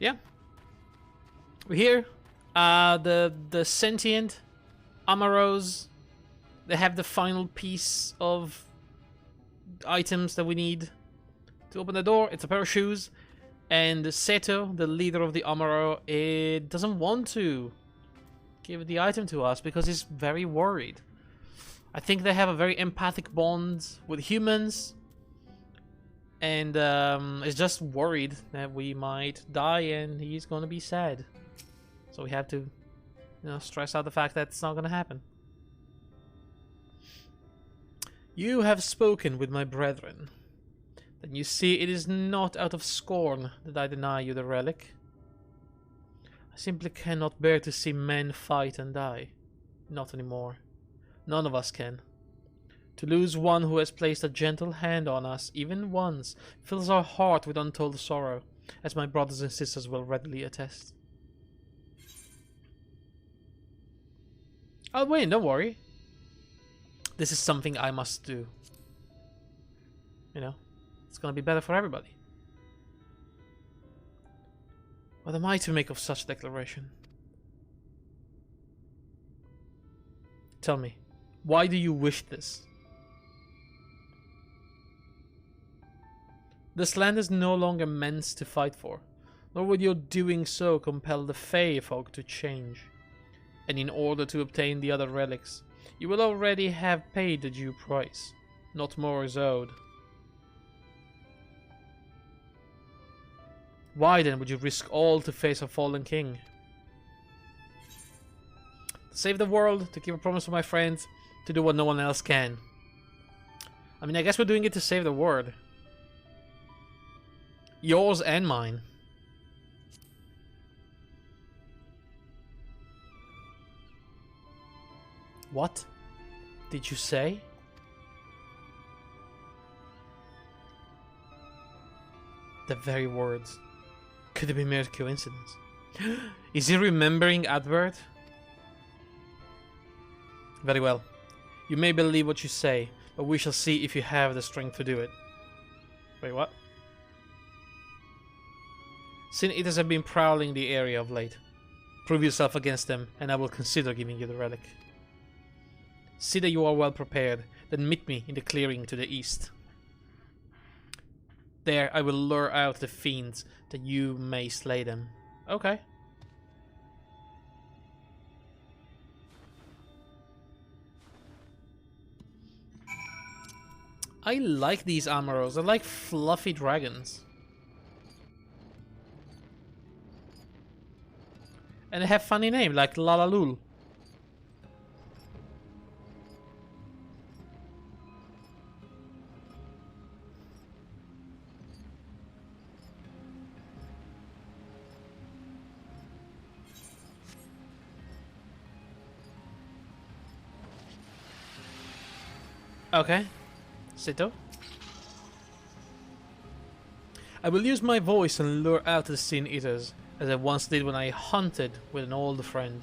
Yeah. We're here. The sentient Amaros, they have the final piece of items that we need to open the door. It's a pair of shoes. And Seto, the leader of the Amaro, it doesn't want to give the item to us because he's very worried. I think they have a very empathic bond with humans. And is just worried that we might die and he's gonna be sad. So we have to, you know, stress out the fact that it's not gonna happen. You have spoken with my brethren. Then you see it is not out of scorn that I deny you the relic. I simply cannot bear to see men fight and die. Not anymore. None of us can. To lose one who has placed a gentle hand on us, even once, fills our heart with untold sorrow, as my brothers and sisters will readily attest. I'll win, don't worry. This is something I must do. You know, it's gonna be better for everybody. What am I to make of such declaration? Tell me, why do you wish this? This land is no longer meant to fight for, nor would your doing so compel the Fey folk to change. And in order to obtain the other relics, you will already have paid the due price. Not more is owed. Why then would you risk all to face a fallen king? To save the world, to keep a promise to my friends, to do what no one else can. I mean, I guess we're doing it to save the world. Yours and mine. What did you say? The very words. Could it be mere coincidence? Is he remembering Advert? Very well. You may believe what you say, but we shall see if you have the strength to do it. Wait, what? Sin Eaters have been prowling the area of late. Prove yourself against them, and I will consider giving you the relic. See that you are well prepared, then meet me in the clearing to the east. There I will lure out the fiends, that you may slay them. Okay. I like these Amaros. They're like fluffy dragons. And they have funny names like Lalalul. Okay. Sito. I will use my voice and lure out the Sin Eaters, as I once did when I hunted with an old friend.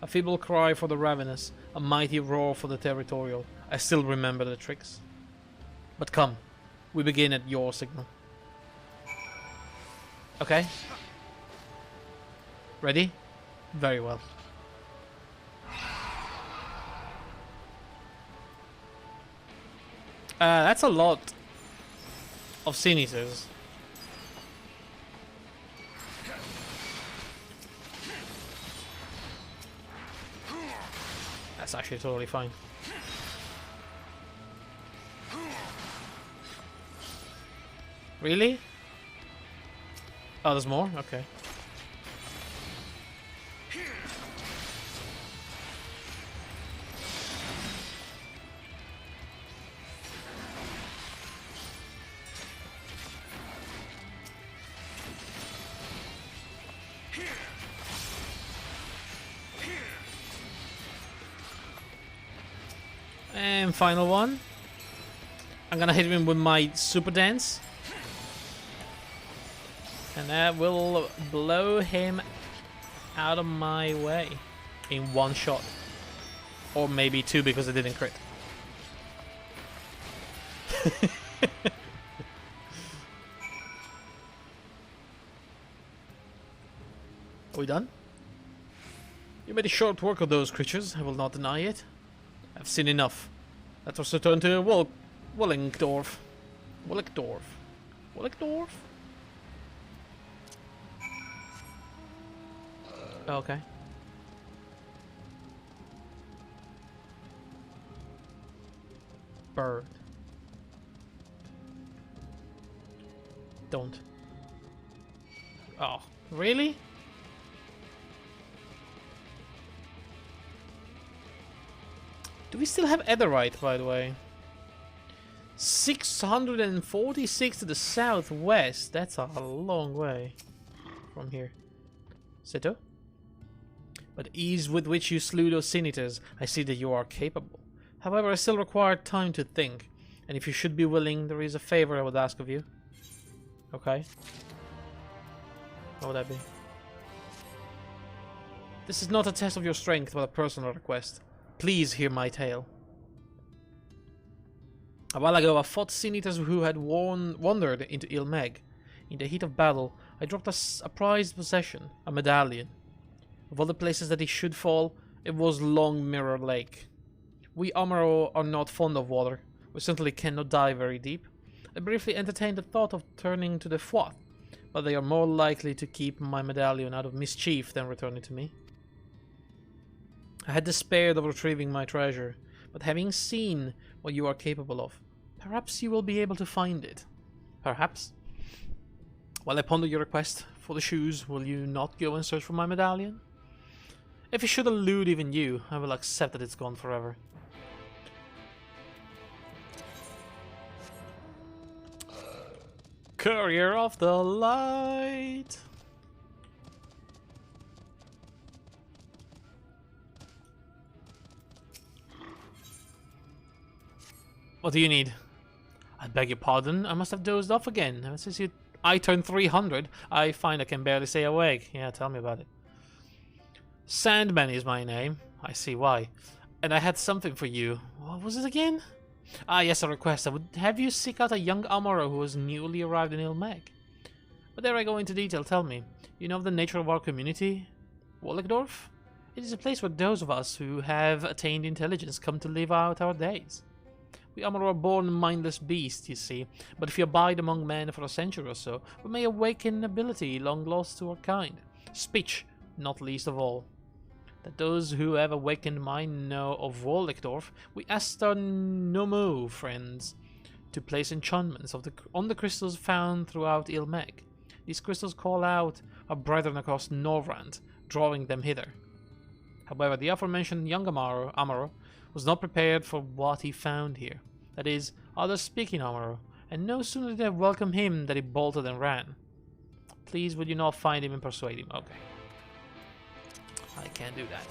A feeble cry for the ravenous, a mighty roar for the territorial. I still remember the tricks. But come, we begin at your signal. Okay. Ready? Very well. That's a lot of Sin Eaters. That's actually totally fine. Really? Oh, there's more? Okay. And final one. I'm gonna hit him with my super dance. And that will blow him out of my way in one shot. Or maybe two because I didn't crit. Are we done? You made a short work of those creatures, I will not deny it. I've seen enough. Let us return to Wollingdorf. Wollingdorf. Wollingdorf? Okay. Bird. Don't. Oh, really? Do we still have Etherite, by the way? 646 to the southwest. That's a long way from here. Seto? But the ease with which you slew those senators, I see that you are capable. However, I still require time to think. And if you should be willing, there is a favor I would ask of you. Okay. What would that be? This is not a test of your strength, but a personal request. Please hear my tale. A while ago, I fought senators who had wandered into Ilmeg. In the heat of battle, I dropped a prized possession, a medallion. Of all the places that it should fall, it was Long Mirror Lake. We Amaro are not fond of water. We certainly cannot dive very deep. I briefly entertained the thought of turning to the Fwat, but they are more likely to keep my medallion out of mischief than return it to me. I had despaired of retrieving my treasure, but having seen what you are capable of, perhaps you will be able to find it. Perhaps. While I ponder your request for the shoes, will you not go and search for my medallion? If it should elude even you, I will accept that it's gone forever. Courier of the Light! What do you need? I beg your pardon, I must have dozed off again. Ever since I turned 300, I find I can barely stay awake. Yeah, tell me about it. Sandman is my name. I see why. And I had something for you. What was it again? Ah, yes, a request. I would have you seek out a young Amaro who has newly arrived in Ilmeg. But dare I go into detail, tell me. You know of the nature of our community? Wollegdorf? It is a place where those of us who have attained intelligence come to live out our days. We Amaro are born mindless beasts, you see, but if you abide among men for a century or so, we may awaken an ability long lost to our kind. Speech, not least of all. That those who have awakened mine know of Wollegdorf, we asked our Nomu friends to place enchantments on the crystals found throughout Ilmeg. These crystals call out our brethren across Norvrand, drawing them hither. However, the aforementioned young Amaro was not prepared for what he found here. That is, others speaking Amaro, and no sooner did they welcome him than he bolted and ran. Please, would you not find him and persuade him? Okay. I can't do that.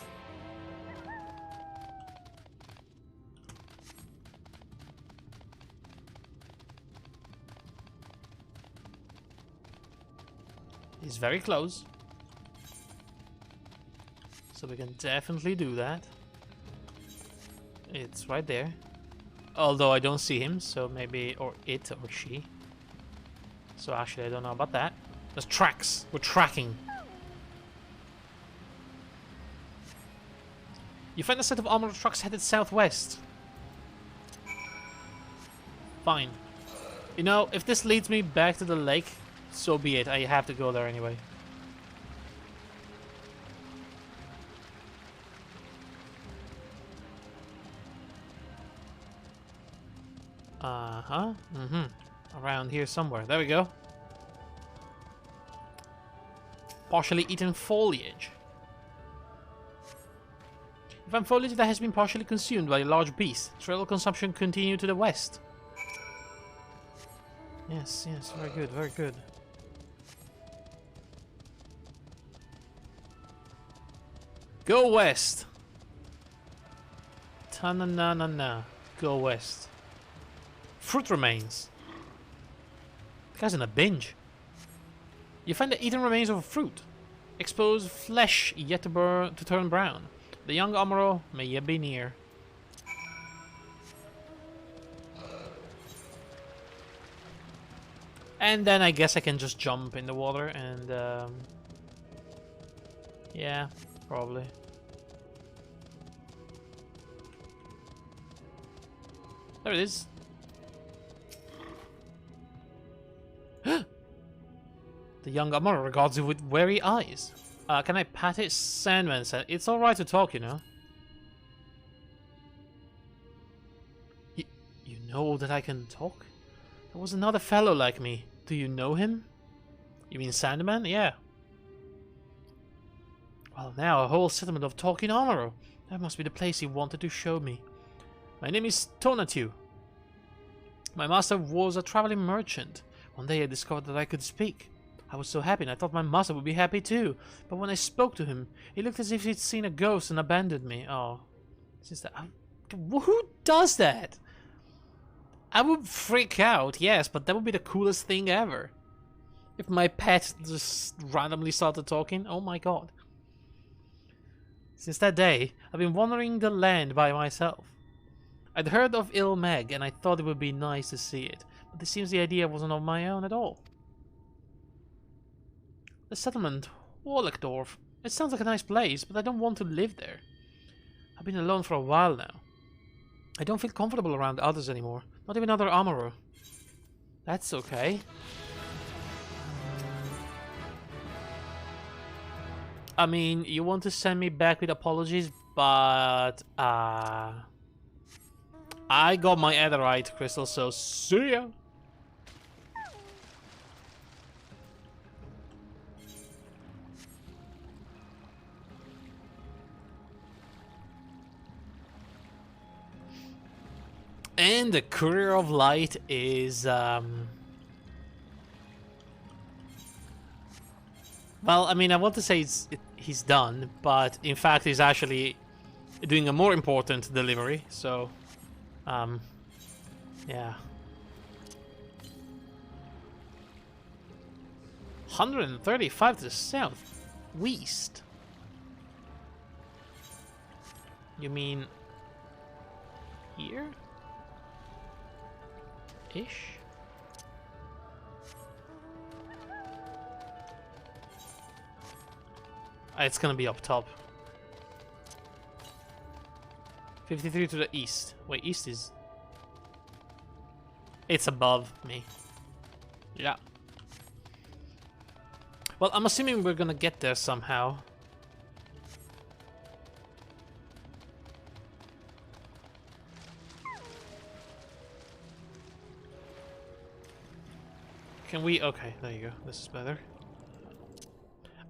He's very close. So we can definitely do that. It's right there. Although I don't see him, so maybe... or it, or she. So actually I don't know about that. There's tracks. We're tracking. You find a set of armored trucks headed southwest. Fine. You know, if this leads me back to the lake, so be it. I have to go there anyway. Uh-huh. Around here somewhere. There we go. Partially eaten foliage. You find foliage that has been partially consumed by a large beast. Trail consumption continue to the west. Yes, yes, very good, very good. Go west! Ta-na-na-na-na. Go west. Fruit remains. The guy's in a binge. You find the eaten remains of a fruit. Exposed flesh yet to turn brown. The young Amaro may yet be near. And then I guess I can just jump in the water and... Yeah, probably. There it is. The young Amara regards you with wary eyes. Can I pat it? Sandman said, it's alright to talk, you know. You know that I can talk? There was another fellow like me. Do you know him? You mean Sandman? Yeah. Well, now a whole settlement of talking Amaro. That must be the place he wanted to show me. My name is Tonatu. My master was a traveling merchant. One day I discovered that I could speak. I was so happy and I thought my master would be happy too. But when I spoke to him, he looked as if he'd seen a ghost and abandoned me. Oh. Since that... Who does that? I would freak out, yes, but that would be the coolest thing ever. If my pet just randomly started talking, oh my god. Since that day, I've been wandering the land by myself. I'd heard of Il Meg and I thought it would be nice to see it, but it seems the idea wasn't of my own at all. The settlement, Wallachdorf. It sounds like a nice place, but I don't want to live there. I've been alone for a while now. I don't feel comfortable around others anymore, not even other Amaro. That's okay. I mean, you want to send me back with apologies, but I got my Etherite crystal, so see ya. And the Courier of Light is well, I mean, I want to say he's done, but in fact he's actually doing a more important delivery, so yeah. 135 to the south. West. You mean here? Ish? It's gonna be up top. 53 to the east. Wait, east is... It's above me. Yeah. Well, I'm assuming we're gonna get there somehow. Can we... Okay, there you go. This is better.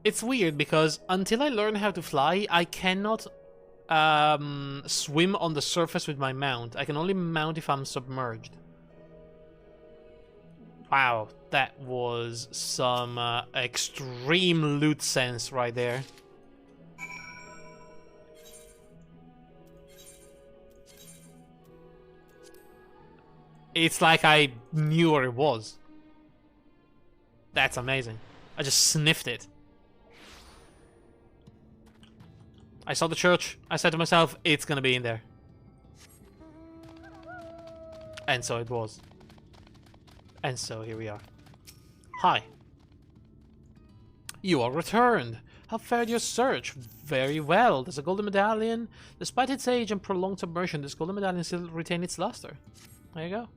It's weird because until I learn how to fly, I cannot swim on the surface with my mount. I can only mount if I'm submerged. Wow, that was some extreme loot sense right there. It's like I knew where it was. That's amazing. I just sniffed it. I saw the church. I said to myself, it's gonna be in there. And so it was. And so here we are. Hi. You are returned. How fared your search? Very well. There's a golden medallion. Despite its age and prolonged submersion, this golden medallion still retains its luster. There you go.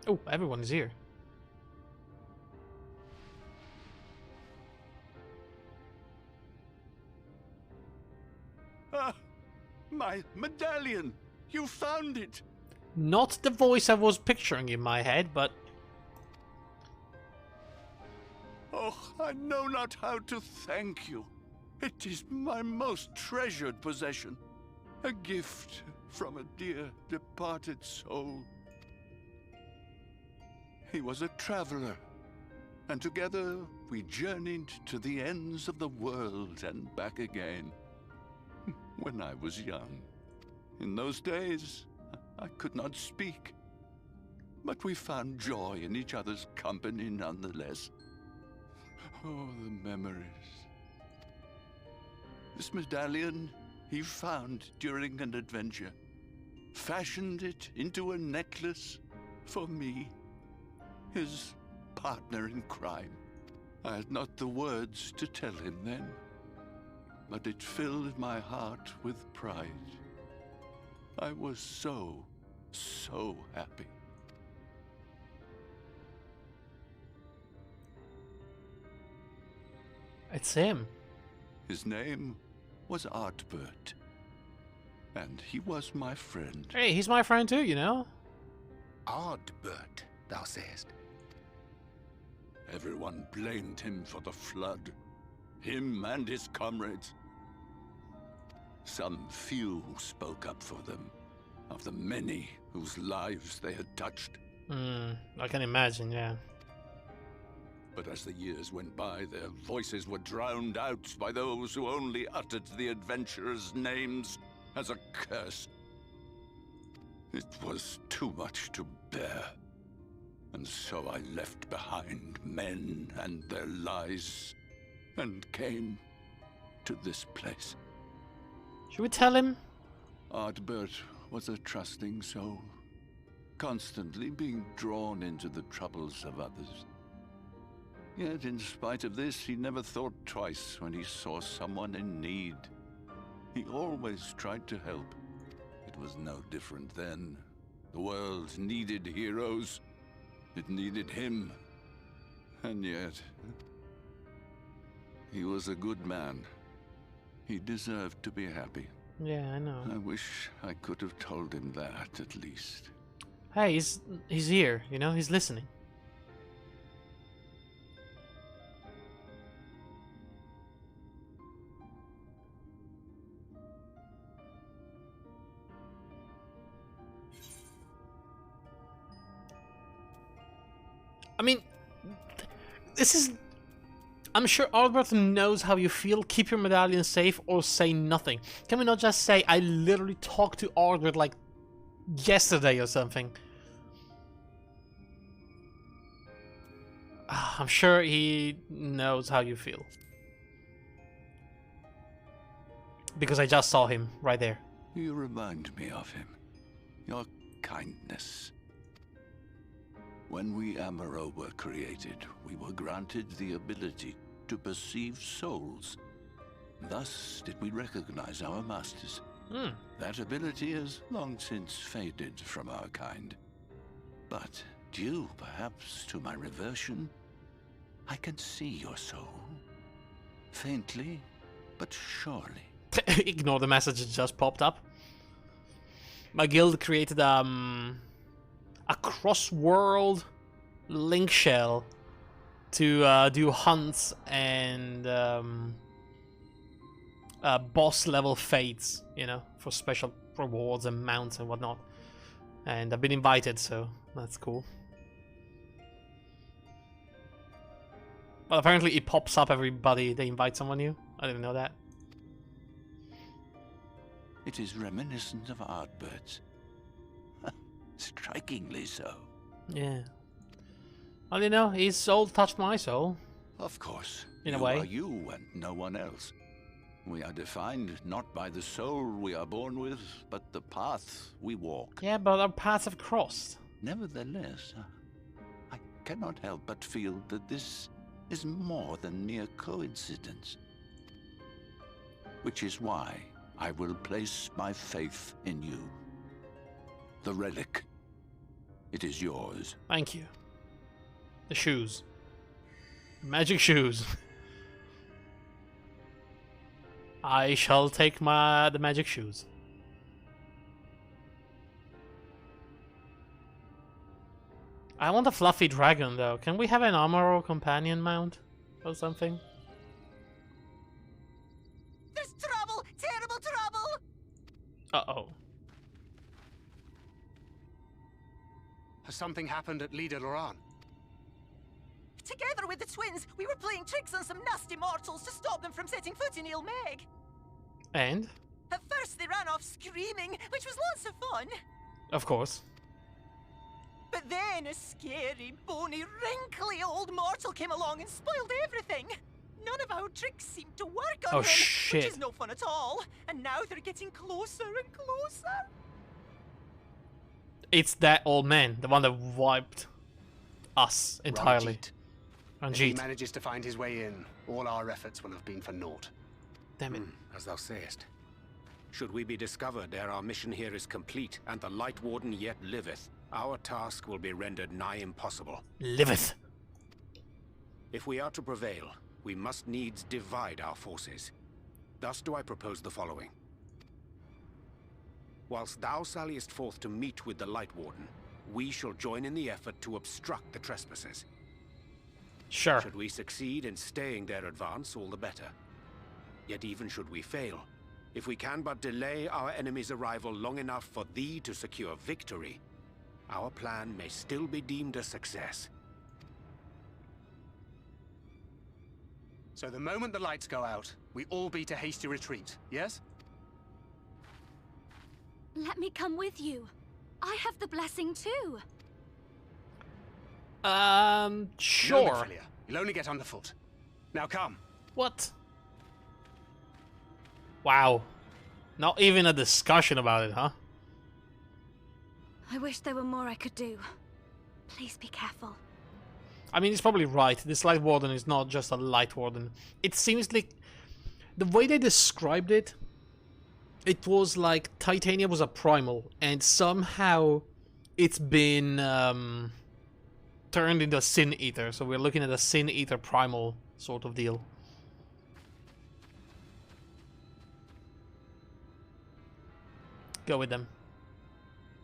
Oh, everyone is here. Ah, my medallion! You found it! Not the voice I was picturing in my head, but... Oh, I know not how to thank you. It is my most treasured possession. A gift from a dear departed soul. He was a traveler, and together we journeyed to the ends of the world and back again. When I was young. In those days, I could not speak, but we found joy in each other's company nonetheless. Oh, the memories. This medallion he found during an adventure, fashioned it into a necklace, for me, his partner in crime. I had not the words to tell him then, but it filled my heart with pride. I was so happy. It's him. His name was Artbert, and he was my friend. Hey, he's my friend too, you know? Ardbert, thou sayest. Everyone blamed him for the flood, him and his comrades. Some few spoke up for them, of the many whose lives they had touched. I can imagine, yeah. But as the years went by, their voices were drowned out by those who only uttered the adventurers' names as a curse. It was too much to bear, and so I left behind men and their lies, and came to this place. Should we tell him? Ardbert was a trusting soul, constantly being drawn into the troubles of others. Yet, in spite of this, he never thought twice when he saw someone in need. He always tried to help. It was no different then. The world needed heroes. It needed him. And yet, he was a good man. He deserved to be happy. Yeah, I know. I wish I could have told him that, at least. Hey, he's here, you know? He's listening. I mean, this is... I'm sure Albert knows how you feel. Keep your medallion safe or say nothing. Can we not just say, I literally talked to Albert like yesterday or something? I'm sure he knows how you feel. Because I just saw him right there. You remind me of him. Your kindness. When we Amaro were created, we were granted the ability to perceive souls. Thus did we recognize our masters. That ability has long since faded from our kind. But due, perhaps, to my reversion, I can see your soul. Faintly, but surely. Ignore the message that just popped up. My guild created a cross-world link shell to do hunts and boss level fates, you know, for special rewards and mounts and whatnot. And I've been invited, so that's cool. But apparently it pops up everybody they invite someone new. I didn't know that. It is reminiscent of Ardbert's. Strikingly so. Yeah. Well, you know, his soul touched my soul. Of course. In a way. You are you and no one else. We are defined not by the soul we are born with, but the path we walk. Yeah, but our paths have crossed. Nevertheless, I cannot help but feel that this is more than mere coincidence. Which is why I will place my faith in you. The relic. It is yours. Thank you. The shoes. Magic shoes. I shall take the magic shoes. I want a fluffy dragon though. Can we have an armor or companion mount or something? There's trouble! Terrible trouble! Uh-oh. Has something happened at Lida Loran? Together with the twins, we were playing tricks on some nasty mortals to stop them from setting foot in Ilmeg. And? At first they ran off screaming, which was lots of fun. Of course. But then a scary, bony, wrinkly old mortal came along and spoiled everything. None of our tricks seemed to work on him, shit. which is no fun at all. And now they're getting closer and closer. It's that old man, the one that wiped us entirely. If he Ranjit. manages to find his way in, all our efforts will have been for naught. Damn it. As thou sayest. Should we be discovered ere our mission here is complete, and the Light Warden yet liveth, our task will be rendered nigh impossible. Liveth. If we are to prevail, we must needs divide our forces. Thus do I propose the following. Whilst thou salliest forth to meet with the Light Warden, we shall join in the effort to obstruct the trespassers. Sure. Should we succeed in staying their advance, all the better. Yet even should we fail, if we can but delay our enemy's arrival long enough for thee to secure victory, our plan may still be deemed a success. So the moment the lights go out, we all beat a hasty retreat, yes? Let me come with you. I have the blessing too. No, Sure. Midfilia. You'll only get underfoot. Now come. What? Wow. Not even a discussion about it, huh? I wish there were more I could do. Please be careful. I mean, he's probably right. This Light Warden is not just a Light Warden. It seems like... the way they described it, it was like Titania was a primal, and somehow it's been turned into a Sin Eater. So we're looking at a Sin Eater primal sort of deal. Go with them.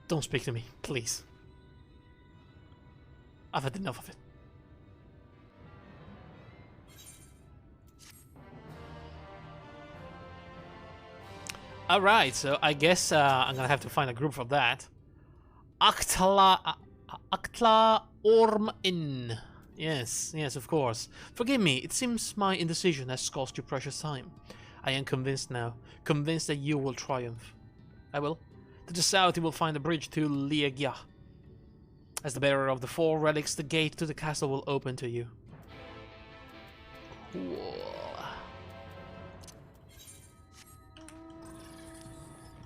Don't speak to me, please. I've had enough of it. Alright, so I guess I'm gonna have to find a group for that. Aktla Orm Inn. Yes, yes, of course. Forgive me, it seems my indecision has cost you precious time. I am convinced now, convinced that you will triumph. I will. To the south you will find a bridge to Liegya. As the bearer of the 4 relics, the gate to the castle will open to you. Cool.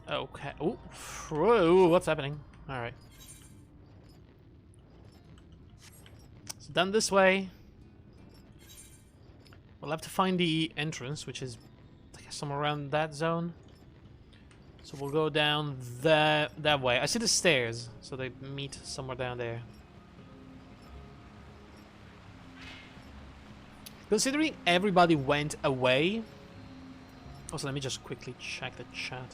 Okay. Ooh. Whoa, what's happening? Alright. So done this way. We'll have to find the entrance, which is I guess somewhere around that zone. So we'll go down that way. I see the stairs, so they meet somewhere down there. Considering everybody went away... Also, let me just quickly check the chat.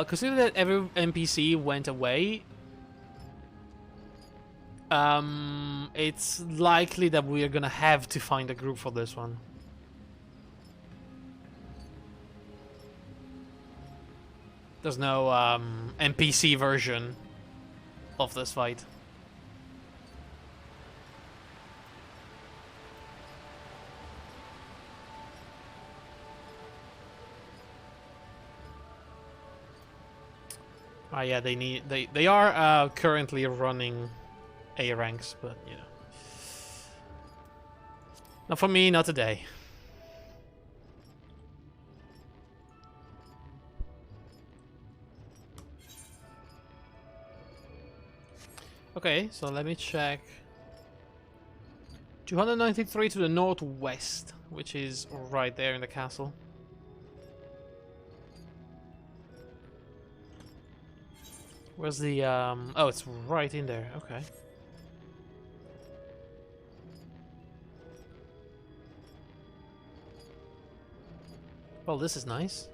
Considering that every NPC went away, it's likely that we are gonna have to find a group for this one. There's no NPC version of this fight. Ah, yeah, they are currently running A ranks, but you know, not for me, not today. Okay, so let me check. 293 to the northwest, which is right there in the castle. Where's the, oh, it's right in there, okay. Well, this is nice.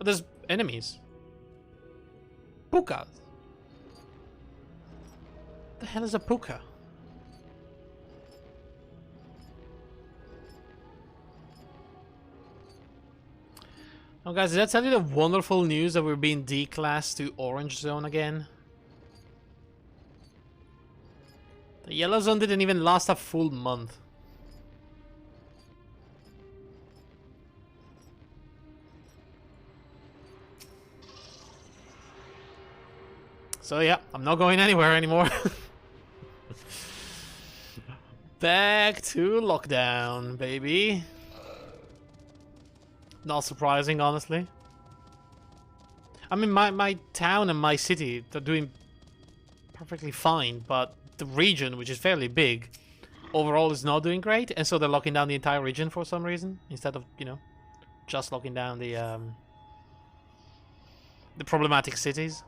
Oh, there's enemies. Pukas. The hell is a puka? Oh guys, did I tell you the wonderful news that we're being declassed to Orange Zone again? The Yellow Zone didn't even last a full month. So yeah, I'm not going anywhere anymore. Back to lockdown, baby. Not surprising, honestly. I mean, my town and my city, they're doing perfectly fine, but the region, which is fairly big, overall is not doing great, and so they're locking down the entire region for some reason, instead of, you know, just locking down the problematic cities.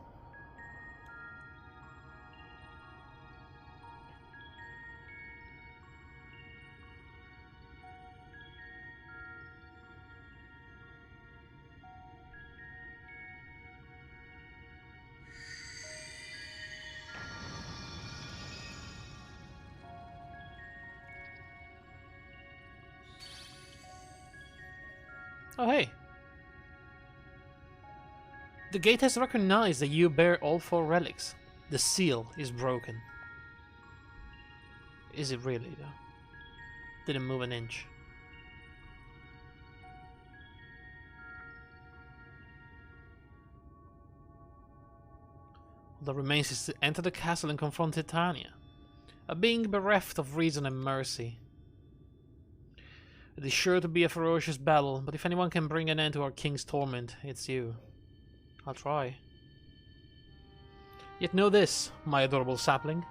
Oh, hey. The gate has recognized that you bear all 4 relics. The seal is broken. Is it really, though? Didn't move an inch. All that remains is to enter the castle and confront Titania, a being bereft of reason and mercy. It is sure to be a ferocious battle, but if anyone can bring an end to our king's torment, it's you. I'll try. Yet know this, my adorable sapling.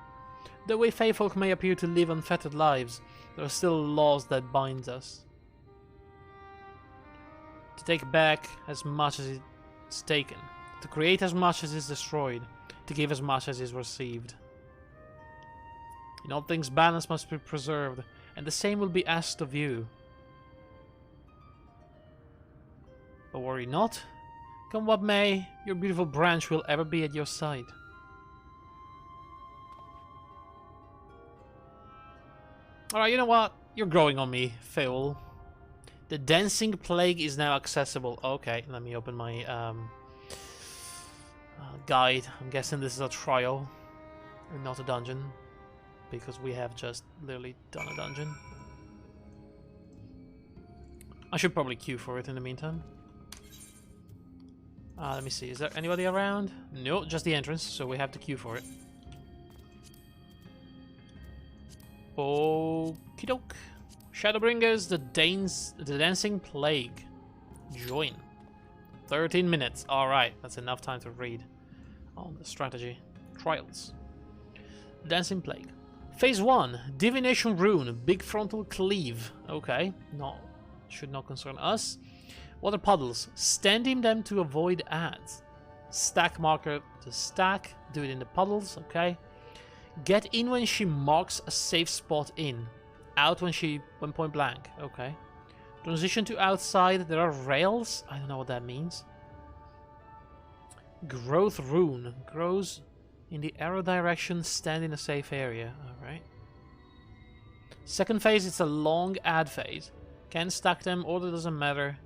Though we Fae folk may appear to live unfettered lives, there are still laws that bind us. To take back as much as is taken, to create as much as is destroyed, to give as much as is received. In all things balance must be preserved, and the same will be asked of you. But worry not. Come what may, your beautiful branch will ever be at your side. Alright, you know what? You're growing on me, Feol. The Dancing Plague is now accessible. Okay, let me open my guide. I'm guessing this is a trial, and not a dungeon, because we have just literally done a dungeon. I should probably queue for it in the meantime. Let me see, is there anybody around? No, just the entrance, so we have to queue for it. Okie doke. Shadowbringers, the Dancing Plague. Join. 13 minutes. Alright, that's enough time to read on the strategy. Trials. Dancing Plague. Phase 1. Divination Rune. Big Frontal Cleave. Okay, no, should not concern us. Water puddles. Stand in them to avoid ads. Stack marker to stack. Do it in the puddles. Okay. Get in when she marks a safe spot in. Out when point blank. Okay. Transition to outside. There are rails. I don't know what that means. Growth rune. Grows in the arrow direction. Stand in a safe area. Alright. Second phase, it's a long ad phase. Can stack them. Order doesn't matter.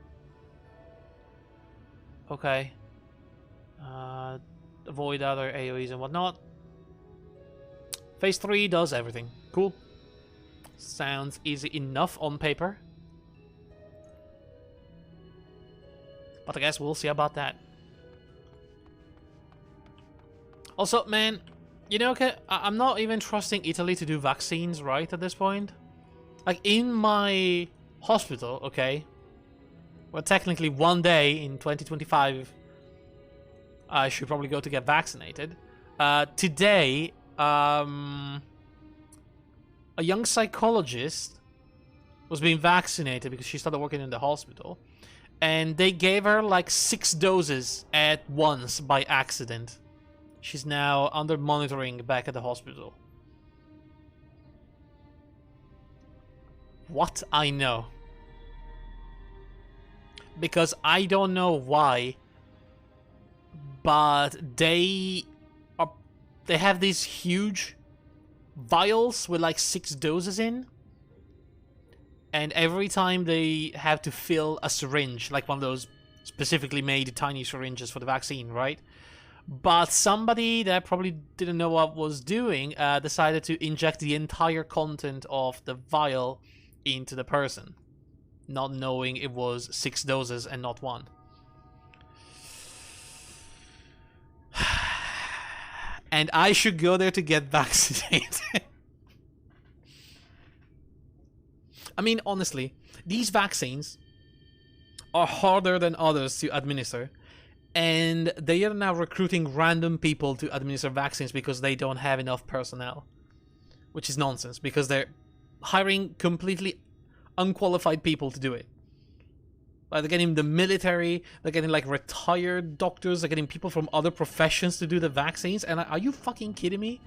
Okay. Avoid other AoEs and whatnot. Phase 3 does everything. Cool. Sounds easy enough on paper. But I guess we'll see about that. Also, man, you know, okay, I'm not even trusting Italy to do vaccines right at this point. Like, in my hospital, okay, well, technically one day in 2025, I should probably go to get vaccinated. Today, a young psychologist was being vaccinated because she started working in the hospital. And they gave her like 6 doses at once by accident. She's now under monitoring back at the hospital. What? I know. Because I don't know why, but they have these huge vials with like 6 doses in, and every time they have to fill a syringe, like one of those specifically made tiny syringes for the vaccine, right? But somebody that probably didn't know what was doing decided to inject the entire content of the vial into the person, not knowing it was 6 doses and not 1. And I should go there to get vaccinated. I mean, honestly, these vaccines are harder than others to administer. and they are now recruiting random people to administer vaccines because they don't have enough personnel, which is nonsense because they're hiring completely unqualified people to do it. Like, they're getting the military, they're getting like retired doctors, they're getting people from other professions to do the vaccines, and are you fucking kidding me?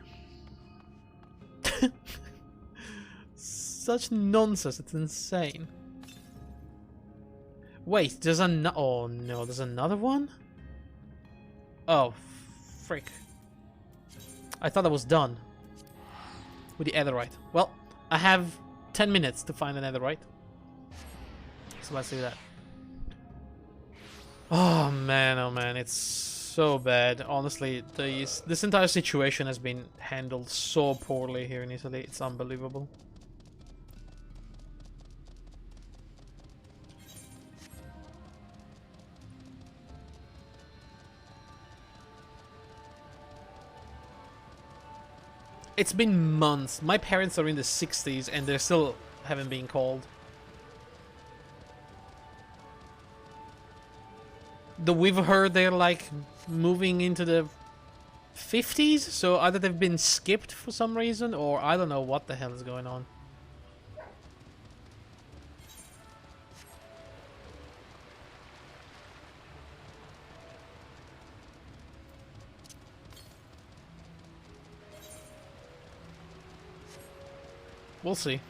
Such nonsense, it's insane. Wait, there's another. Oh no, there's another one? Oh, frick. I thought I was done with the netherite. Well, I have 10 minutes to find the netherite. So let's do that. Oh man, it's so bad. Honestly, this entire situation has been handled so poorly here in Italy. It's unbelievable. It's been months. My parents are in the 60s and they still haven't been called. We've heard they're like moving into the 50s, so either they've been skipped for some reason or I don't know what the hell is going on. We'll see.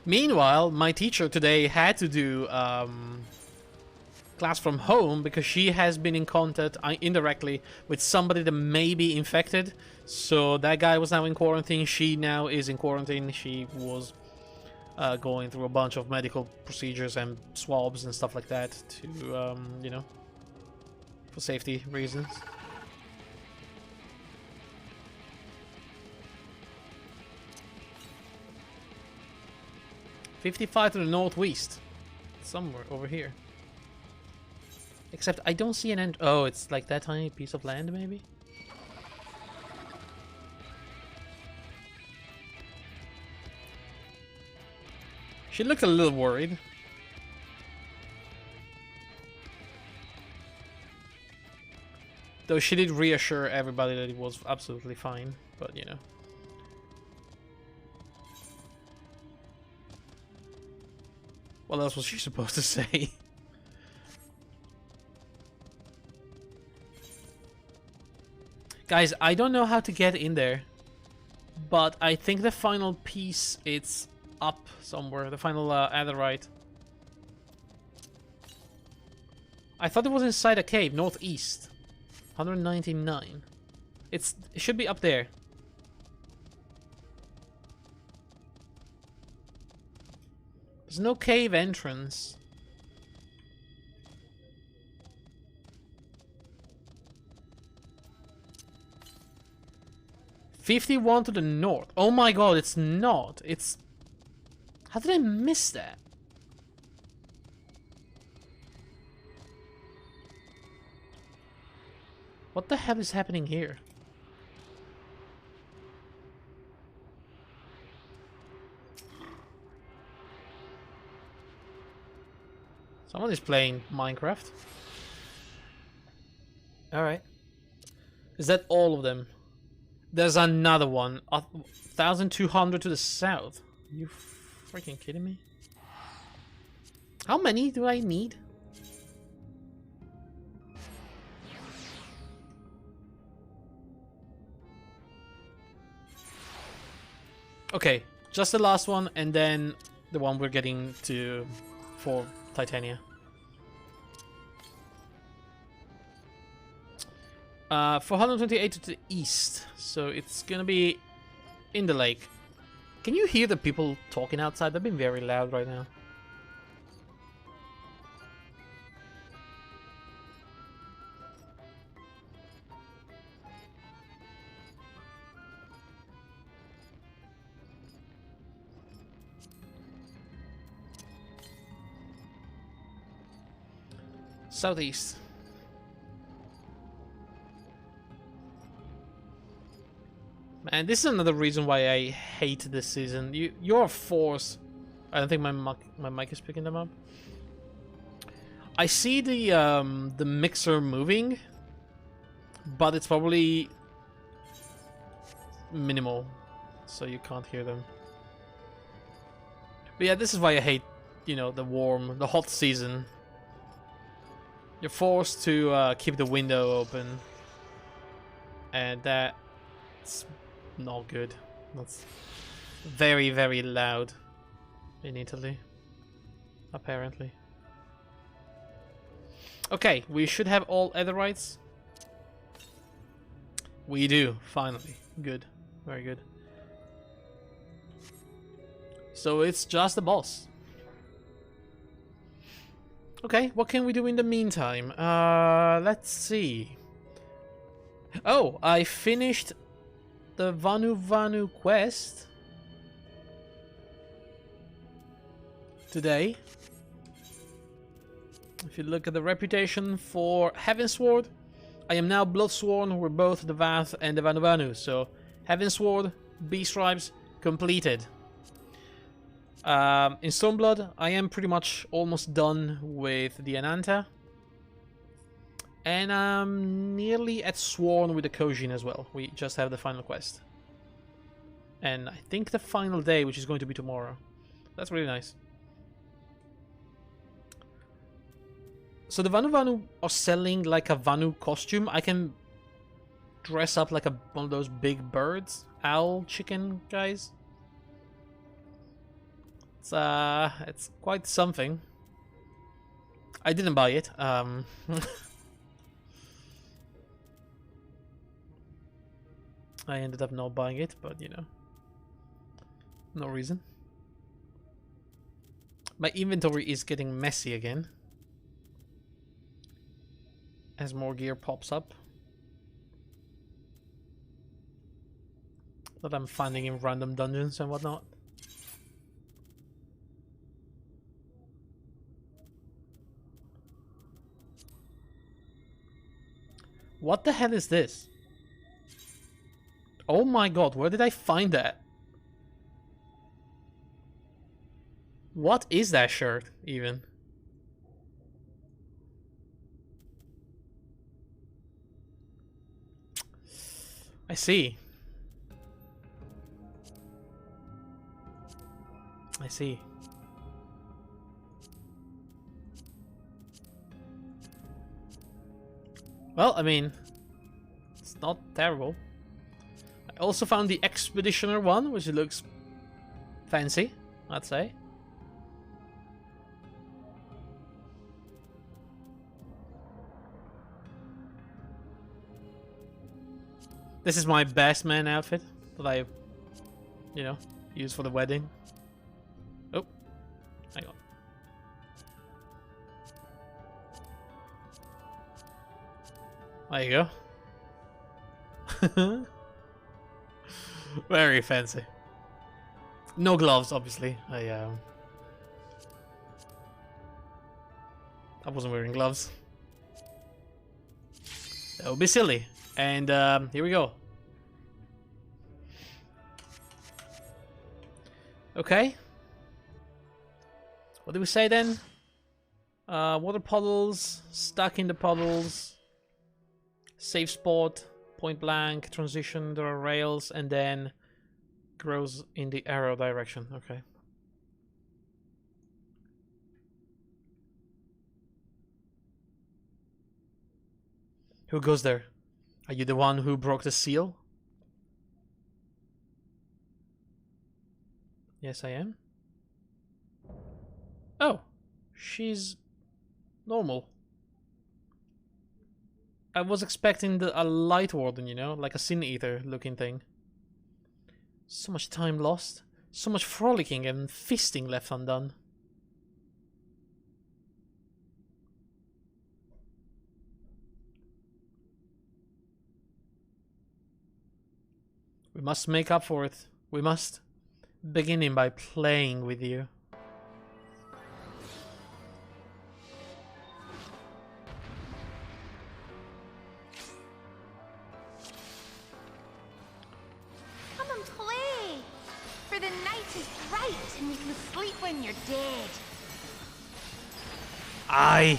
Meanwhile, my teacher today had to do class from home because she has been in contact indirectly with somebody that may be infected. So that guy was now in quarantine. She now is in quarantine. She was going through a bunch of medical procedures and swabs and stuff like that to, you know, for safety reasons. $55 to the northwest. Somewhere over here. Except I don't see an end. Oh, it's like that tiny piece of land, maybe? She looked a little worried. Though she did reassure everybody that it was absolutely fine, but you know. What else was she supposed to say? Guys, I don't know how to get in there, but I think the final piece, it's up somewhere. The final netherite. I thought it was inside a cave, northeast. 199. It should be up there. There's no cave entrance. $51 to the north. Oh my god, it's not. It's... How did I miss that? What the hell is happening here? Someone is playing Minecraft. Alright. Is that all of them? There's another one. 1,200 to the south. Are you freaking kidding me? How many do I need? Okay, just the last one, and then the one we're getting to for Titania. 428 to the east, so it's gonna be in the lake. Can you hear the people talking outside? They've been very loud right now. Southeast. And this is another reason why I hate this season. You're forced. I don't think my mic is picking them up. I see the mixer moving, but it's probably minimal, so you can't hear them. But yeah, this is why I hate, you know, the hot season. You're forced to keep the window open, and that's not good. That's very, very loud in Italy, apparently. Okay, we should have all Etherites. We do, finally. Good. Very good. So it's just the boss. Okay, what can we do in the meantime? Let's see. Oh, I finished the Vanu quest today. If you look at the reputation for Heavensward, I am now Bloodsworn with both the Vath and the Vanu. So, Heavensward, B stripes, completed. In Stormblood, I am pretty much almost done with the Ananta. And I'm nearly at Sworn with the Kojin as well. We just have the final quest. And I think the final day, which is going to be tomorrow. That's really nice. So the Vanu are selling like a Vanu costume. I can dress up like one of those big birds. Owl chicken guys. It's quite something. I didn't buy it. I ended up not buying it, but you know, no reason. My inventory is getting messy again as more gear pops up that I'm finding in random dungeons and whatnot. What the hell is this? Oh my god, where did I find that? What is that shirt, even? I see. I see. Well, I mean, it's not terrible. I also found the Expeditioner one, which looks fancy, I'd say. This is my best man outfit that I, you know, use for the wedding. Oh, hang on. There you go. Very fancy. No gloves, obviously. I wasn't wearing gloves. That would be silly. And here we go. Okay. What did we say then? Water puddles, stuck in the puddles, safe spot, point blank, transition, there are rails, and then grows in the arrow direction. Okay. Who goes there? Are you the one who broke the seal? Yes, I am. Oh, she's normal. I was expecting a light warden, you know, like a sin eater looking thing. So much time lost, so much frolicking and feasting left undone. We must make up for it. We must. Beginning by playing with you. and you can sleep when you're dead. Aye.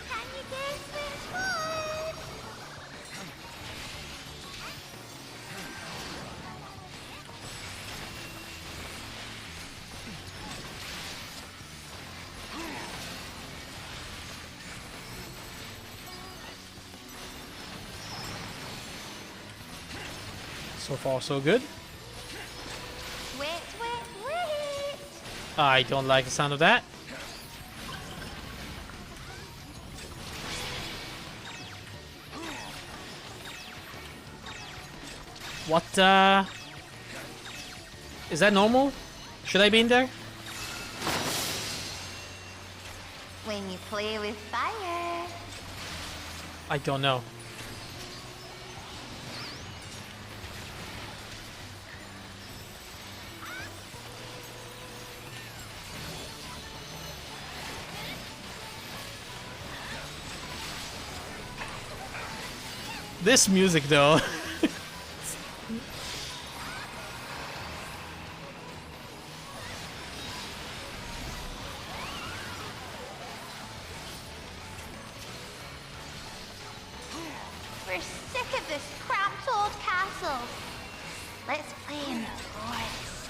Can you guess which one? So far, so good. Wait, wait, wait. I don't like the sound of that. What, is that normal? Should I be in there? When you play with fire. I don't know. This music, though. We're sick of this cramped old castle. Let's play in the forest.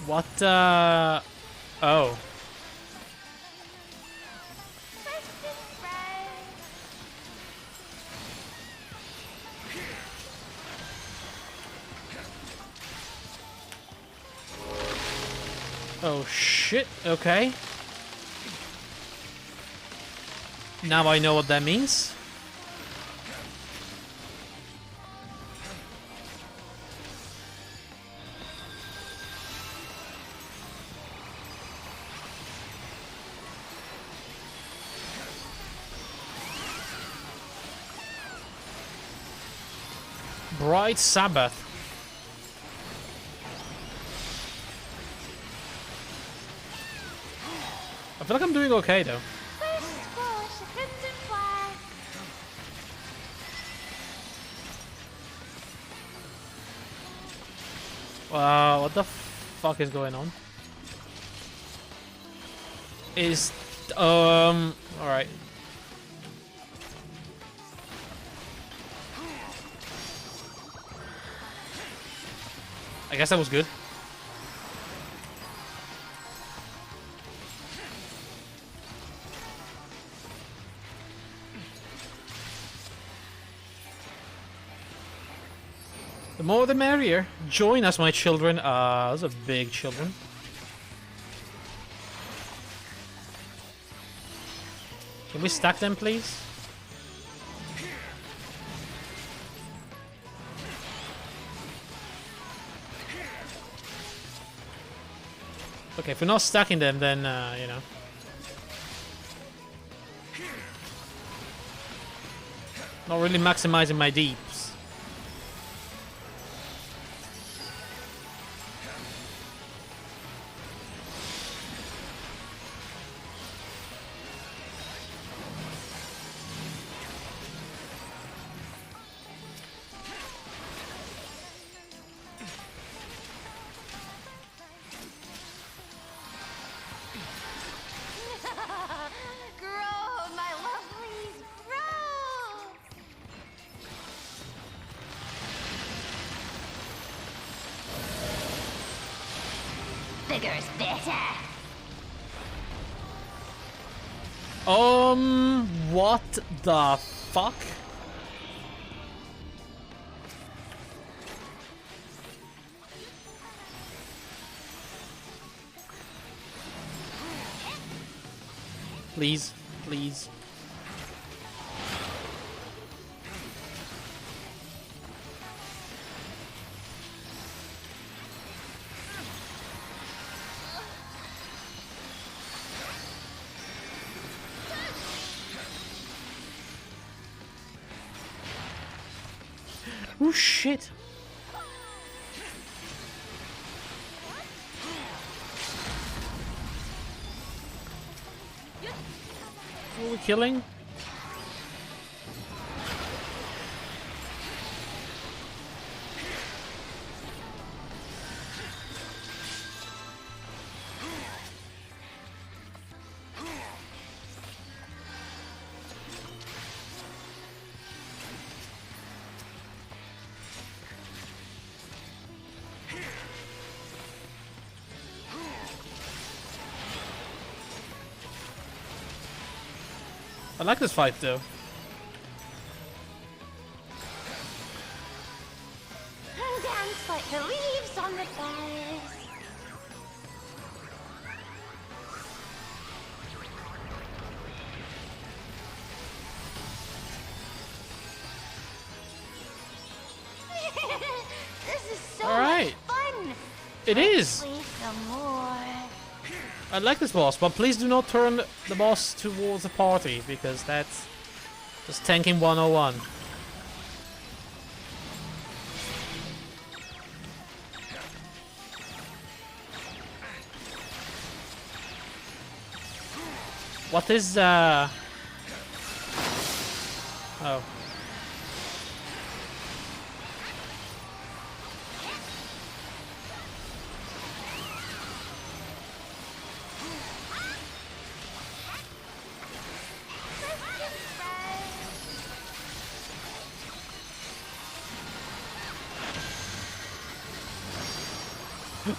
What, oh. First and right. Oh, shit. Okay. Now I know what that means. Bright Sabbath. I feel like I'm doing okay though. First squash the crimson flag. Wow, what the fuck is going on? Is alright. I guess that was good. The more the merrier. Join us, my children. Those are big children. Can we stack them, please? Okay, if we're not stacking them, then, you know. Not really maximizing my deeps. Grow, my lovelies, grow! Bigger's better. What the fuck? Please, please. Oh shit. Who are we killing? I like this fight though. And dance like the leaves on the boughs. This is so All right. much fun. It is. Play some more. I like this boss, but please do not turn the boss towards the party because that's just tanking 101. What is Oh.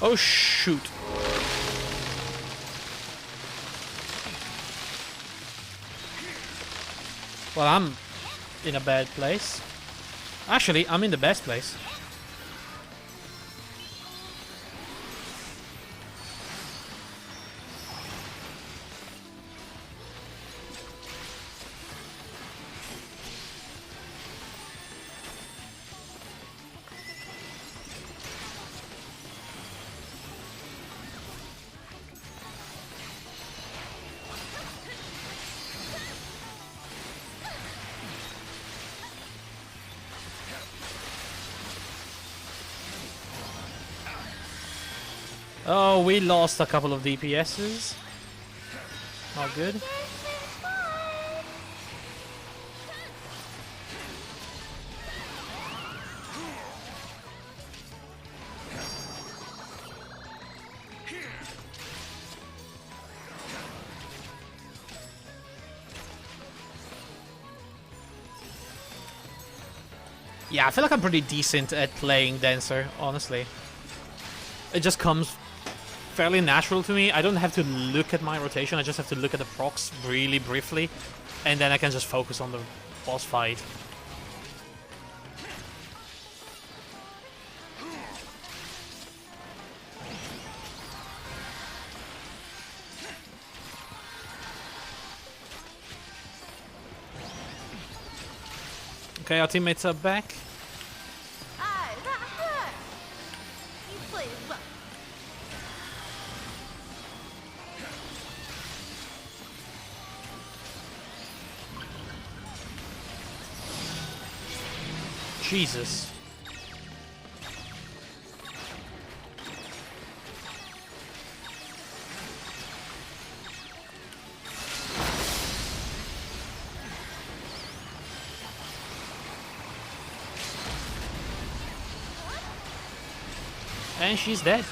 Oh shoot. Well, I'm in a bad place. Actually, I'm in the best place. Oh, we lost a couple of DPSs. Not good. Yeah, I feel like I'm pretty decent at playing Dancer, honestly. It just comes fairly natural to me. I don't have to look at my rotation, I just have to look at the procs really briefly, and then I can just focus on the boss fight. Okay, our teammates are back. Ah, that hurt. You played well. Jesus. And she's dead.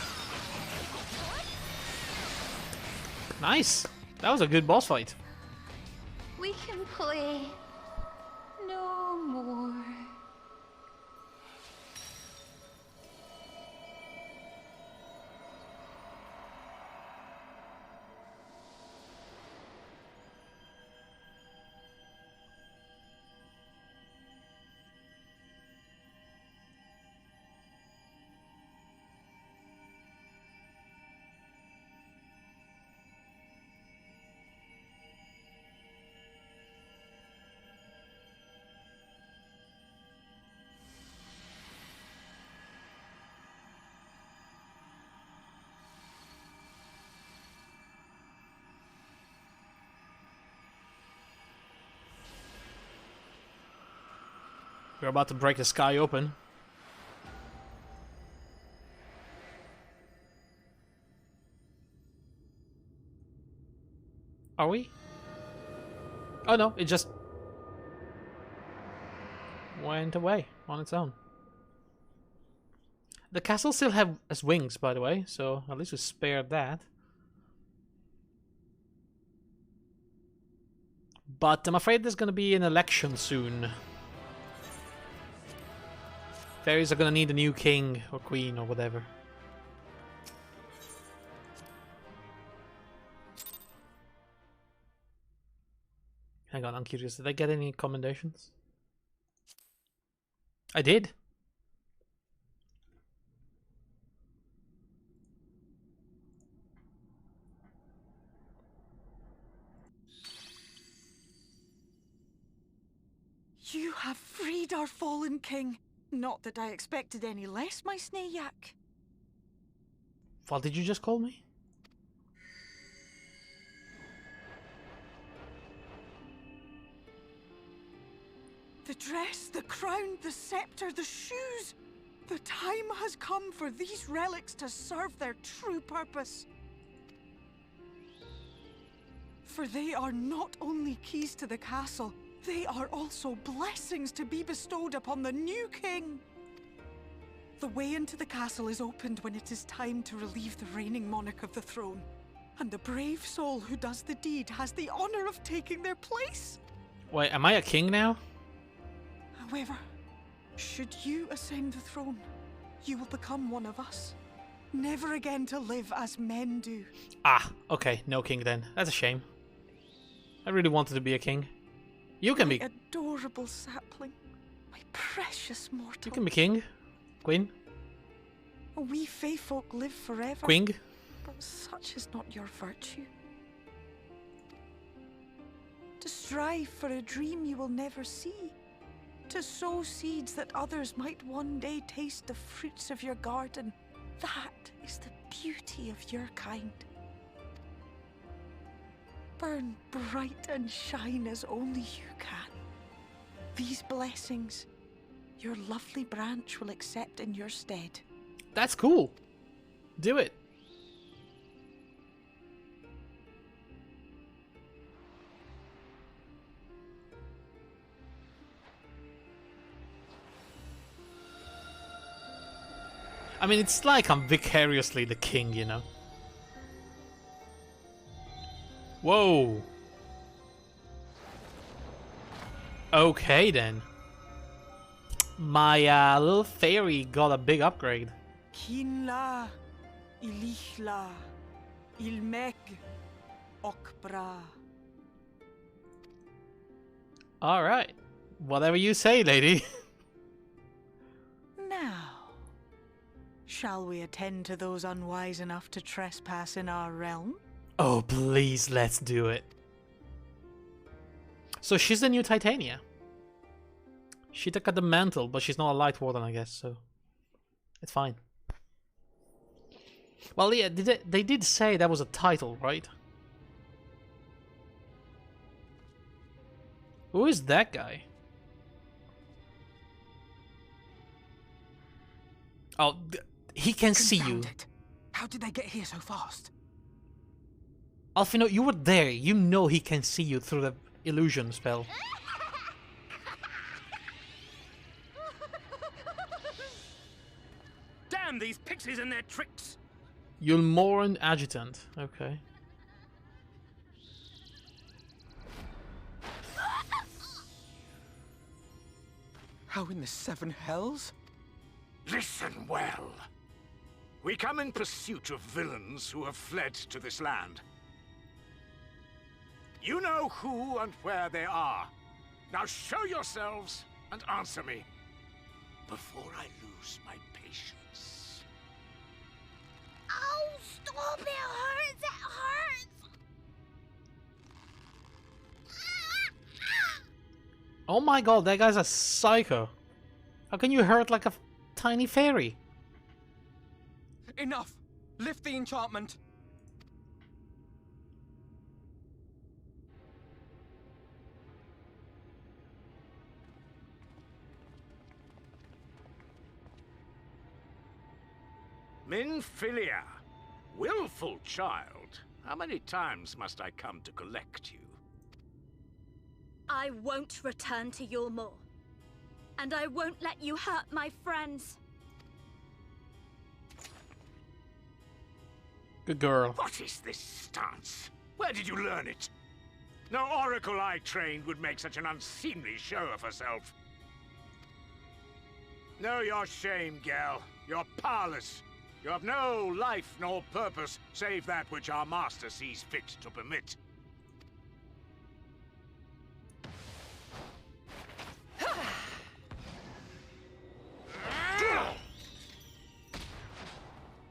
Nice. That was a good boss fight. We can play no more. We're about to break the sky open. Are we? Oh no, it just went away on its own. The castle still has wings, by the way, so at least we spared that. But I'm afraid there's gonna be an election soon. Fairies are gonna need a new king or queen or whatever. Hang on, I'm curious. Did I get any commendations? I did. You have freed our fallen king. Not that I expected any less, my Snayak. What did you just call me? The dress, the crown, the scepter, the shoes. The time has come for these relics to serve their true purpose. For they are not only keys to the castle, they are also blessings to be bestowed upon the new king. The way into the castle is opened when it is time to relieve the reigning monarch of the throne. And the brave soul who does the deed has the honor of taking their place. Wait, am I a king now? However, should you ascend the throne, you will become one of us. Never again to live as men do. Ah, okay, no king then. That's a shame. I really wanted to be a king. You can My be. adorable sapling, my precious mortal. You can be king, queen, We Fae folk live forever. queen. But such is not your virtue. To strive for a dream you will never see. To sow seeds that others might one day taste the fruits of your garden. That is the beauty of your kind. Burn bright and shine as only you can. These blessings, your lovely branch will accept in your stead. That's cool. Do it. I mean, it's like I'm vicariously the king, you know? Whoa. Okay, then. My little fairy got a big upgrade. Kinla, Ilichla, Ilmeg, Okbra. Alright. Whatever you say, lady. Now, shall we attend to those unwise enough to trespass in our realm? Oh, please, let's do it. So she's the new Titania. She took out the mantle, but she's not a Light Warden, I guess, so it's fine. Well, yeah, they did say that was a title, right? Who is that guy? Oh, he can see you. Confound it. How did they get here so fast? Alfino, you were there. You know he can see you through the illusion spell. Damn these pixies and their tricks! Yulmoran Adjutant. Okay. How in the seven hells? Listen well. We come in pursuit of villains who have fled to this land. You know who and where they are. Now show yourselves and answer me before I lose my patience. Oh, stop! It hurts! It hurts! Oh my god, that guy's a psycho. How can you hurt like a tiny fairy? Enough! Lift the enchantment! Minfilia, willful child. How many times must I come to collect you? I won't return to Yulmore. And I won't let you hurt my friends. Good girl. What is this stance? Where did you learn it? No oracle I trained would make such an unseemly show of herself. Know your shame, gal. You're powerless. You have no life nor purpose, save that which our master sees fit to permit.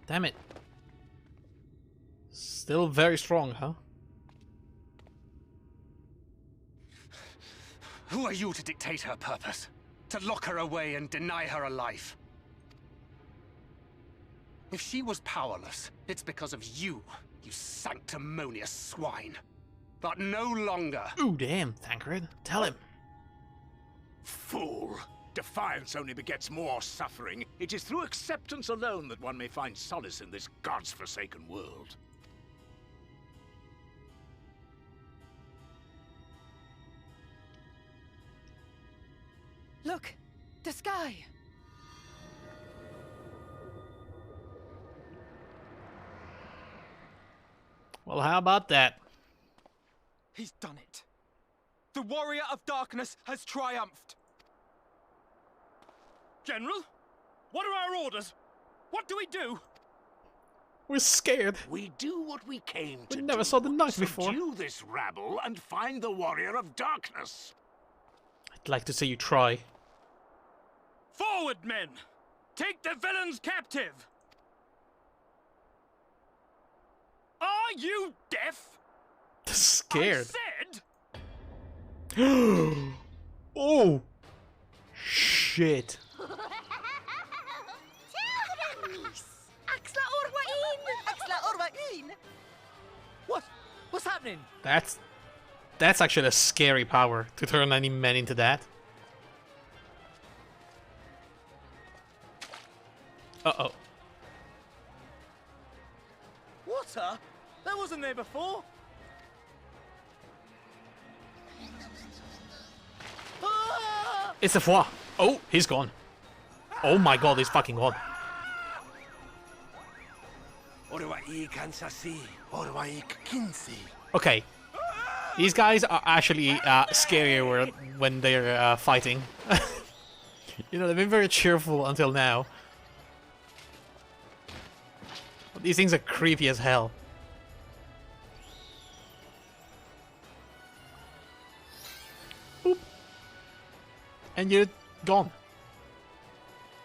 Damn it. Still very strong, huh? Who are you to dictate her purpose? To lock her away and deny her a life? If she was powerless, it's because of you, you sanctimonious swine. But no longer. Ooh, damn, Thancred. Tell him. Fool! Defiance only begets more suffering. It is through acceptance alone that one may find solace in this god's-forsaken world. Look, the sky. Well, how about that? He's done it. The Warrior of Darkness has triumphed. General, what are our orders? What do we do? We're scared. We do what we came to We do. never saw the knight before. Subdue this rabble and find the Warrior of Darkness. I'd like to see you try. Forward, men! Take the villains captive! Are you deaf? Scared. I said... Oh! Shit. What's happening? That's actually a scary power to turn any man into that. Uh-oh. Water? That wasn't there before. Ah! It's a foie. Oh, he's gone. Oh my god, he's fucking gone. Okay. These guys are actually scarier when they're fighting. You know, they've been very cheerful until now. But these things are creepy as hell. Boop. And you're gone.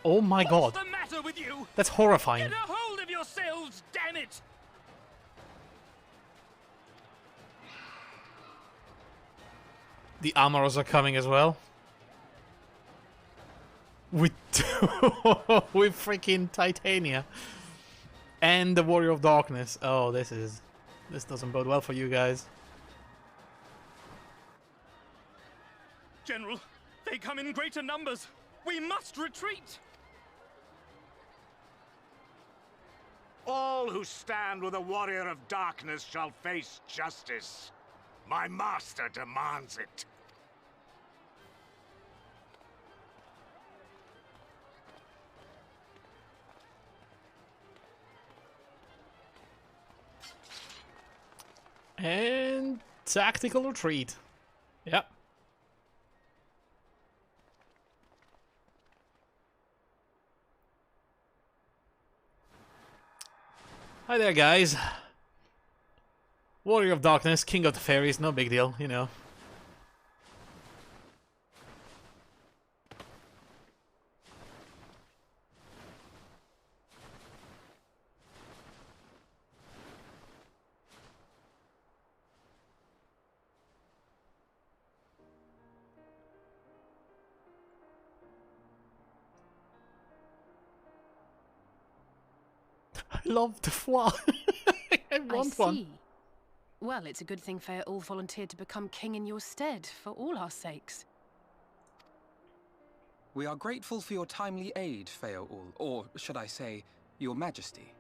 Oh my god. What's the matter with you? That's horrifying. Get a hold of yourselves, damn it! The Amoros are coming as well. With with freaking Titania. And the Warrior of Darkness. Oh, this doesn't bode well for you guys. General, they come in greater numbers. We must retreat. All who stand with a Warrior of Darkness shall face justice. My master demands it. And tactical retreat. Yep. Hi there, guys. Warrior of Darkness, King of the Fairies, no big deal, you know. I love the foie. I want one. Well, it's a good thing Fëa all volunteered to become king in your stead, for all our sakes. We are grateful for your timely aid, Fëa-ul, or should I say, your majesty.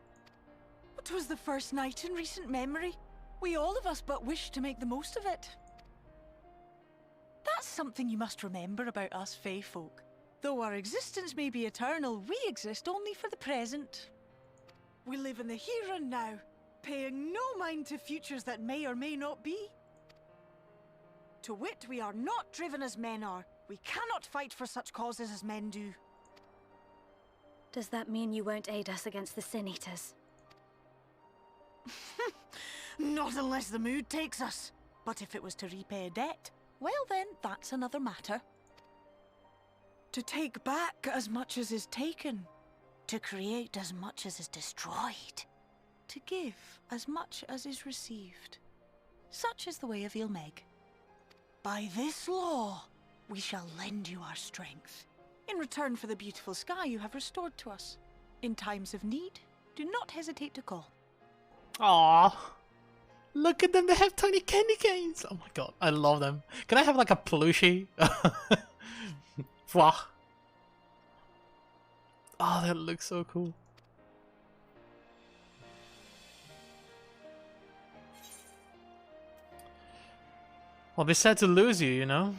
It was the first night in recent memory. We all of us but wished to make the most of it. something you must remember about us Fae folk. Though our existence may be eternal, we exist only for the present. We live in the here and now, paying no mind to futures that may or may not be. To wit, we are not driven as men are. We cannot fight for such causes as men do. Does that mean you won't aid us against the Sin Eaters? Not unless the mood takes us. But if it was to repay a debt, well then, that's another matter. To take back as much as is taken. To create as much as is destroyed. To give as much as is received. Such is the way of Ilmeg. By this law, we shall lend you our strength, in return for the beautiful sky you have restored to us. In times of need, do not hesitate to call. Aww. Look at them, they have tiny candy canes! Oh my god, I love them. Can I have like a plushie? Fwah. Oh, that looks so cool. Well, be sad to lose you, you know?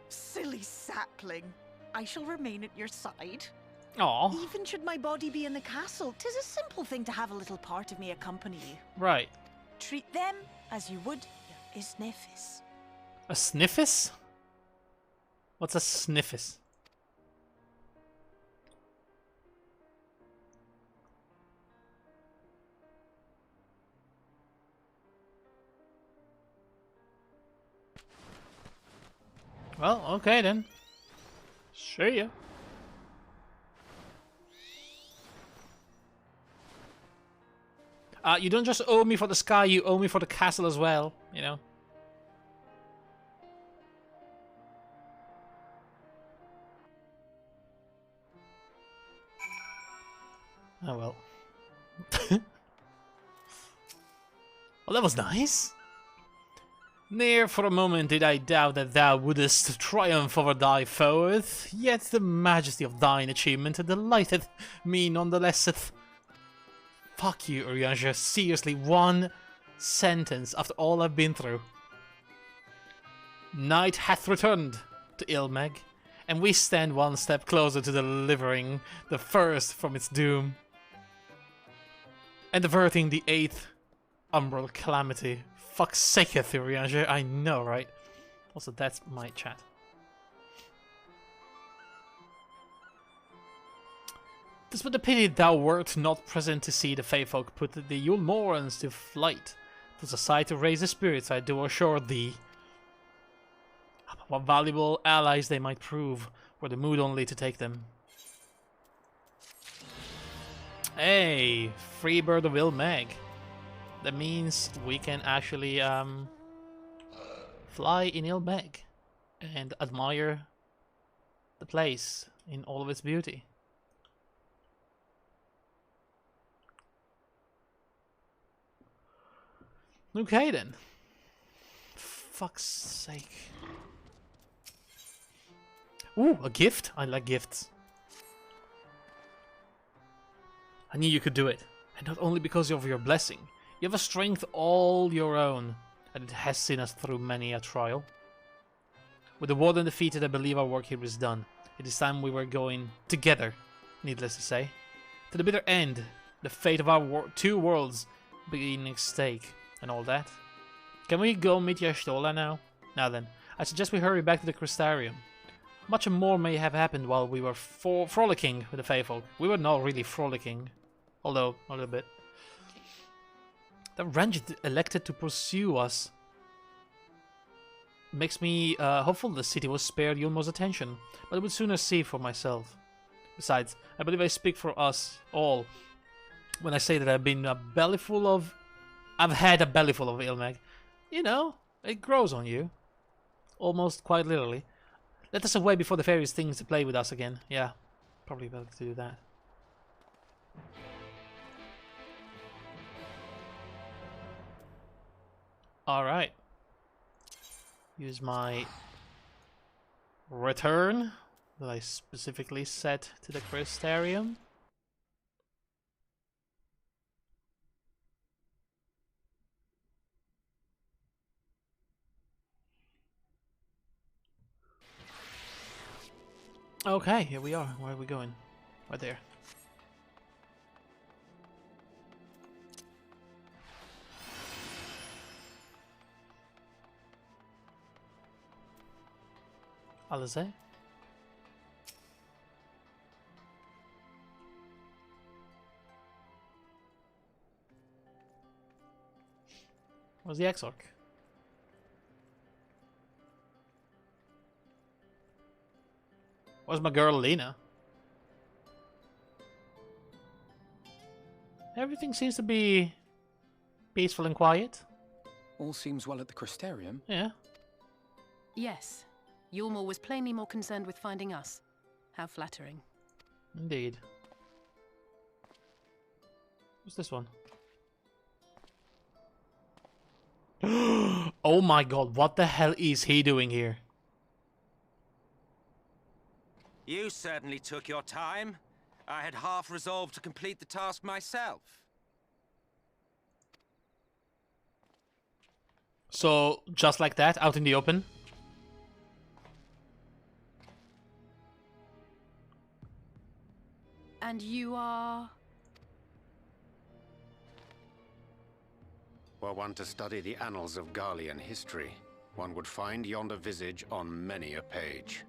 Silly sapling. I shall remain at your side. Aww. Even should my body be in the castle, 'tis a simple thing to have a little part of me accompany you. Right. Treat them as you would your Isnefis. A sniffis? What's a sniffis? Well, okay then. See ya. You don't just owe me for the sky, you owe me for the castle as well, you know? Oh well. Well, that was nice. Ne'er for a moment did I doubt that thou wouldest triumph over thy foes, yet the majesty of thine achievement delighteth me nonetheless. Fuck you, Urianger. Seriously, one sentence after all I've been through. Night hath returned to Ilmeg, and we stand one step closer to delivering the first from its doom, and averting the 8th umbral calamity. Fuck's saketh, Urianger. I know, right? Also, that's my chat. Tis but a pity thou wert not present to see the Fae folk put the Yule Morans to flight. 'Twas a sight to raise the spirits, I do assure thee. What valuable allies they might prove, were the mood only to take them. Hey, free bird of Ilmeg. That means we can actually fly in Ilmeg and admire the place in all of its beauty. Okay then. Fuck's sake. Ooh, a gift? I like gifts. I knew you could do it. And not only because of your blessing. You have a strength all your own, and it has seen us through many a trial. With the warden defeated, I believe our work here is done. It is time we were going together, needless to say. To the bitter end, the fate of our 2 worlds being at stake, and all that. Can we go meet Y'shtola now? Now then, I suggest we hurry back to the Crystarium. Much more may have happened while we were frolicking with the Faefolk. We were not really frolicking, although a little bit. The Rangit elected to pursue us makes me hopeful the city was spared Yulmo's attention, but I would sooner see for myself. Besides, I believe I speak for us all when I say that I've had a bellyful of Ilmeg. You know, it grows on you. Almost quite literally. Let us away before the fairies think to play with us again. Yeah, probably better to do that. Alright. Use my return that I specifically set to the Crystarium. Okay, here we are. Where are we going? Right there. Alizé? Where's the Exarch? Where's my girl Lena? Everything seems to be peaceful and quiet. All seems well at the Crystarium. Yeah. Yes. Yulmore was plainly more concerned with finding us. How flattering. Indeed. What's this one? Oh my god, what the hell is he doing here? You certainly took your time. I had half resolved to complete the task myself. So, just like that, out in the open? And you are... Were one to study the annals of Garlean history, one would find yonder visage on many a page.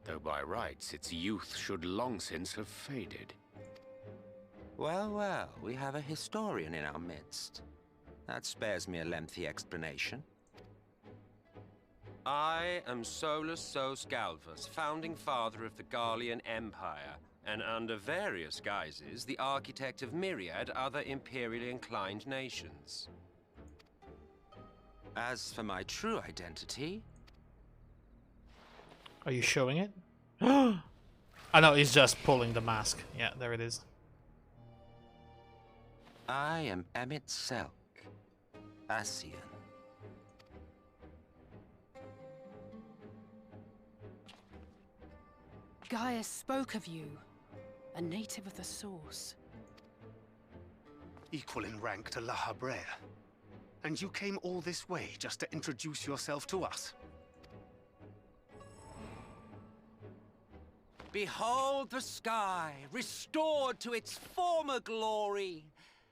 Though by rights its youth should long since have faded. Well, well, we have a historian in our midst. That spares me a lengthy explanation. I am Solus Sos Galvus, founding father of the Garlean Empire, and under various guises, the architect of myriad other imperially inclined nations. As for my true identity... Are you showing it? I know, he's just pulling the mask. Yeah, there it is. I am Emmett Selk, Ascian. Gaius spoke of you. A native of the Source. Equal in rank to La Habrea. And you came all this way just to introduce yourself to us. Behold the sky, restored to its former glory.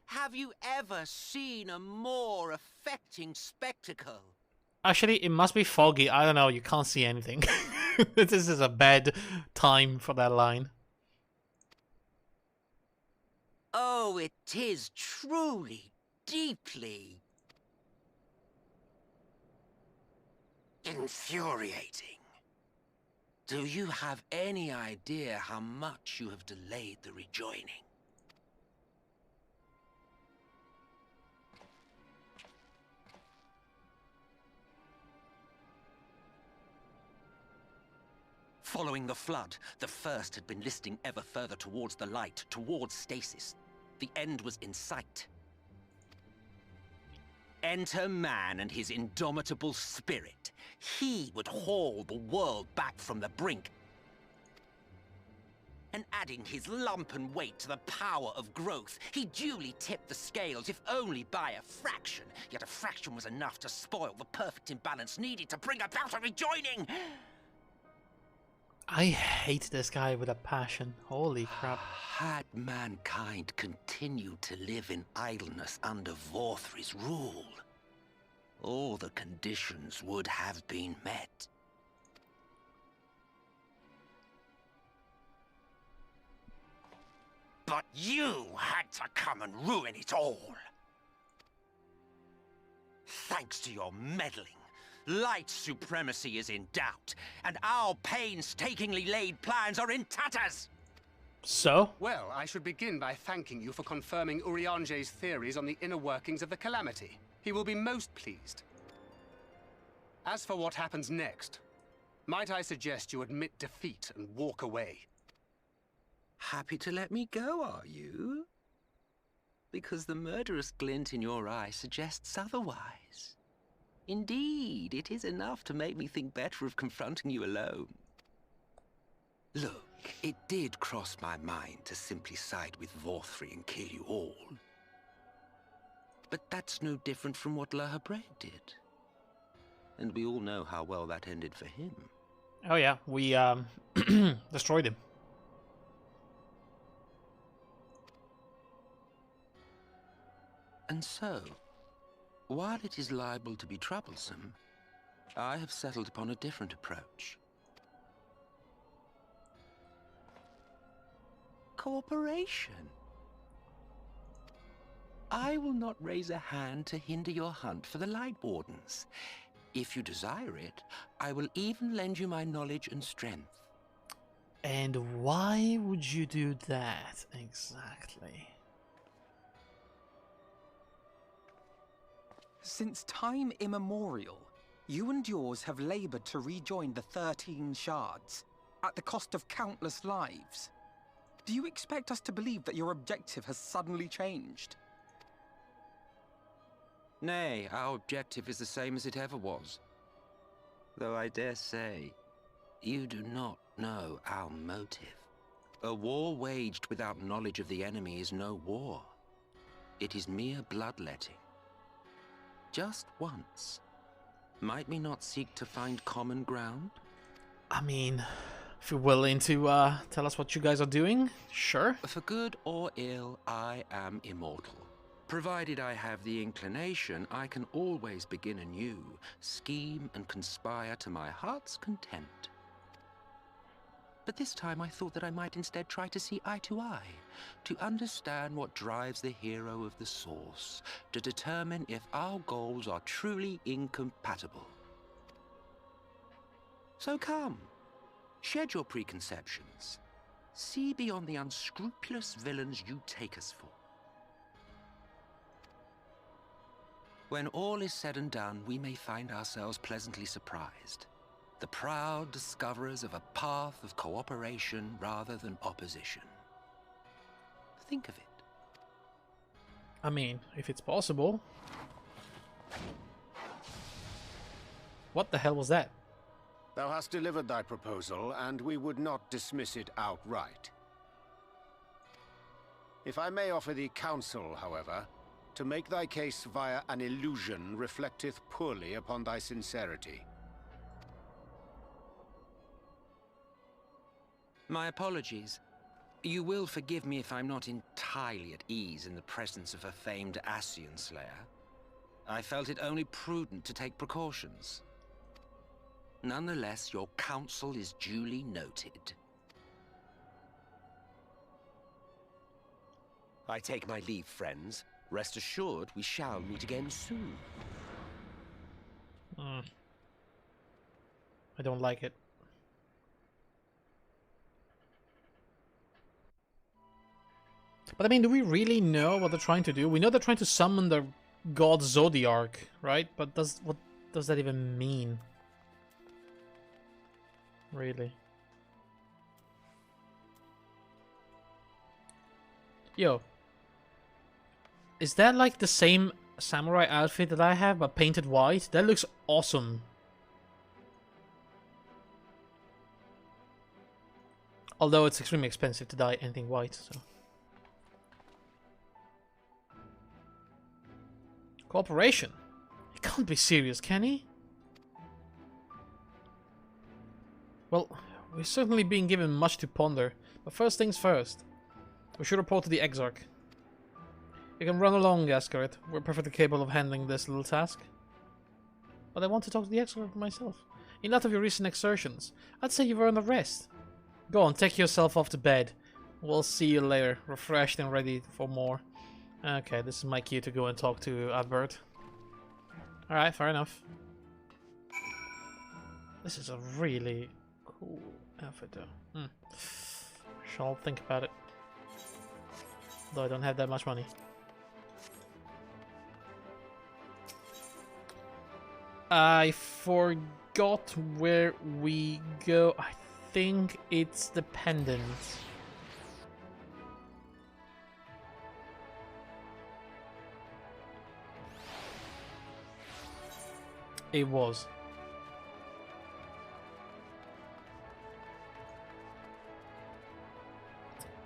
Have you ever seen a more affecting spectacle? Actually, it must be foggy. I don't know, you can't see anything. This is a bad time for that line. Oh, it is truly, deeply... infuriating. Do you have any idea how much you have delayed the rejoining? Following the flood, the First had been listing ever further towards the light, towards stasis. The end was in sight. Enter man and his indomitable spirit. He would haul the world back from the brink. And adding his lumpen weight to the power of growth, he duly tipped the scales, if only by a fraction. Yet a fraction was enough to spoil the perfect imbalance needed to bring about a rejoining. I hate this guy with a passion. Holy crap. Had mankind continued to live in idleness under Vorthri's rule, all the conditions would have been met. But you had to come and ruin it all. Thanks to your meddling, light supremacy is in doubt, and our painstakingly laid plans are in tatters! So? Well, I should begin by thanking you for confirming Urianger's theories on the inner workings of the Calamity. He will be most pleased. As for what happens next, might I suggest you admit defeat and walk away? Happy to let me go, are you? Because the murderous glint in your eye suggests otherwise. Indeed, it is enough to make me think better of confronting you alone. Look, it did cross my mind to simply side with Vorthri and kill you all. But that's no different from what La Habrea did. And we all know how well that ended for him. Oh yeah, we destroyed him. And so, while it is liable to be troublesome, I have settled upon a different approach. Cooperation. I will not raise a hand to hinder your hunt for the Light Wardens. If you desire it, I will even lend you my knowledge and strength. And why would you do that exactly? Since time immemorial, you and yours have labored to rejoin the 13 shards, at the cost of countless lives. Do you expect us to believe that your objective has suddenly changed? Nay, our objective is the same as it ever was. Though I dare say, you do not know our motive. A war waged without knowledge of the enemy is no war. It is mere bloodletting. Just once. Might we not seek to find common ground? I mean, if you're willing to tell us what you guys are doing, sure. For good or ill, I am immortal. Provided I have the inclination, I can always begin anew, scheme and conspire to my heart's content. But this time I thought that I might instead try to see eye to eye, to understand what drives the hero of the Source, to determine if our goals are truly incompatible. So come, shed your preconceptions. See beyond the unscrupulous villains you take us for. When all is said and done, we may find ourselves pleasantly surprised. The proud discoverers of a path of cooperation rather than opposition. Think of it. I mean, if it's possible. What the hell was that? Thou hast delivered thy proposal, and we would not dismiss it outright. If I may offer thee counsel, however, to make thy case via an illusion reflecteth poorly upon thy sincerity. My apologies. You will forgive me if I'm not entirely at ease in the presence of a famed Ascian Slayer. I felt it only prudent to take precautions. Nonetheless, your counsel is duly noted. I take my leave, friends. Rest assured, we shall meet again soon. I don't like it. But I mean, do we really know what they're trying to do? We know they're trying to summon the god Zodiark, right? But what does that even mean? Really? Yo. Is that like the same samurai outfit that I have, but painted white? That looks awesome. Although it's extremely expensive to dye anything white, so... Cooperation? He can't be serious, can he? Well, we're certainly being given much to ponder, but first things first. We should report to the Exarch. You can run along, Gascaret. We're perfectly capable of handling this little task. But I want to talk to the Exarch myself. In light of your recent exertions, I'd say you've earned a rest. Go on, take yourself off to bed. We'll see you later, refreshed and ready for more. Okay, this is my cue to go and talk to Adbert. Alright, fair enough. This is a really cool outfit though. Shall think about it. Though I don't have that much money. I forgot where we go. I think it's the pendant. It was.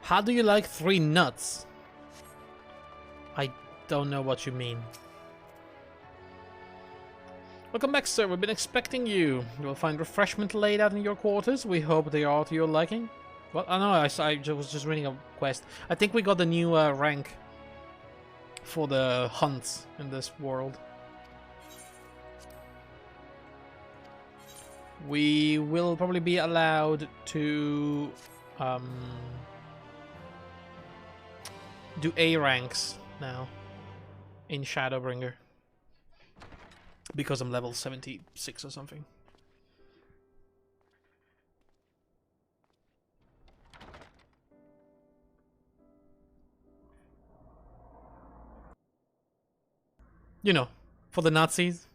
How do you like 3 nuts? I don't know what you mean. Welcome back, sir. We've been expecting you. You will find refreshment laid out in your quarters. We hope they are to your liking. Well, I know, I was just reading a quest. I think we got the new rank for the hunts in this world. We will probably be allowed to do A ranks now in Shadowbringer. Because I'm level 76 or something. You know, for the Nazis.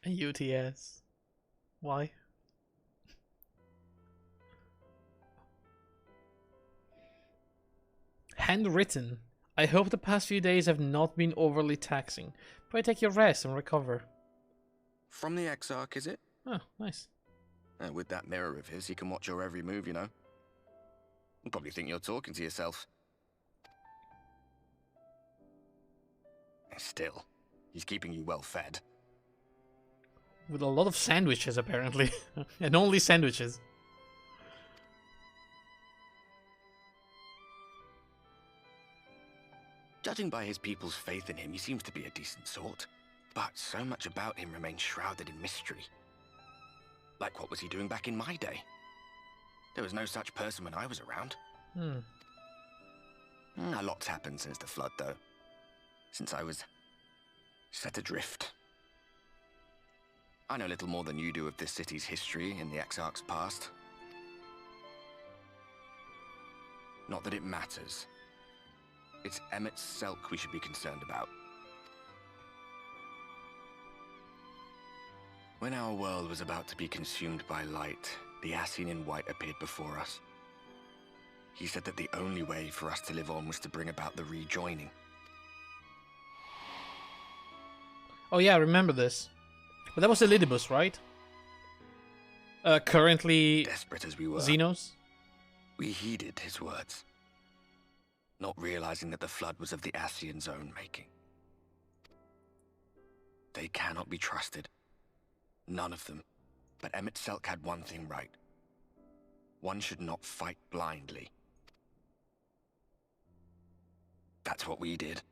A UTS. Why? Handwritten. I hope the past few days have not been overly taxing. Pray take your rest and recover. From the Exarch, is it? Oh, nice. With that mirror of his, he can watch your every move, you know. He'll probably think you're talking to yourself. Still, he's keeping you well fed. With a lot of sandwiches, apparently. And only sandwiches. Judging by his people's faith in him, he seems to be a decent sort. But so much about him remains shrouded in mystery. Like, what was he doing back in my day? There was no such person when I was around. A lot's happened since the Flood, though. Since I was set adrift. I know little more than you do of this city's history and the Exarch's past. Not that it matters. It's Emmett Selk we should be concerned about. When our world was about to be consumed by light, the Ascian in white appeared before us. He said that the only way for us to live on was to bring about the rejoining. Oh yeah, I remember this. But that was Elidibus, right? Currently... Desperate as we were, Xenos? we heeded his words. Not realizing that the Flood was of the Ascian's own making. They cannot be trusted. None of them. But Emmett Selk had one thing right. One should not fight blindly. That's what we did.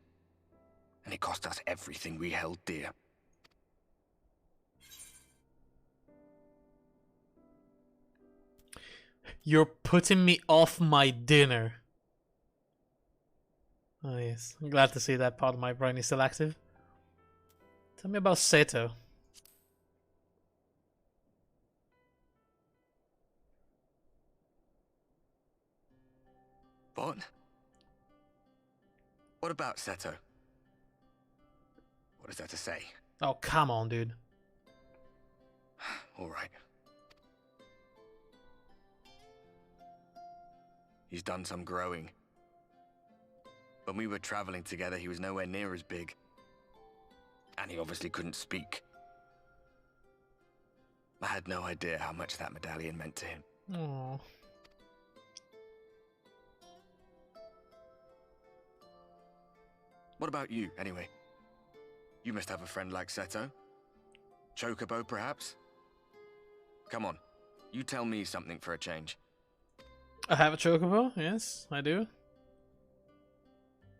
And it cost us everything we held dear. You're putting me off my dinner. Oh yes, I'm glad to see that part of my brain is still active. Tell me about Seto. What? What about Seto? What is there to say? Oh, come on, dude. All right. He's done some growing. When we were traveling together, he was nowhere near as big. And he obviously couldn't speak. I had no idea how much that medallion meant to him. Aww. What about you, anyway? You must have a friend like Seto. Chocobo, perhaps? Come on, you tell me something for a change. I have a chocobo, yes, I do.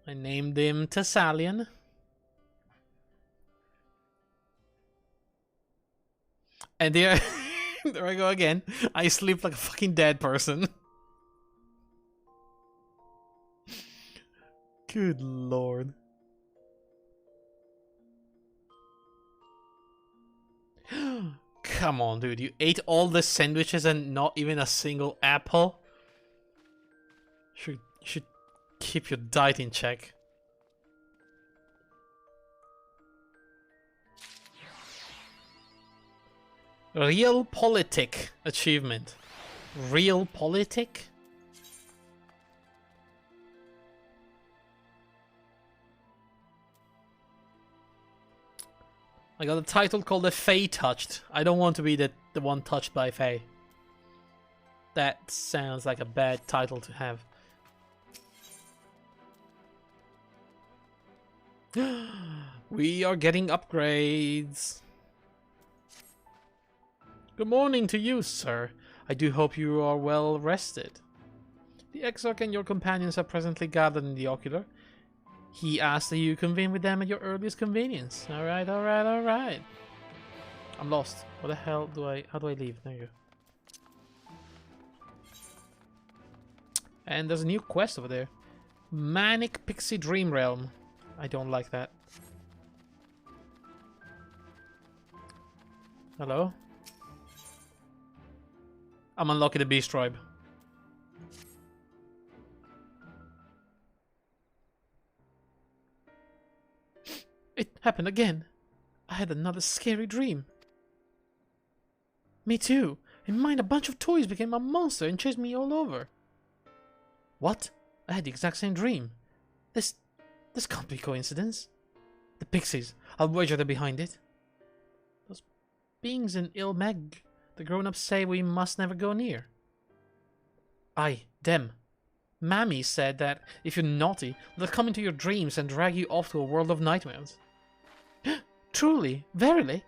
I named him Thessalian. And there, there I go again. I sleep like a fucking dead person. Good lord. Come on, dude. You ate all the sandwiches and not even a single apple? You should keep your diet in check. Realpolitik achievement. Realpolitik? I got a title called The Fae Touched. I don't want to be the one touched by Fae. That sounds like a bad title to have. We are getting upgrades. Good morning to you, sir. I do hope you are well rested. The Exarch and your companions are presently gathered in the ocular. He asked that you convene with them at your earliest convenience. Alright, alright, alright. I'm lost. What the hell do I... How do I leave? There you go. And there's a new quest over there. Manic Pixie Dream Realm. I don't like that. Hello? I'm unlocking the Beast Tribe. It happened again. I had another scary dream. Me too. In mine, a bunch of toys became a monster and chased me all over. What? I had the exact same dream. This can't be coincidence. The pixies. I'll wager they're behind it. Those beings in Ilmeg. The grown-ups say we must never go near. Aye, them. Mammy said that if you're naughty, they'll come into your dreams and drag you off to a world of nightmares. Truly? Verily?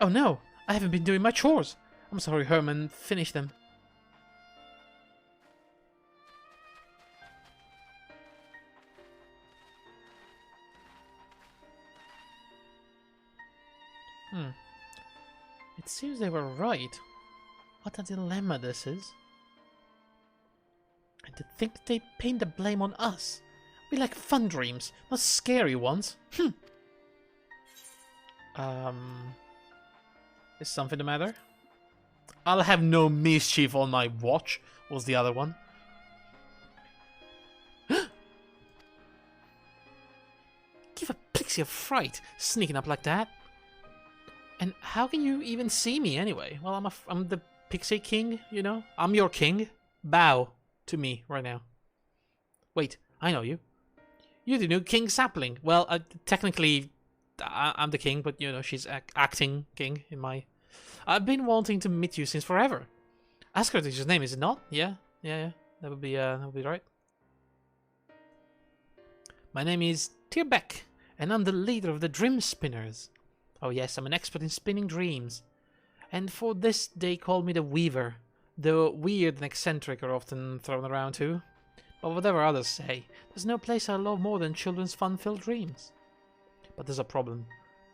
Oh no, I haven't been doing my chores. I'm sorry, Herman. Finish them. It seems they were right. What a dilemma this is. And to think they pinned the blame on us. We like fun dreams, not scary ones. Is something the matter? I'll have no mischief on my watch, was the other one. Give a pixie a fright, sneaking up like that. And how can you even see me anyway? Well, I'm the Pixie King, you know? I'm your king. Bow to me right now. Wait, I know you. You're the new King Sapling. Well, technically, I'm the king, but, you know, she's acting king in my... I've been wanting to meet you since forever. Asgard is his name, is it not? Yeah. That would be right. My name is Tyrbeck, and I'm the leader of the Dream Spinners. Oh yes, I'm an expert in spinning dreams. And for this, they call me the Weaver. Though weird and eccentric are often thrown around too. But whatever others say, there's no place I love more than children's fun-filled dreams. But there's a problem.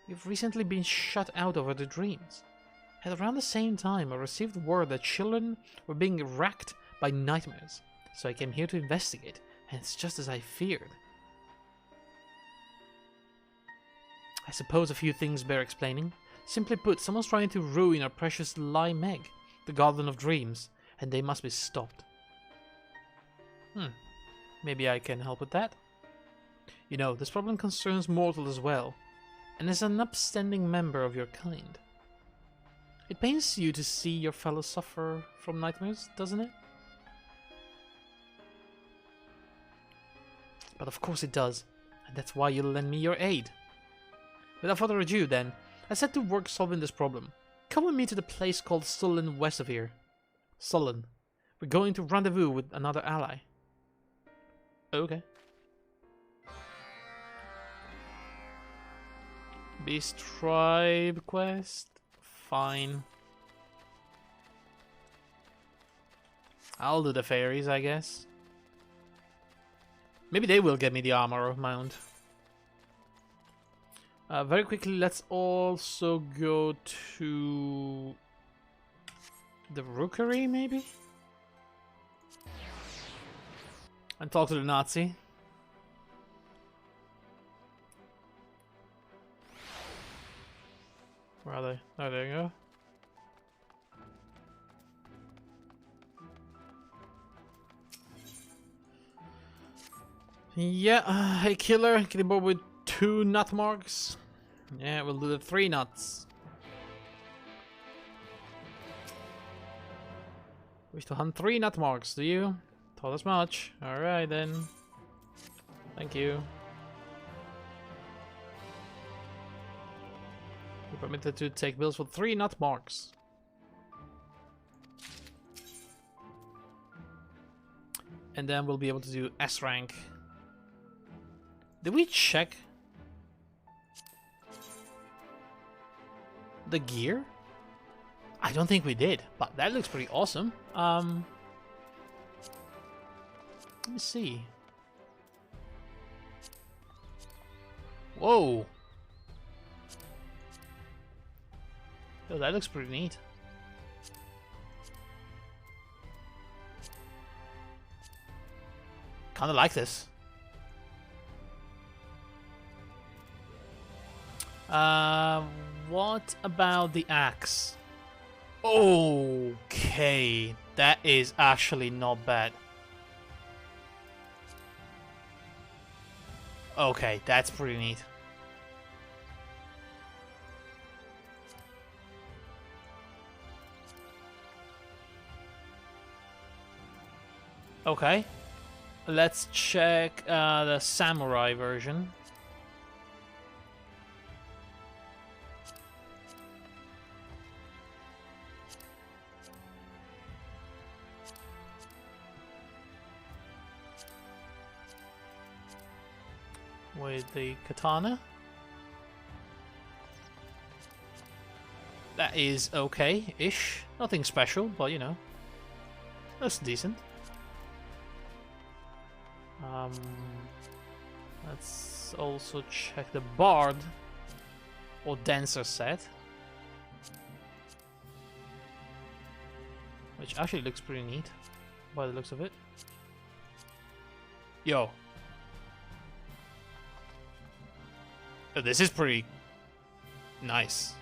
We've recently been shut out over the dreams. At around the same time, I received word that children were being racked by nightmares. So I came here to investigate, and it's just as I feared. I suppose a few things bear explaining. Simply put, someone's trying to ruin our precious Lie Meg, the Garden of Dreams, and they must be stopped. Maybe I can help with that? You know, this problem concerns mortals as well, and as an upstanding member of your kind. It pains you to see your fellows suffer from nightmares, doesn't it? But of course it does, and that's why you'll lend me your aid. Without further ado, then, I set to work solving this problem. Come with me to the place called Sullen west of here. Sullen. We're going to rendezvous with another ally. Okay. Beast Tribe quest? Fine. I'll do the fairies, I guess. Maybe they will get me the armor mount. Very quickly, let's also go to the Rookery, maybe? And talk to the Nazi. Where are they? Oh, there you go. Yeah, hey killer, get aboard with 2 nut marks. Yeah, we'll do the 3 nuts. Wish to hunt 3 nut marks, do you? Thought as much. Alright then. Thank you. You're permitted to take bills for 3 nut marks. and then we'll be able to do S rank. Did we check the gear? I don't think we did, but that looks pretty awesome. Let me see. Whoa. Oh, that looks pretty neat. Kinda like this. What about the axe? Okay, that is actually not bad. Okay, that's pretty neat. Okay, let's check the samurai version. With the katana. That is okay-ish. Nothing special, but you know, that's decent. Let's also check the bard or dancer set, which actually looks pretty neat by the looks of it. Yo. Oh, this is pretty nice.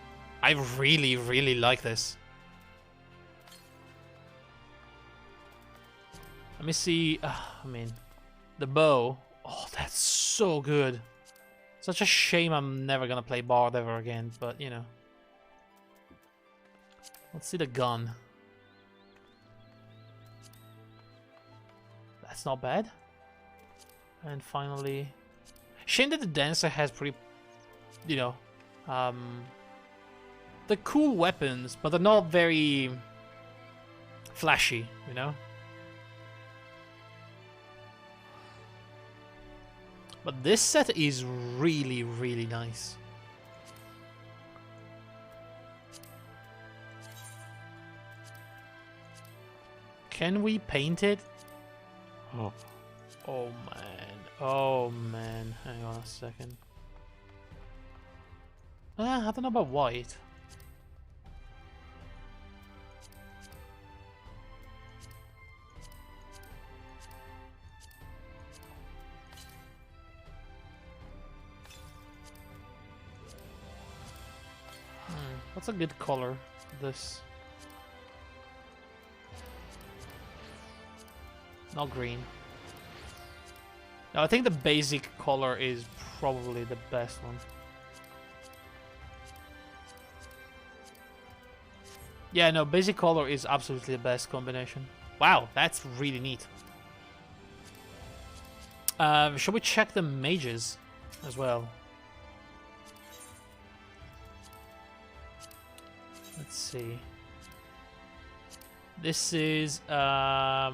I really, really like this. Let me see. I mean, the bow. Oh, that's so good. Such a shame I'm never gonna play Bard ever again, but you know. Let's see the gun. That's not bad. And finally, shame that the dancer has pretty, you know, the cool weapons, but they're not very flashy, you know. But this set is really, really nice. Can we paint it? Oh. Oh man. Oh man. Hang on a second. I don't know about white. What's a good color for this? Not green. No, I think the basic color is probably the best one. Yeah, no, basic color is absolutely the best combination. Wow, that's really neat. Should we check the mages as well? Let's see. This is ooh,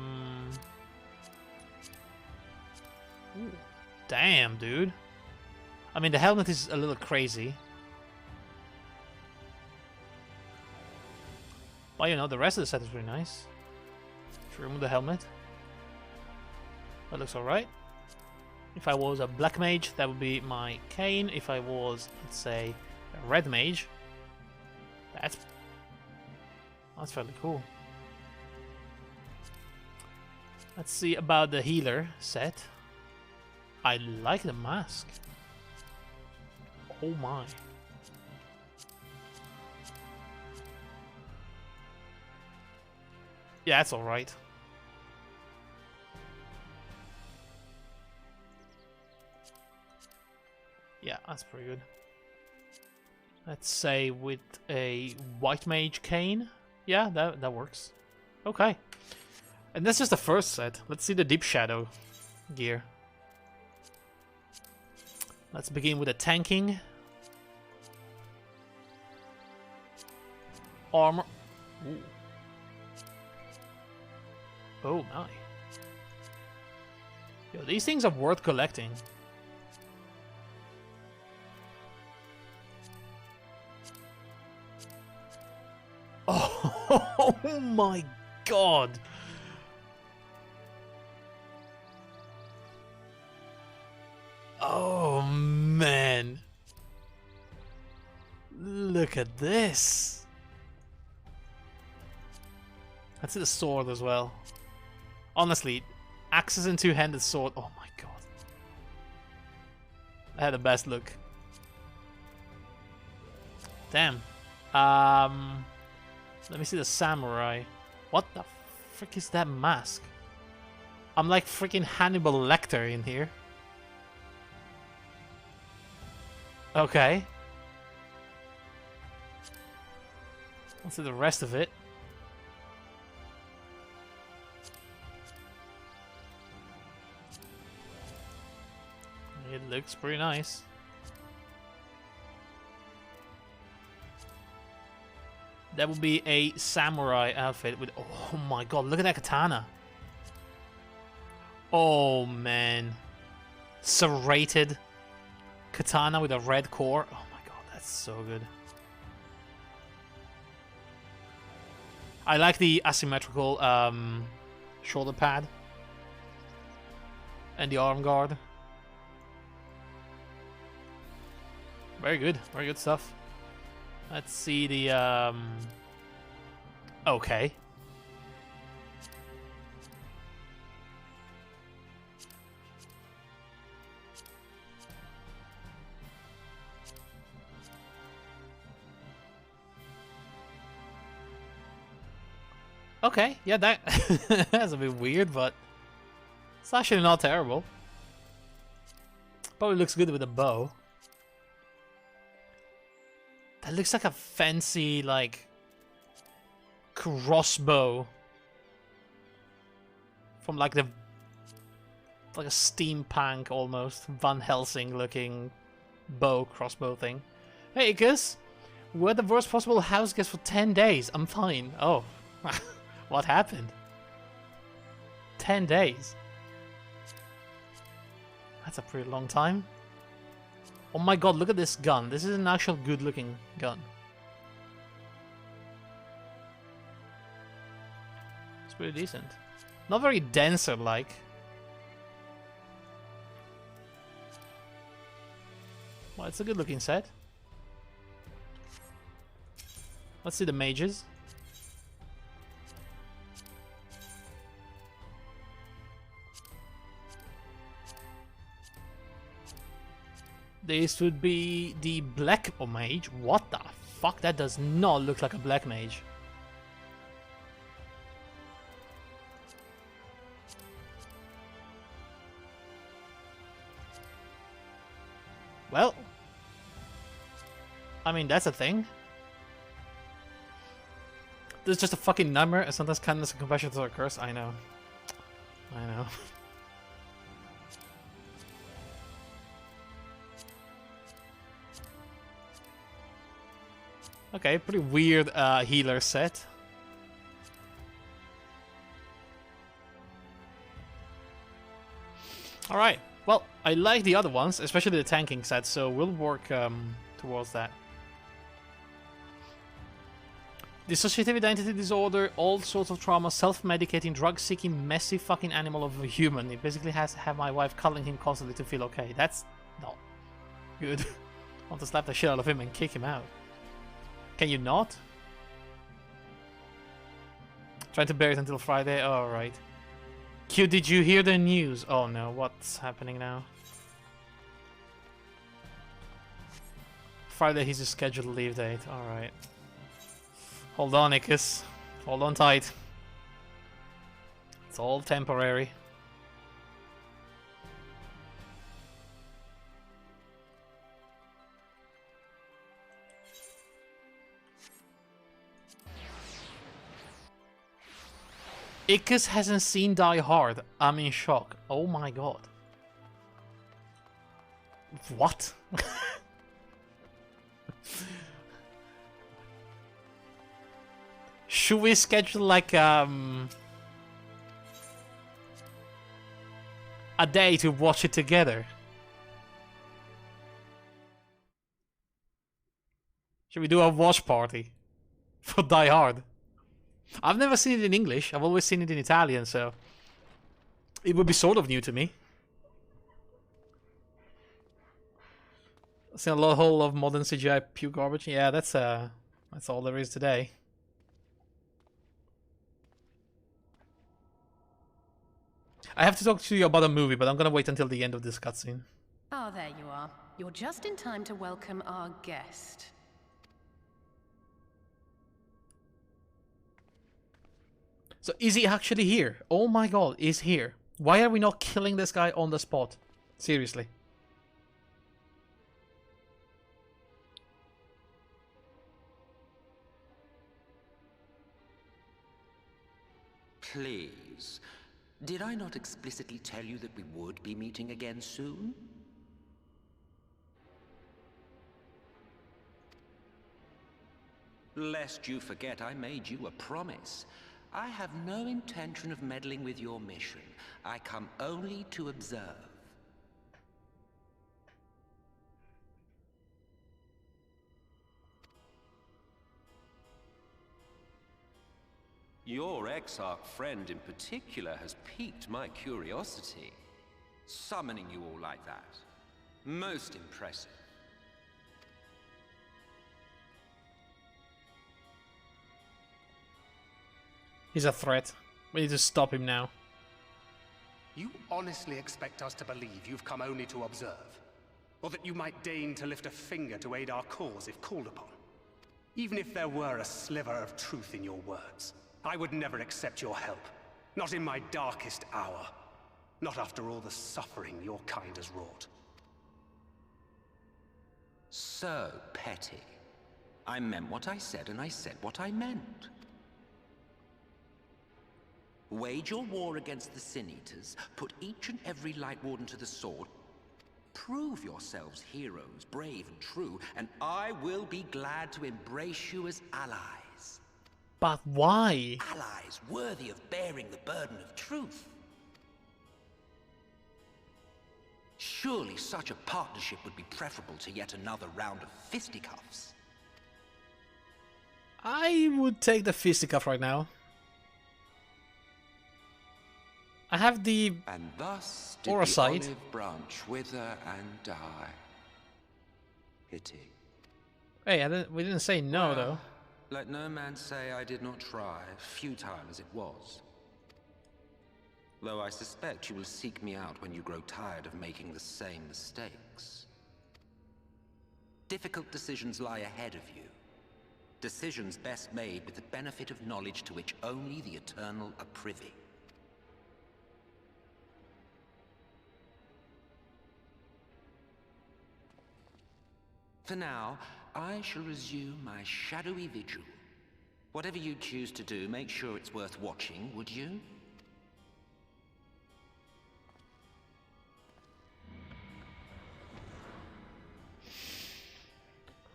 damn, dude. I mean, the helmet is a little crazy. But you know, the rest of the set is really nice. Should we remove the helmet? That looks alright. If I was a black mage, that would be my cane. If I was, let's say, a red mage, that's fairly cool. Let's see about the healer set. I like the mask. Oh my. Yeah, that's alright. Yeah, that's pretty good. Let's say with a white mage cane. Yeah, that works. Okay. And that's just the first set. Let's see the Deep Shadow gear. Let's begin with the tanking. Armor. Ooh. Oh my. Yo, these things are worth collecting. Oh, oh my god! Oh man! Look at this! Let's see the sword as well. Honestly, axes and two-handed sword. Oh my god! I had the best look. Damn. Let me see the samurai. What the frick is that mask? I'm like freaking Hannibal Lecter in here. Okay. Let's see the rest of it. It looks pretty nice. That would be a samurai outfit with... Oh my god, look at that katana. Oh man. Serrated katana with a red core. Oh my god, that's so good. I like the asymmetrical shoulder pad. And the arm guard. Very good stuff. Let's see the okay. Okay, yeah, that that's a bit weird, but it's actually not terrible. Probably looks good with a bow. That looks like a fancy, like, crossbow from like a steampunk almost Van Helsing looking crossbow thing. Hey Icarus, we're the worst possible house guest for 10 days. I'm fine. Oh, what happened? 10 days. That's a pretty long time. Oh my god, look at this gun. This is an actual good looking gun. It's pretty decent. Not very Dancer like. Well, it's a good looking set. Let's see the mages. This would be the black mage. What the fuck? That does not look like a black mage. Well, I mean, that's a thing. This is just a fucking number, and sometimes kindness and compassion is a curse. I know. I know. Okay, pretty weird healer set. Alright, well, I like the other ones, especially the tanking set, so we'll work towards that. Dissociative identity disorder, all sorts of trauma, self-medicating, drug-seeking, messy fucking animal of a human. He basically has to have my wife cuddling him constantly to feel okay. That's not good. I want to slap the shit out of him and kick him out. Can you not? Trying to bear it until Friday? Alright. Q, did you hear the news? Oh no, what's happening now? Friday is his scheduled leave date. Alright. Hold on, Icarus. Hold on tight. It's all temporary. Icarus hasn't seen Die Hard. I'm in shock. Oh my god. What? Should we schedule like a day to watch it together. Should we do a watch party for Die Hard? I've never seen it in English. I've always seen it in Italian, so it would be sort of new to me. I've seen a whole lot of modern CGI pure garbage. Yeah, that's all there is today. I have to talk to you about a movie, but I'm gonna wait until the end of this cutscene. Ah, there you are. You're just in time to welcome our guest. So is he actually here? Oh my god, he's here. Why are we not killing this guy on the spot? Seriously. Please. Did I not explicitly tell you that we would be meeting again soon? Lest you forget, I made you a promise. I have no intention of meddling with your mission. I come only to observe. Your Exarch friend in particular has piqued my curiosity. Summoning you all like that. Most impressive. He's a threat. We need to stop him now. You honestly expect us to believe you've come only to observe? Or that you might deign to lift a finger to aid our cause if called upon? Even if there were a sliver of truth in your words, I would never accept your help. Not in my darkest hour. Not after all the suffering your kind has wrought. So petty. I meant what I said, and I said what I meant. Wage your war against the Sin Eaters, put each and every Light Warden to the sword, prove yourselves heroes, brave and true, and I will be glad to embrace you as allies. But why? Allies worthy of bearing the burden of truth. Surely such a partnership would be preferable to yet another round of fisticuffs. I would take the fisticuff right now. I have the and thus did aura the sight. olive branch wither and die. Pity. Hey, we didn't say no, Well, though. Let no man say I did not try, futile as it was. Though I suspect you will seek me out when you grow tired of making the same mistakes. Difficult decisions lie ahead of you. Decisions best made with the benefit of knowledge to which only the eternal are privy. For now, I shall resume my shadowy vigil. Whatever you choose to do, make sure it's worth watching, would you?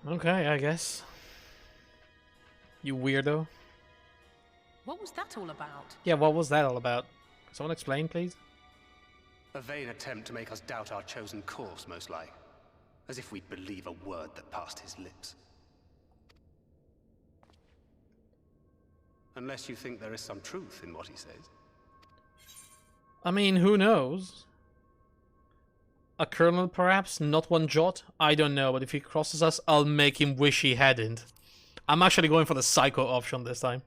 Okay, I guess. You weirdo. What was that all about? Yeah, what was that all about? Can someone explain, please? A vain attempt to make us doubt our chosen course, most like. As if we'd believe a word that passed his lips. Unless you think there is some truth in what he says. I mean, who knows? A kernel, perhaps? Not one jot? I don't know, but if he crosses us, I'll make him wish he hadn't. I'm actually going for the psycho option this time.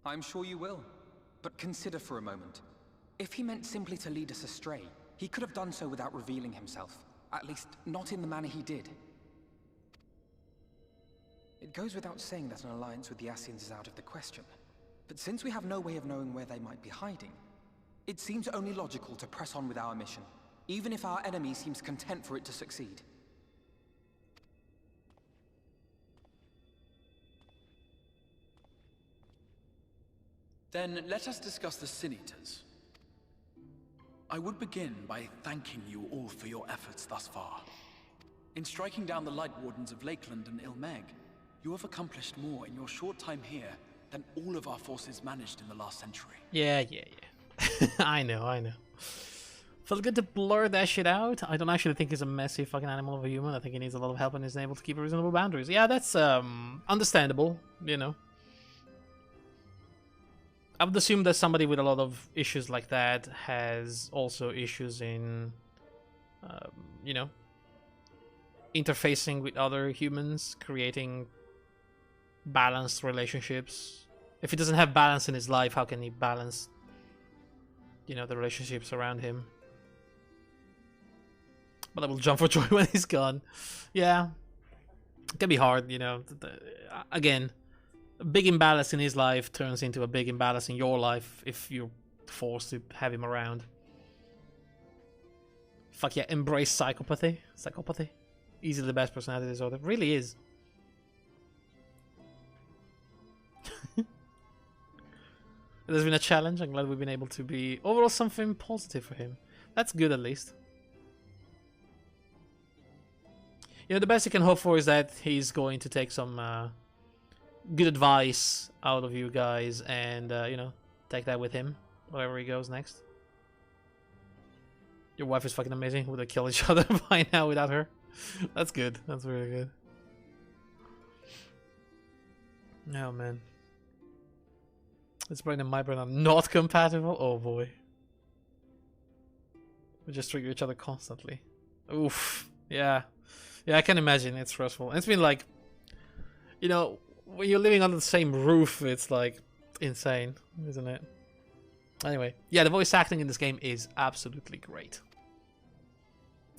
I'm sure you will. But consider for a moment. If he meant simply to lead us astray, he could have done so without revealing himself. At least, not in the manner he did. It goes without saying that an alliance with the Ascians is out of the question. But since we have no way of knowing where they might be hiding, it seems only logical to press on with our mission, even if our enemy seems content for it to succeed. Then let us discuss the Sin Eaters. I would begin by thanking you all for your efforts thus far. In striking down the Light Wardens of Lakeland and Ilmeg, you have accomplished more in your short time here than all of our forces managed in the last century. Yeah. I know. Feels good to blur that shit out. I don't actually think he's a messy fucking animal of a human. I think he needs a lot of help and isn't able to keep reasonable boundaries. Yeah, that's understandable, you know. I would assume that somebody with a lot of issues like that has also issues in, you know, interfacing with other humans, creating balanced relationships. If he doesn't have balance in his life, how can he balance, you know, the relationships around him? But I will jump for joy when he's gone. Yeah, it can be hard, you know. Again, a big imbalance in his life turns into a big imbalance in your life if you're forced to have him around. Fuck yeah, embrace psychopathy. Psychopathy. Easily the best personality disorder. It really is. It has been a challenge. I'm glad we've been able to be overall something positive for him. That's good at least. You know, the best you can hope for is that he's going to take some good advice out of you guys and, you know, take that with him wherever he goes next. Your wife is fucking amazing. Would they kill each other by now without her? That's good. That's really good. Oh, man. His brain and my brain are not compatible? Oh, boy. We just trigger each other constantly. Oof. Yeah. Yeah, I can imagine. It's stressful. And it's been like, you know, when you're living under the same roof, it's like insane, isn't it? Anyway, yeah, the voice acting in this game is absolutely great.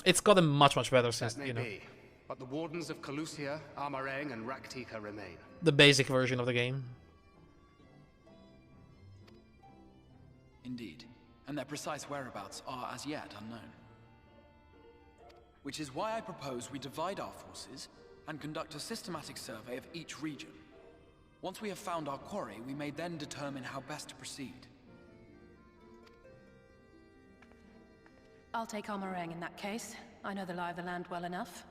It's gotten much better since, you know, be, but the wardens of Calusia, Amareng, and Raktika remain. The basic version of the game. Indeed, and their precise whereabouts are as yet unknown. Which is why I propose we divide our forces and conduct a systematic survey of each region. Once we have found our quarry, we may then determine how best to proceed. I'll take Amareng in that case. I know the lie of the land well enough.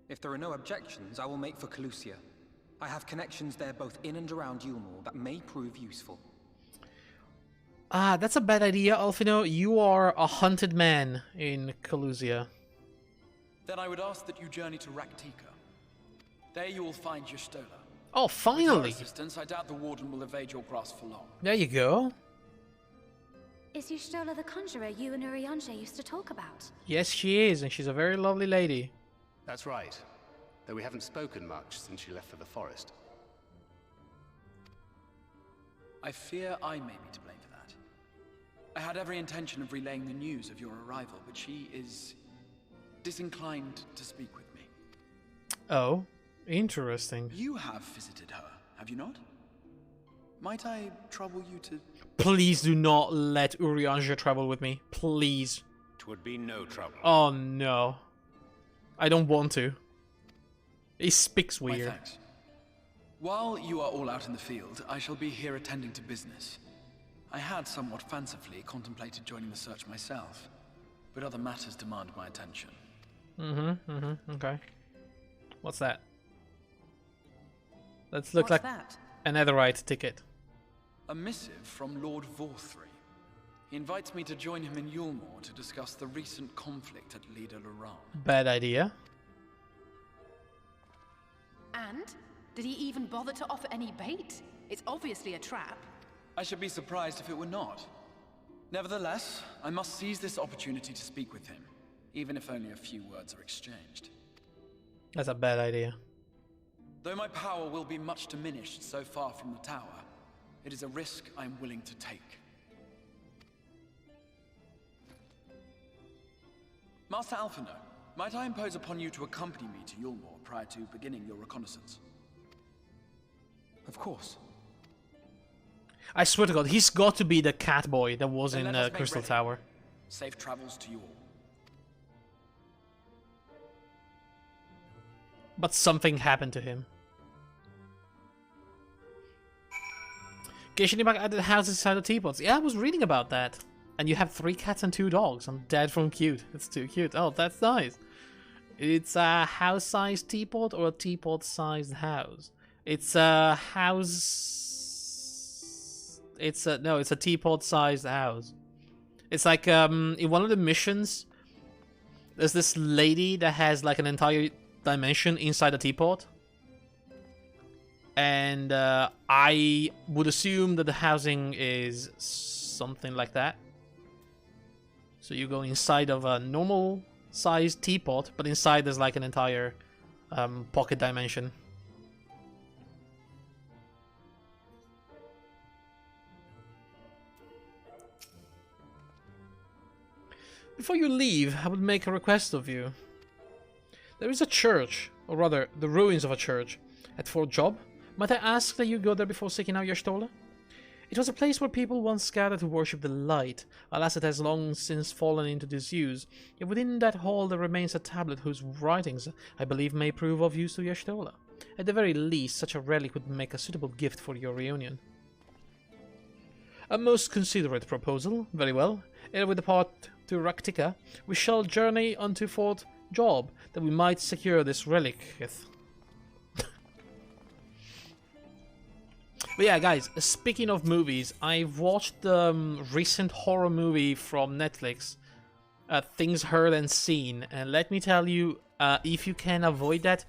If there are no objections, I will make for Calusia. I have connections there both in and around Yulmore that may prove useful. Ah, that's a bad idea, Alfino. You are a hunted man in Calusia. Then I would ask that you journey to Raktika. There you will find Y'shtola. Oh, finally! With your assistance, I doubt the Warden will evade your grasp for long. There you go. Is Y'shtola the conjurer you and Urianger used to talk about? Yes, she is, and she's a very lovely lady. That's right. Though we haven't spoken much since she left for the forest. I fear I may be to blame for that. I had every intention of relaying the news of your arrival, but she is disinclined to speak with me. Oh, interesting. You have visited her, have you not? Might I trouble you to... Please do not let Urianger travel with me. Please. It would be no trouble. Oh, no. I don't want to. He speaks My weird. thanks. While you are all out in the field, I shall be here attending to business. I had somewhat fancifully contemplated joining the search myself, but other matters demand my attention. Okay. What's that? Let's look What's like that? a netherite ticket. A missive from Lord Vorthry. He invites me to join him in Yulmore to discuss the recent conflict at Lida Luran. Bad idea. And? Did he even bother to offer any bait? It's obviously a trap. I should be surprised if it were not. Nevertheless, I must seize this opportunity to speak with him, even if only a few words are exchanged. That's a bad idea. Though my power will be much diminished so far from the tower, it is a risk I am willing to take. Master Alphino, might I impose upon you to accompany me to Yulmore prior to beginning your reconnaissance? Of course. I swear to God, he's got to be the cat boy that was Then in let us make Crystal ready. Tower. Safe travels to you all. But something happened to him. Geshinibak added houses inside the teapots. Yeah, I was reading about that. And you have 3 cats and 2 dogs. I'm dead from cute. It's too cute. Oh, that's nice. It's a house-sized teapot or a teapot-sized house? It's a house. It's a teapot-sized house. It's like in one of the missions, there's this lady that has like an entire dimension inside a teapot. And I would assume that the housing is something like that. So you go inside of a normal sized teapot, but inside there's like an entire pocket dimension. Before you leave, I would make a request of you. There is a church, or rather, the ruins of a church, at Fort Job. Might I ask that you go there before seeking out Y'shtola? It was a place where people once gathered to worship the light. Alas, it has long since fallen into disuse. Yet within that hall there remains a tablet whose writings, I believe, may prove of use to Y'shtola. At the very least, such a relic would make a suitable gift for your reunion. A most considerate proposal. Very well. Ere we depart to Raktika, we shall journey unto Fort Job, that we might secure this relic. But yeah, guys, speaking of movies, I've watched the recent horror movie from Netflix, Things Heard and Seen, and let me tell you, if you can avoid that,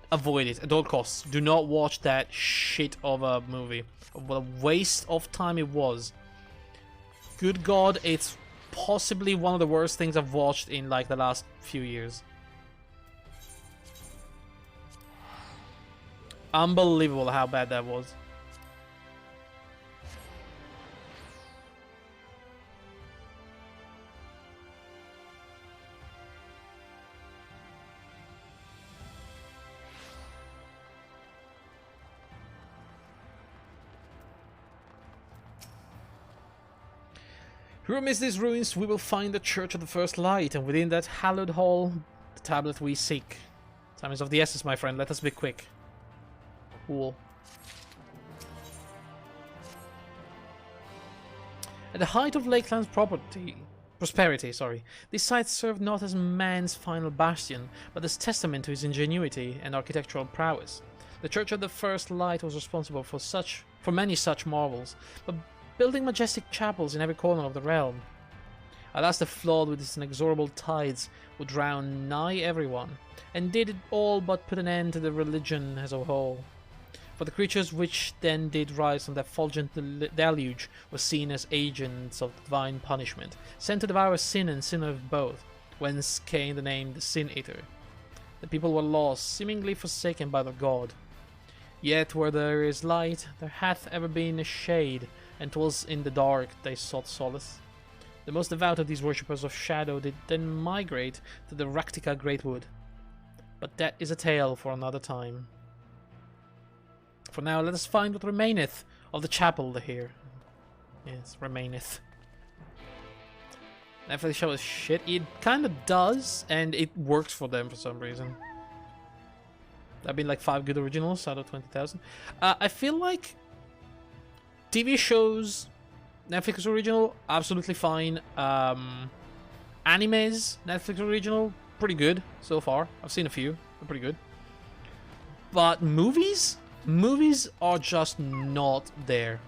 avoid it at all costs. Do not watch that shit of a movie. What a waste of time it was. Good God, it's possibly one of the worst things I've watched in like the last few years. Unbelievable how bad that was. Here amidst these ruins we will find the Church of the First Light, and within that hallowed hall, the tablet we seek. Time is of the essence, my friend. Let us be quick. Cool. At the height of Lakeland's prosperity, this site served not as man's final bastion, but as testament to his ingenuity and architectural prowess. The Church of the First Light was responsible for many such marvels, but building majestic chapels in every corner of the realm. Alas, the flood with its inexorable tides would drown nigh everyone, and did it all but put an end to the religion as a whole. For the creatures which then did rise from that fulgent deluge were seen as agents of divine punishment, sent to devour sin and sinner both, whence came the name the Sin Eater. The people were lost, seemingly forsaken by their god. Yet where there is light, there hath ever been a shade, and 'twas in the dark they sought solace. The most devout of these worshippers of shadow did then migrate to the Raktika Greatwood. But that is a tale for another time. For now, let us find what remaineth of the chapel here. Yes, remaineth. Netflix show is shit. It kinda does, and it works for them for some reason. That'd be like 5 good originals out of 20,000. I feel like TV shows, Netflix original, absolutely fine. Animes, Netflix original, pretty good so far. I've seen a few, they're pretty good. But movies? Movies are just not there.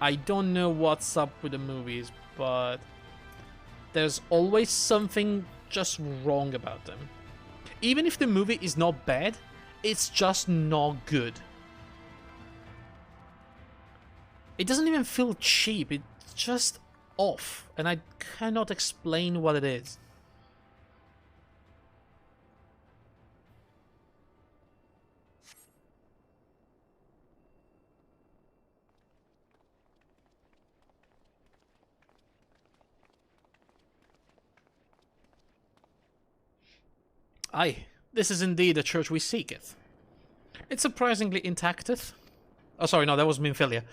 I don't know what's up with the movies, but there's always something just wrong about them. Even if the movie is not bad, it's just not good. It doesn't even feel cheap, it's just off, and I cannot explain what it is. Aye, this is indeed the church we seeketh. It's surprisingly intacteth. Oh, sorry, no, that was Minfilia.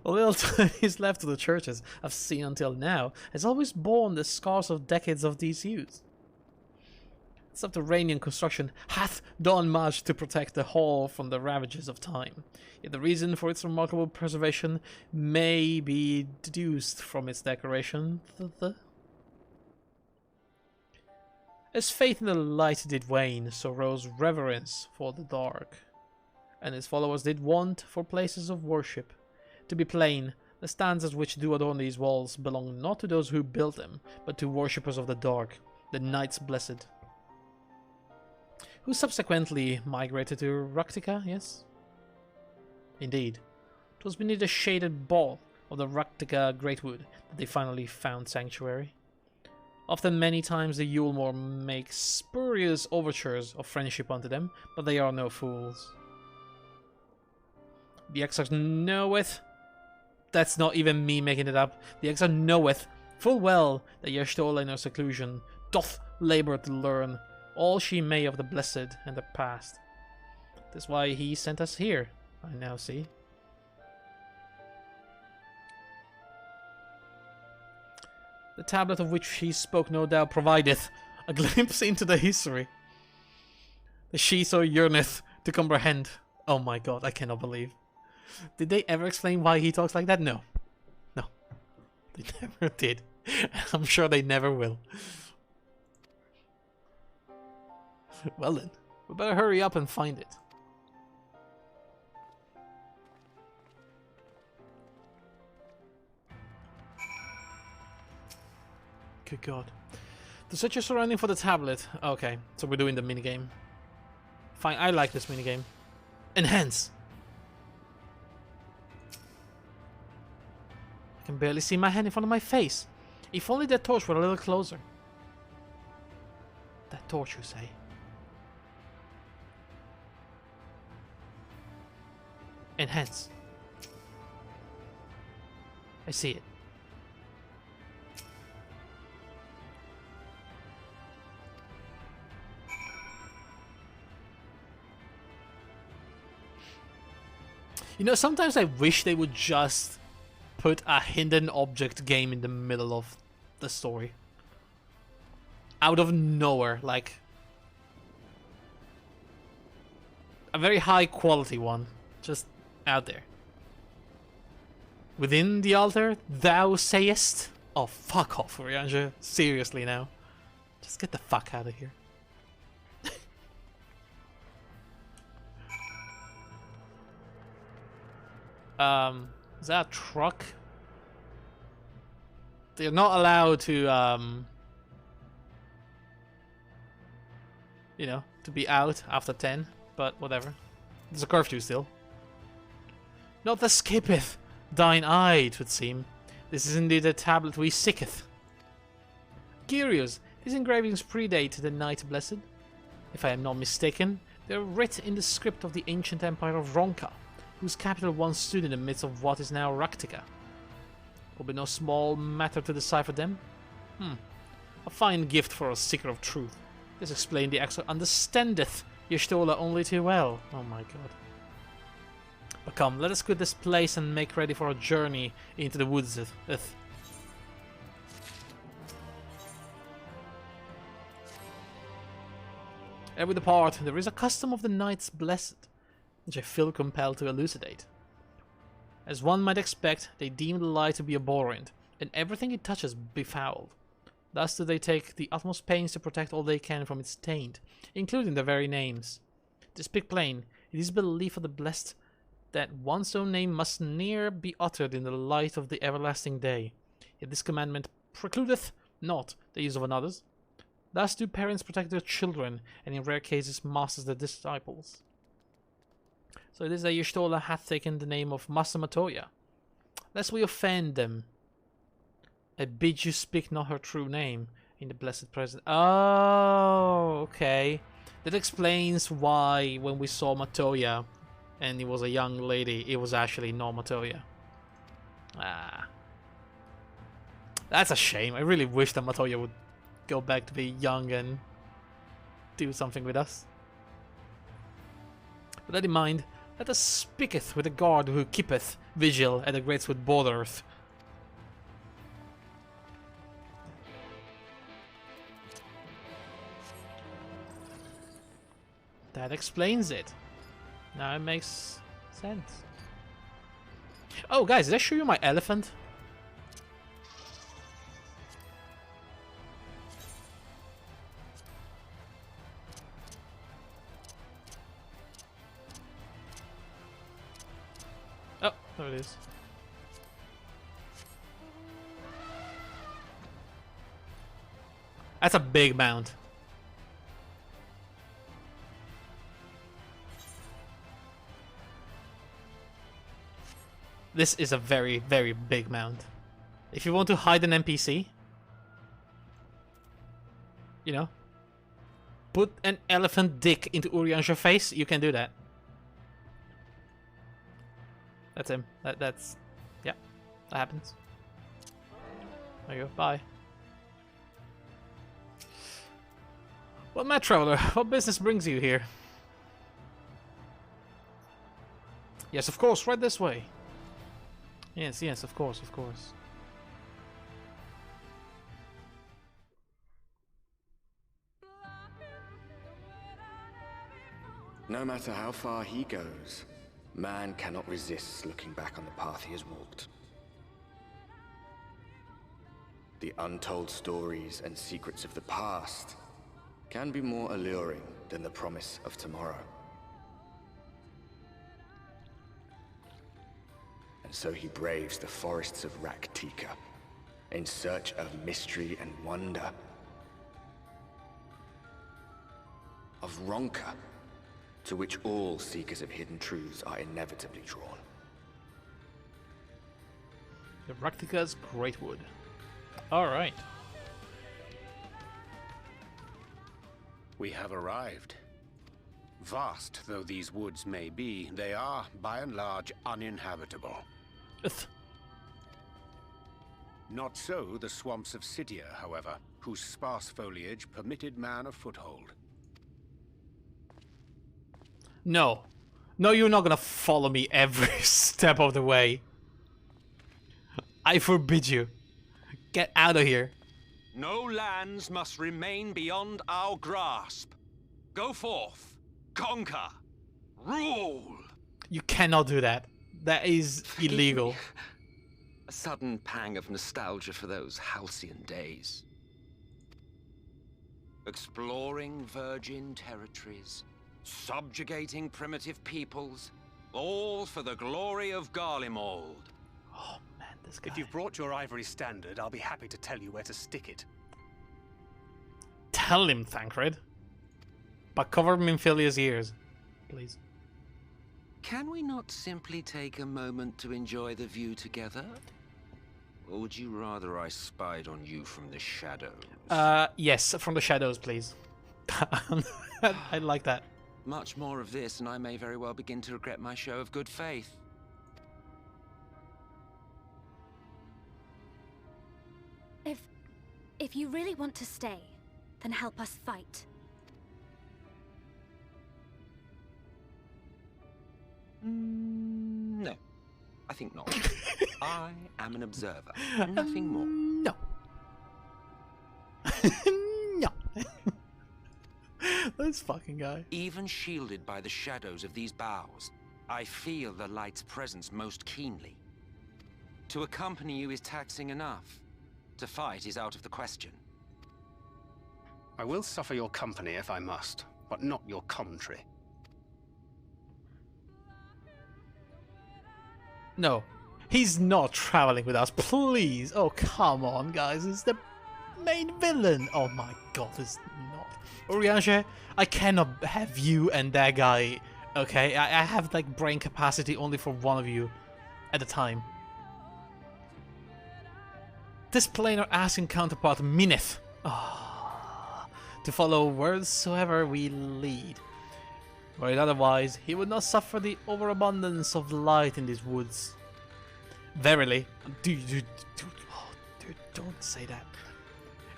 What little time is left of the churches I've seen until now has always borne the scars of decades of disuse. Subterranean construction hath done much to protect the hall from the ravages of time, yet the reason for its remarkable preservation may be deduced from its decoration. As faith in the light did wane, so rose reverence for the dark, and his followers did want for places of worship. To be plain, the stanzas which do adorn these walls belong not to those who built them, but to worshippers of the dark, the Knights Blessed, who subsequently migrated to Raktika, yes? Indeed, 'twas beneath the shaded ball of the Raktika Greatwood that they finally found sanctuary. Often many times the Yulmore make spurious overtures of friendship unto them, but they are no fools. The XIV knoweth, that's not even me making it up, the XIV knoweth full well that Y'shtola in her seclusion doth labour to learn all she may of the Blessed and the past. That's why he sent us here, I now see. The tablet of which he spoke no doubt provideth a glimpse into the history that she so yearneth to comprehend. Oh my god, I cannot believe. Did they ever explain why he talks like that? No. No. They never did. I'm sure they never will. Well then, we better hurry up and find it. Good god. To set your surrounding for the tablet. Okay, so we're doing the minigame. Fine, I like this minigame. Enhance! I can barely see my hand in front of my face. If only that torch were a little closer. That torch, you say? Enhance. I see it. You know, sometimes I wish they would just put a hidden object game in the middle of the story. Out of nowhere, like a very high quality one, just out there. Within the altar, thou sayest? Oh, fuck off, Urianger. Seriously now. Just get the fuck out of here. Is that a truck? They're not allowed to, you know, to be out after 10, but whatever. There's a curfew still. Not escapeth thine eye, 'twould seem. This is indeed a tablet we seeketh. Curious, these engravings predate the Knight Blessed. If I am not mistaken, they are writ in the script of the ancient empire of Ronka, whose capital once stood in the midst of what is now Raktika. Will be no small matter to decipher them. A fine gift for a seeker of truth. This explains the XIV understandeth Y'shtola only too well. Oh my god. But come, let us quit this place and make ready for a journey into the woods. Ere we depart, there is a custom of the Knights Blessed, which I feel compelled to elucidate. As one might expect, they deem the light to be abhorrent, and everything it touches befouled. Thus do they take the utmost pains to protect all they can from its taint, including their very names. To speak plain, it is belief of the blessed that one's own name must ne'er be uttered in the light of the everlasting day. Yet this commandment precludeth not the use of another's. Thus do parents protect their children, and in rare cases masters their disciples. So it is that Y'shtola hath taken the name of Master Matoya. Lest we offend them, I bid you speak not her true name in the blessed presence. Oh, okay. That explains why when we saw Matoya and it was a young lady, it was actually not Matoya. Ah. That's a shame. I really wish that Matoya would go back to be young and do something with us. With that in mind, let us speaketh with the guard who keepeth vigil at the Greatswood borders. That explains it. Now it makes sense. Oh, guys, did I show you my elephant? There it is. That's a big mound. This is a very, very big mound. If you want to hide an NPC, you know, put an elephant dick into Urianger's face, you can do that. That's him. That's... Yeah, that happens. There you go. Bye. Well, Mad Traveler, what business brings you here? Yes, of course, right this way. Yes, yes, of course, of course. No matter how far he goes, man cannot resist looking back on the path he has walked. The untold stories and secrets of the past can be more alluring than the promise of tomorrow. And so he braves the forests of Raktika in search of mystery and wonder. Of Ronka, to which all seekers of hidden truths are inevitably drawn. The Raktika's Great Wood. Alright. We have arrived. Vast though these woods may be, they are, by and large, uninhabitable. Not so the swamps of Cydia, however, whose sparse foliage permitted man a foothold. No. No, you're not gonna follow me every step of the way. I forbid you. Get out of here. No lands must remain beyond our grasp. Go forth, conquer, rule. You cannot do that. That is illegal. A sudden pang of nostalgia for those halcyon days. Exploring virgin territories, subjugating primitive peoples, all for the glory of Garlemald. Oh man, this guy. If you've brought your ivory standard, I'll be happy to tell you where to stick it. Tell him, Thancred. But cover Minfilia's ears, please. Can we not simply take a moment to enjoy the view together? Or would you rather I spied on you from the shadows? Yes, from the shadows, please. I like that. Much more of this, and I may very well begin to regret my show of good faith. If you really want to stay, then help us fight. No, I think not. I am an observer, nothing more. No. No. This fucking guy. Even shielded by the shadows of these boughs, I feel the light's presence most keenly. To accompany you is taxing enough. To fight is out of the question. I will suffer your company if I must, but not your commentary. No. He's not traveling with us, please. Oh, come on, guys. It's the main villain. Oh my god, it's not. Urianger, I cannot have you and that guy, okay? I have, like, brain capacity only for one of you at a time. This planar asking counterpart meaneth to follow wheresoever we lead. Were it otherwise, he would not suffer the overabundance of light in these woods. Verily, dude, don't say that.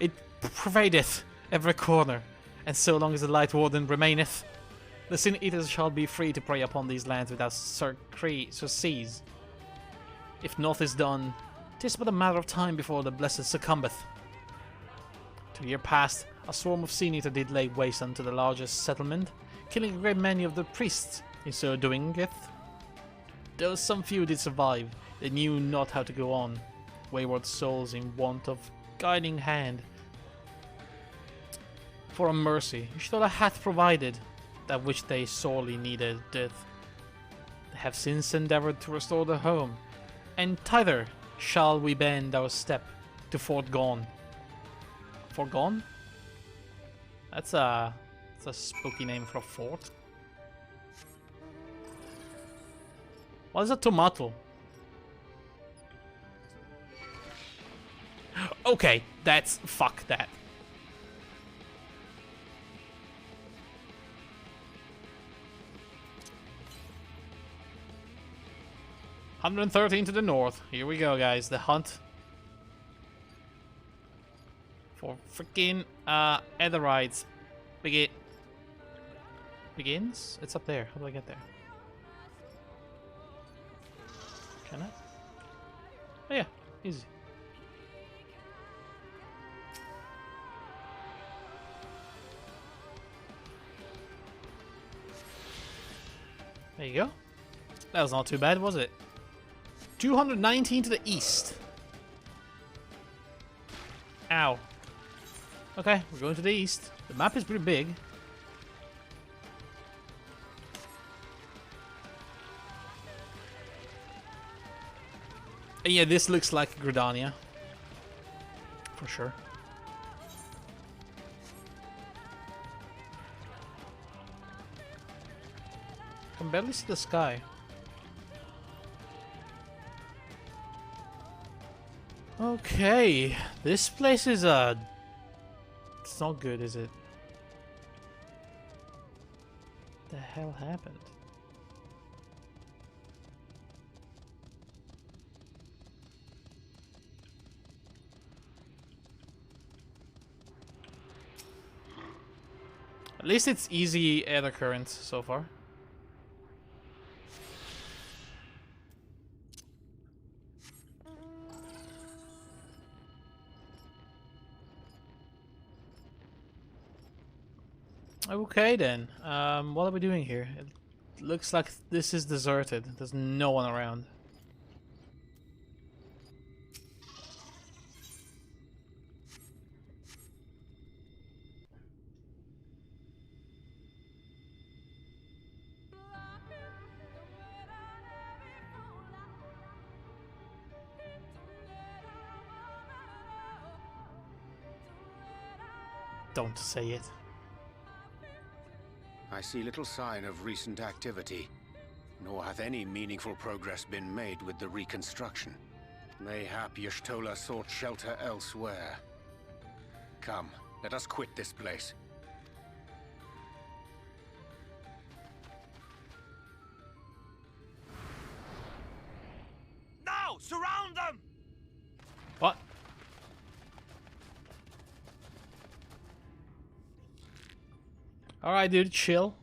It pervadeth every corner, and so long as the Light Warden remaineth, the Sin Eaters shall be free to prey upon these lands without surcease. If naught is done, 'tis but a matter of time before the Blessed succumbeth. 2 years past, a swarm of Sin Eater did lay waste unto the largest settlement, killing a great many of the priests in so doing. Though some few did survive, they knew not how to go on, wayward souls in want of guiding hand. For a mercy, Ishtola hath provided that which they sorely needed. have since endeavored to restore the home, and thither shall we bend our step to Fort Gone. Fort Gone? That's a spooky name for a fort. What is a tomato? Okay, fuck that. $113 to the north. Here we go, guys. The hunt for freaking Aetherites begins. It's up there. How do I get there? Can I? Oh yeah, easy. There you go. That was not too bad, was it? 219 to the east. Ow. Okay, we're going to the east. The map is pretty big. And yeah, this looks like Gridania. For sure. I can barely see the sky. Okay, this place is it's not good, is it? What the hell happened? At least it's easy air current so far. Okay then, what are we doing here? It looks like this is deserted. There's no one around. Don't say it. I see little sign of recent activity, nor hath any meaningful progress been made with the reconstruction. Mayhap Y'shtola sought shelter elsewhere. Come, let us quit this place. Now! Surround them! What? Alright, dude, chill.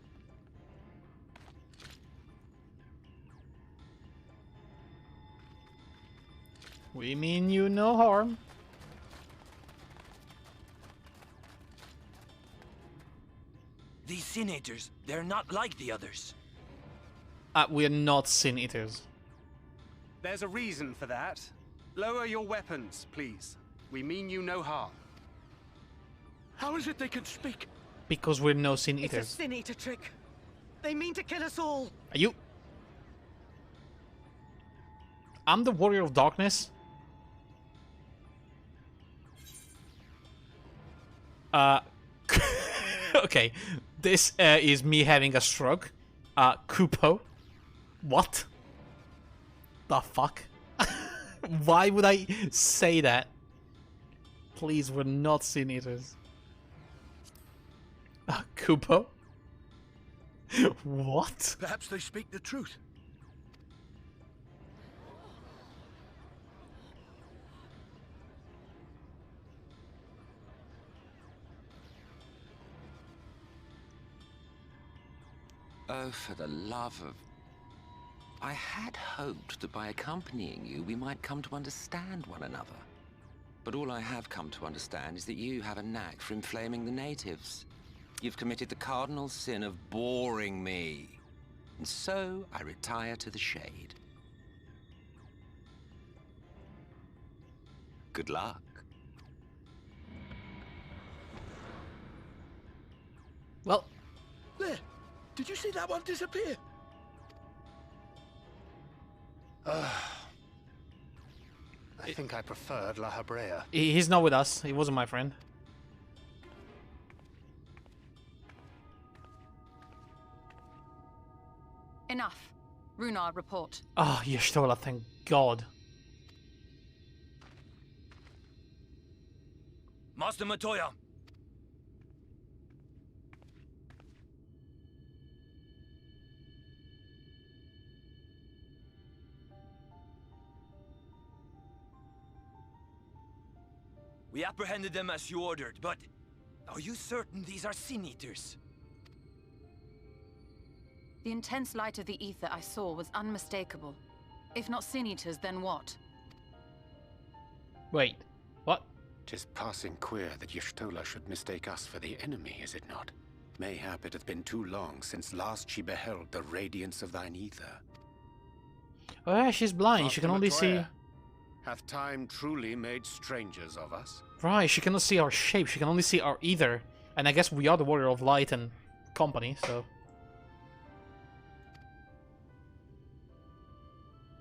We mean you no harm. These Sin Eaters, they're not like the others. We're not Sin Eaters. There's a reason for that. Lower your weapons, please. We mean you no harm. How is it they can speak? Because we're no Sin It's Eaters. a Sin Eater trick. They mean to kill us all. Are you? I'm the Warrior of Darkness. Okay, this is me having a stroke. Kupo. What? The fuck? Why would I say that? Please, we're not Sin Eaters. Kupo? What? Perhaps they speak the truth. Oh, for the love of... I had hoped that by accompanying you, we might come to understand one another. But all I have come to understand is that you have a knack for inflaming the natives. You've committed the cardinal sin of boring me. And so I retire to the shade. Good luck. Well... There! Did you see that one disappear? I think I preferred La Habrea. He's not with us. He wasn't my friend. Enough. Runar, report. Oh, Y'shtola, thank God. Master Matoya. We apprehended them as you ordered, but are you certain these are Sin Eaters? The intense light of the ether I saw was unmistakable. If not Sin Eaters, then what? Wait, what? 'Tis passing queer that Y'shtola should mistake us for the enemy, is it not? Mayhap it hath been too long since last she beheld the radiance of thine ether. Oh yeah, she's blind. She can only see... Hath time truly made strangers of us? Right, she cannot see our shape. She can only see our ether. And I guess we are the Warrior of Light and company, so...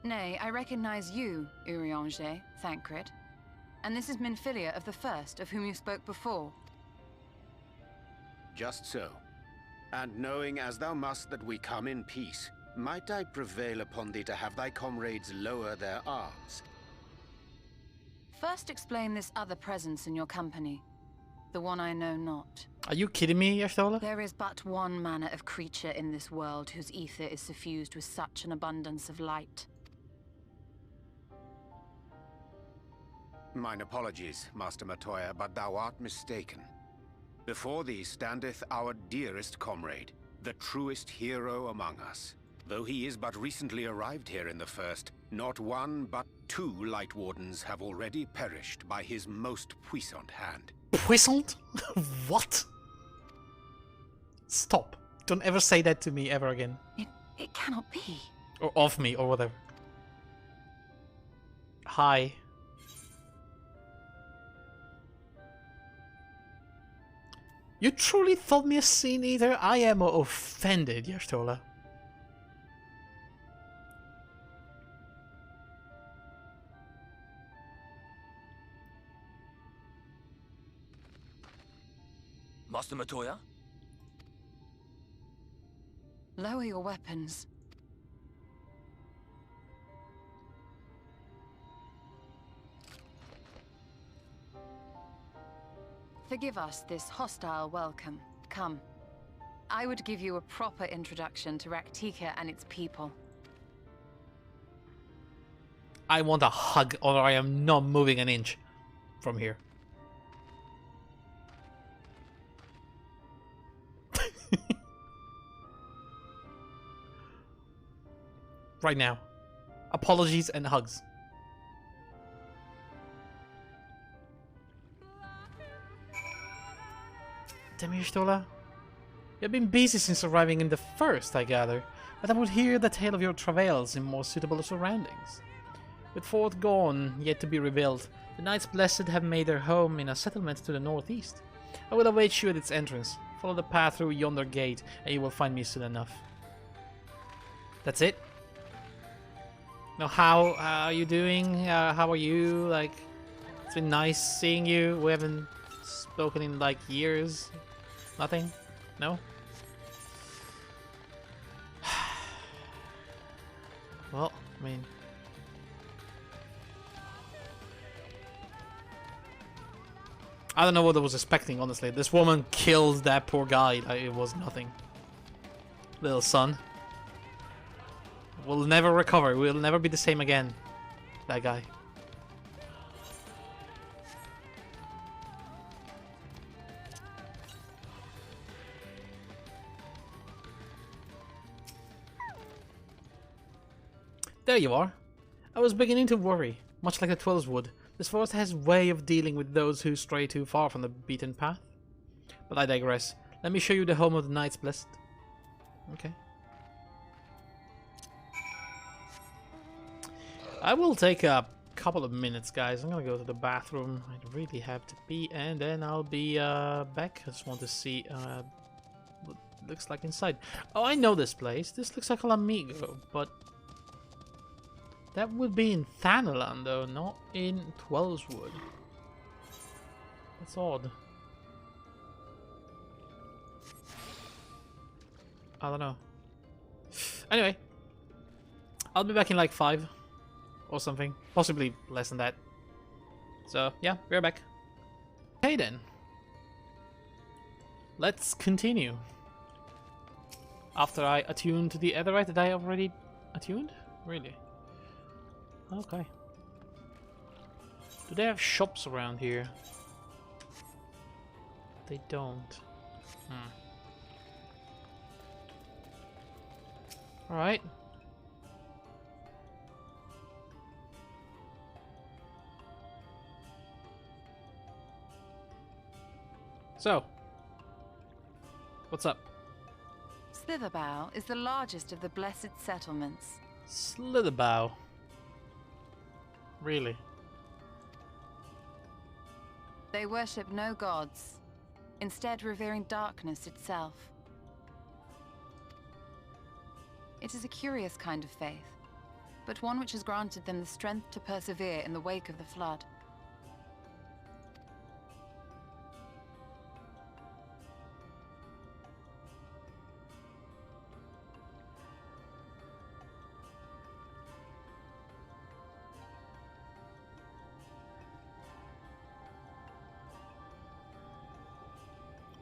Nay, I recognize you, Urianger, Thancred. And this is Minfilia of the First, of whom you spoke before. Just so. And knowing as thou must that we come in peace, might I prevail upon thee to have thy comrades lower their arms? First explain this other presence in your company. The one I know not. Are you kidding me, Y'shtola? There is but one manner of creature in this world whose ether is suffused with such an abundance of light. Mine apologies, Master Matoya, but thou art mistaken. Before thee standeth our dearest comrade, the truest hero among us. Though he is but recently arrived here in the First, not one but 2 Light Wardens have already perished by his most puissant hand. Puissant? What? Stop. Don't ever say that to me ever again. It cannot be. Or of me, or whatever. Hi. You truly thought me a Sin Eater? I am offended, Y'shtola. Master Matoya? Lower your weapons. Forgive us this hostile welcome. Come. I would give you a proper introduction to Raktika and its people. I want a hug, or I am not moving an inch from here. Right now. Apologies and hugs. Damn, Y'shtola. You've been busy since arriving in the First, I gather, but I would hear the tale of your travails in more suitable surroundings. With Fort gone, yet to be rebuilt, the Knights Blessed have made their home in a settlement to the northeast. I will await you at its entrance. Follow the path through yonder gate, and you will find me soon enough. That's it? Now, how are you doing? How are you? Like, it's been nice seeing you. We haven't spoken in like years. Nothing? No? Well, I mean... I don't know what I was expecting, honestly. This woman killed that poor guy. It was nothing. Little son. We'll never recover. We'll never be the same again. That guy. There you are. I was beginning to worry. Much like the Twelves would, this forest has a way of dealing with those who stray too far from the beaten path. But I digress. Let me show you the home of the Knights Blessed. Okay. I will take a couple of minutes, guys. I'm gonna go to the bathroom. I really have to pee, and then I'll be back. I just want to see what it looks like inside. Oh, I know this place. This looks like Alamigo, but That would be in Thanalan though, not in Twellswood. That's odd. I don't know. Anyway, I'll be back in like 5 or something, possibly less than that. So yeah, we're back. Okay then, let's continue. After I attuned to the Etherite that I already attuned? Really? Okay. Do they have shops around here? They don't. Alright. So, what's up? Slitherbow is the largest of the blessed settlements. Slitherbow. Really? They worship no gods, instead revering darkness itself. It is a curious kind of faith, but one which has granted them the strength to persevere in the wake of the flood.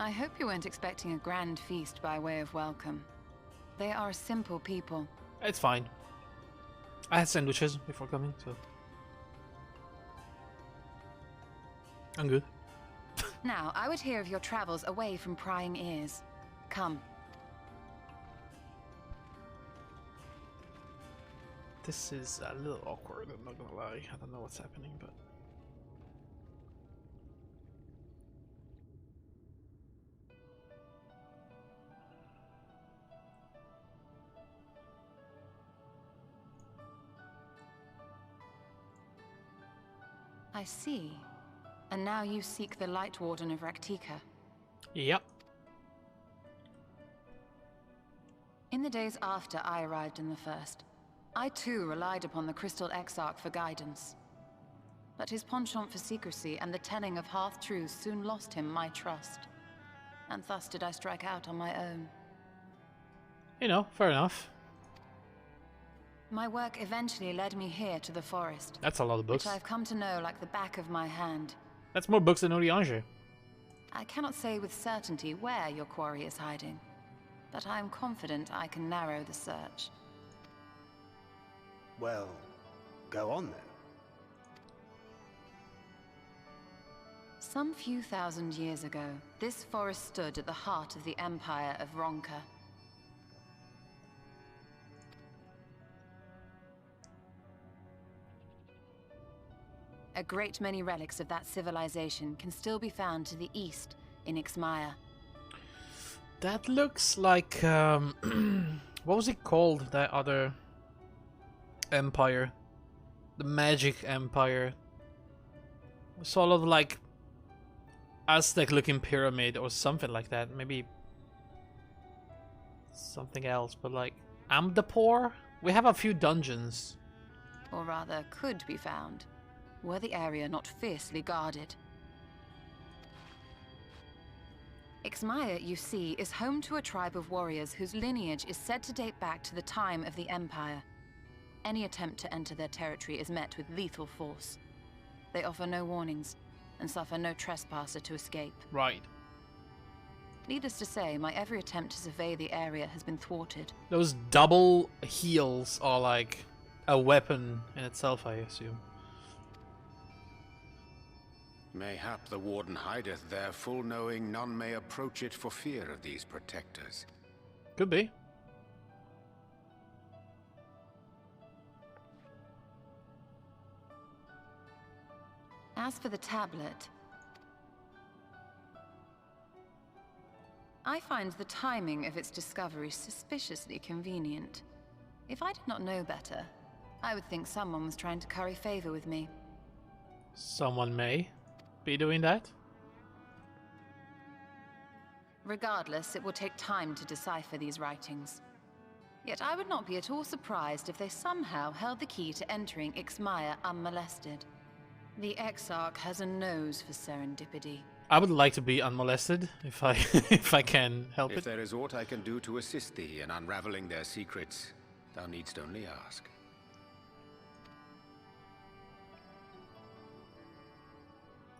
I hope you weren't expecting a grand feast by way of welcome. They are a simple people. It's fine. I had sandwiches before coming, so I'm good. Now, I would hear of your travels away from prying ears. Come. This is a little awkward, I'm not gonna lie. I don't know what's happening, but... I see. And now you seek the Light Warden of Raktika. Yep. In the days after I arrived in the First, I too relied upon the Crystal Exarch for guidance. But his penchant for secrecy and the telling of half-truths soon lost him my trust. And thus did I strike out on my own. You know, fair enough. My work eventually led me here to the forest. That's a lot of books. Which I've come to know like the back of my hand. That's more books than Urianger. I cannot say with certainty where your quarry is hiding, but I am confident I can narrow the search. Well, go on then. Some few thousand years ago, this forest stood at the heart of the Empire of Ronka. A great many relics of that civilization can still be found to the east in Ixmaya. That looks like what was it called? That other empire, the Magic Empire. Sort of like Aztec-looking pyramid or something like that. Maybe something else, but like Amdapor. We have a few dungeons, Or rather, could be found, were the area not fiercely guarded. Ixmaya, you see, is home to a tribe of warriors whose lineage is said to date back to the time of the Empire. Any attempt to enter their territory is met with lethal force. They offer no warnings, and suffer no trespasser to escape. right? Needless to say, my every attempt to survey the area has been thwarted. Those double heals are like a weapon in itself, I assume. Mayhap the Warden hideth there, full knowing none may approach it for fear of these protectors. Could be. As for the tablet, I find the timing of its discovery suspiciously convenient. If I did not know better, I would think someone was trying to curry favor with me. Someone may be doing that. Regardless, it will take time to decipher these writings. Yet I would not be at all surprised if they somehow held the key to entering Ixmaya unmolested. The Exarch has a nose for serendipity. I would like to be unmolested if I if I can help If it. there is aught I can do to assist thee in unraveling their secrets, thou needst only ask.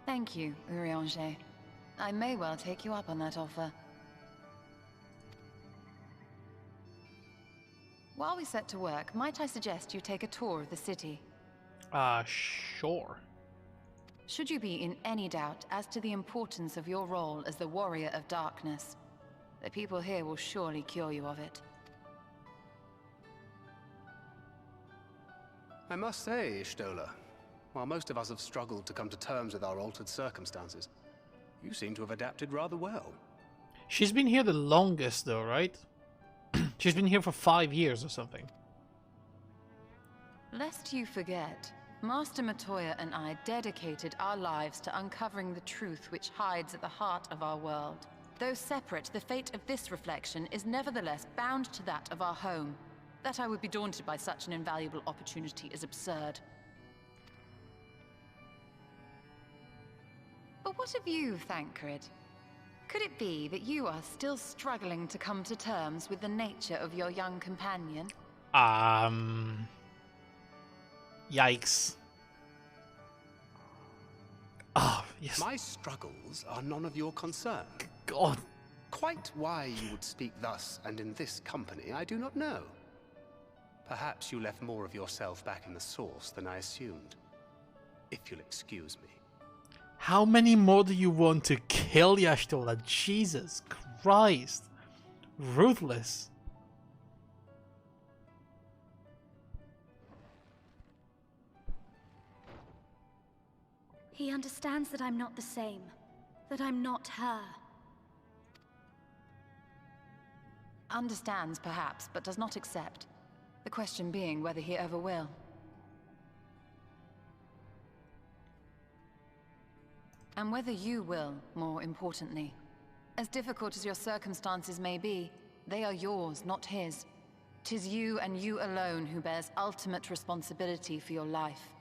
Thank you, Urianger. I may well take you up on that offer. While we set to work, might I suggest you take a tour of the city? Sure. Should you be in any doubt as to the importance of your role as the Warrior of Darkness, the people here will surely cure you of it. I must say, Ishtola, while most of us have struggled to come to terms with our altered circumstances, you seem to have adapted rather well. She's been here the longest though, right? She's been here for 5 years or something. Lest you forget, Master Matoya and I dedicated our lives to uncovering the truth which hides at the heart of our world. Though separate, the fate of this reflection is nevertheless bound to that of our home. That I would be daunted by such an invaluable opportunity is absurd. But what of you, Thancred? Could it be that you are still struggling to come to terms with the nature of your young companion? Yikes. Oh, yes. My struggles are none of your concern. God. Quite why you would speak thus and in this company, I do not know. Perhaps you left more of yourself back in the source than I assumed. If you'll excuse me. How many more do you want to kill, Y'shtola? Jesus Christ. Ruthless. He understands that I'm not the same. That I'm not her. Understands, perhaps, but does not accept. The question being whether he ever will. And whether you will, more importantly. As difficult as your circumstances may be, they are yours, not his. 'Tis you and you alone who bears ultimate responsibility for your life.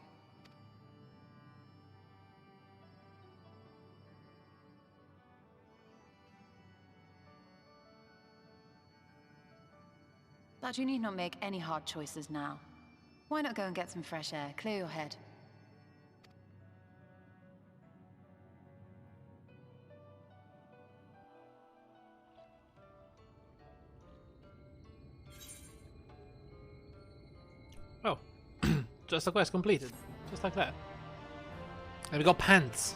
But you need not make any hard choices now. Why not go and get some fresh air, clear your head? Oh. Just a quest completed. Just like that. And we got pants.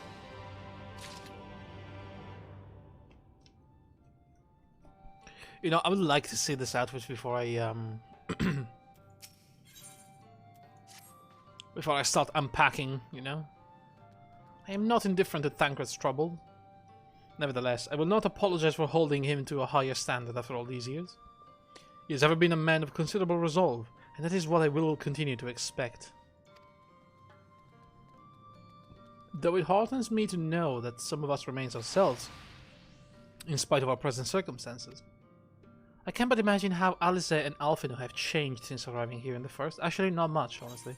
You know, I would like to see this outfit before I before I start unpacking, you know. I am not indifferent to Thancred's trouble. Nevertheless, I will not apologize for holding him to a higher standard after all these years. He has ever been a man of considerable resolve, and that is what I will continue to expect. Though it heartens me to know that some of us remains ourselves, in spite of our present circumstances. I can't but imagine how Alice and Alfino have changed since arriving here in the first. Actually, not much, honestly.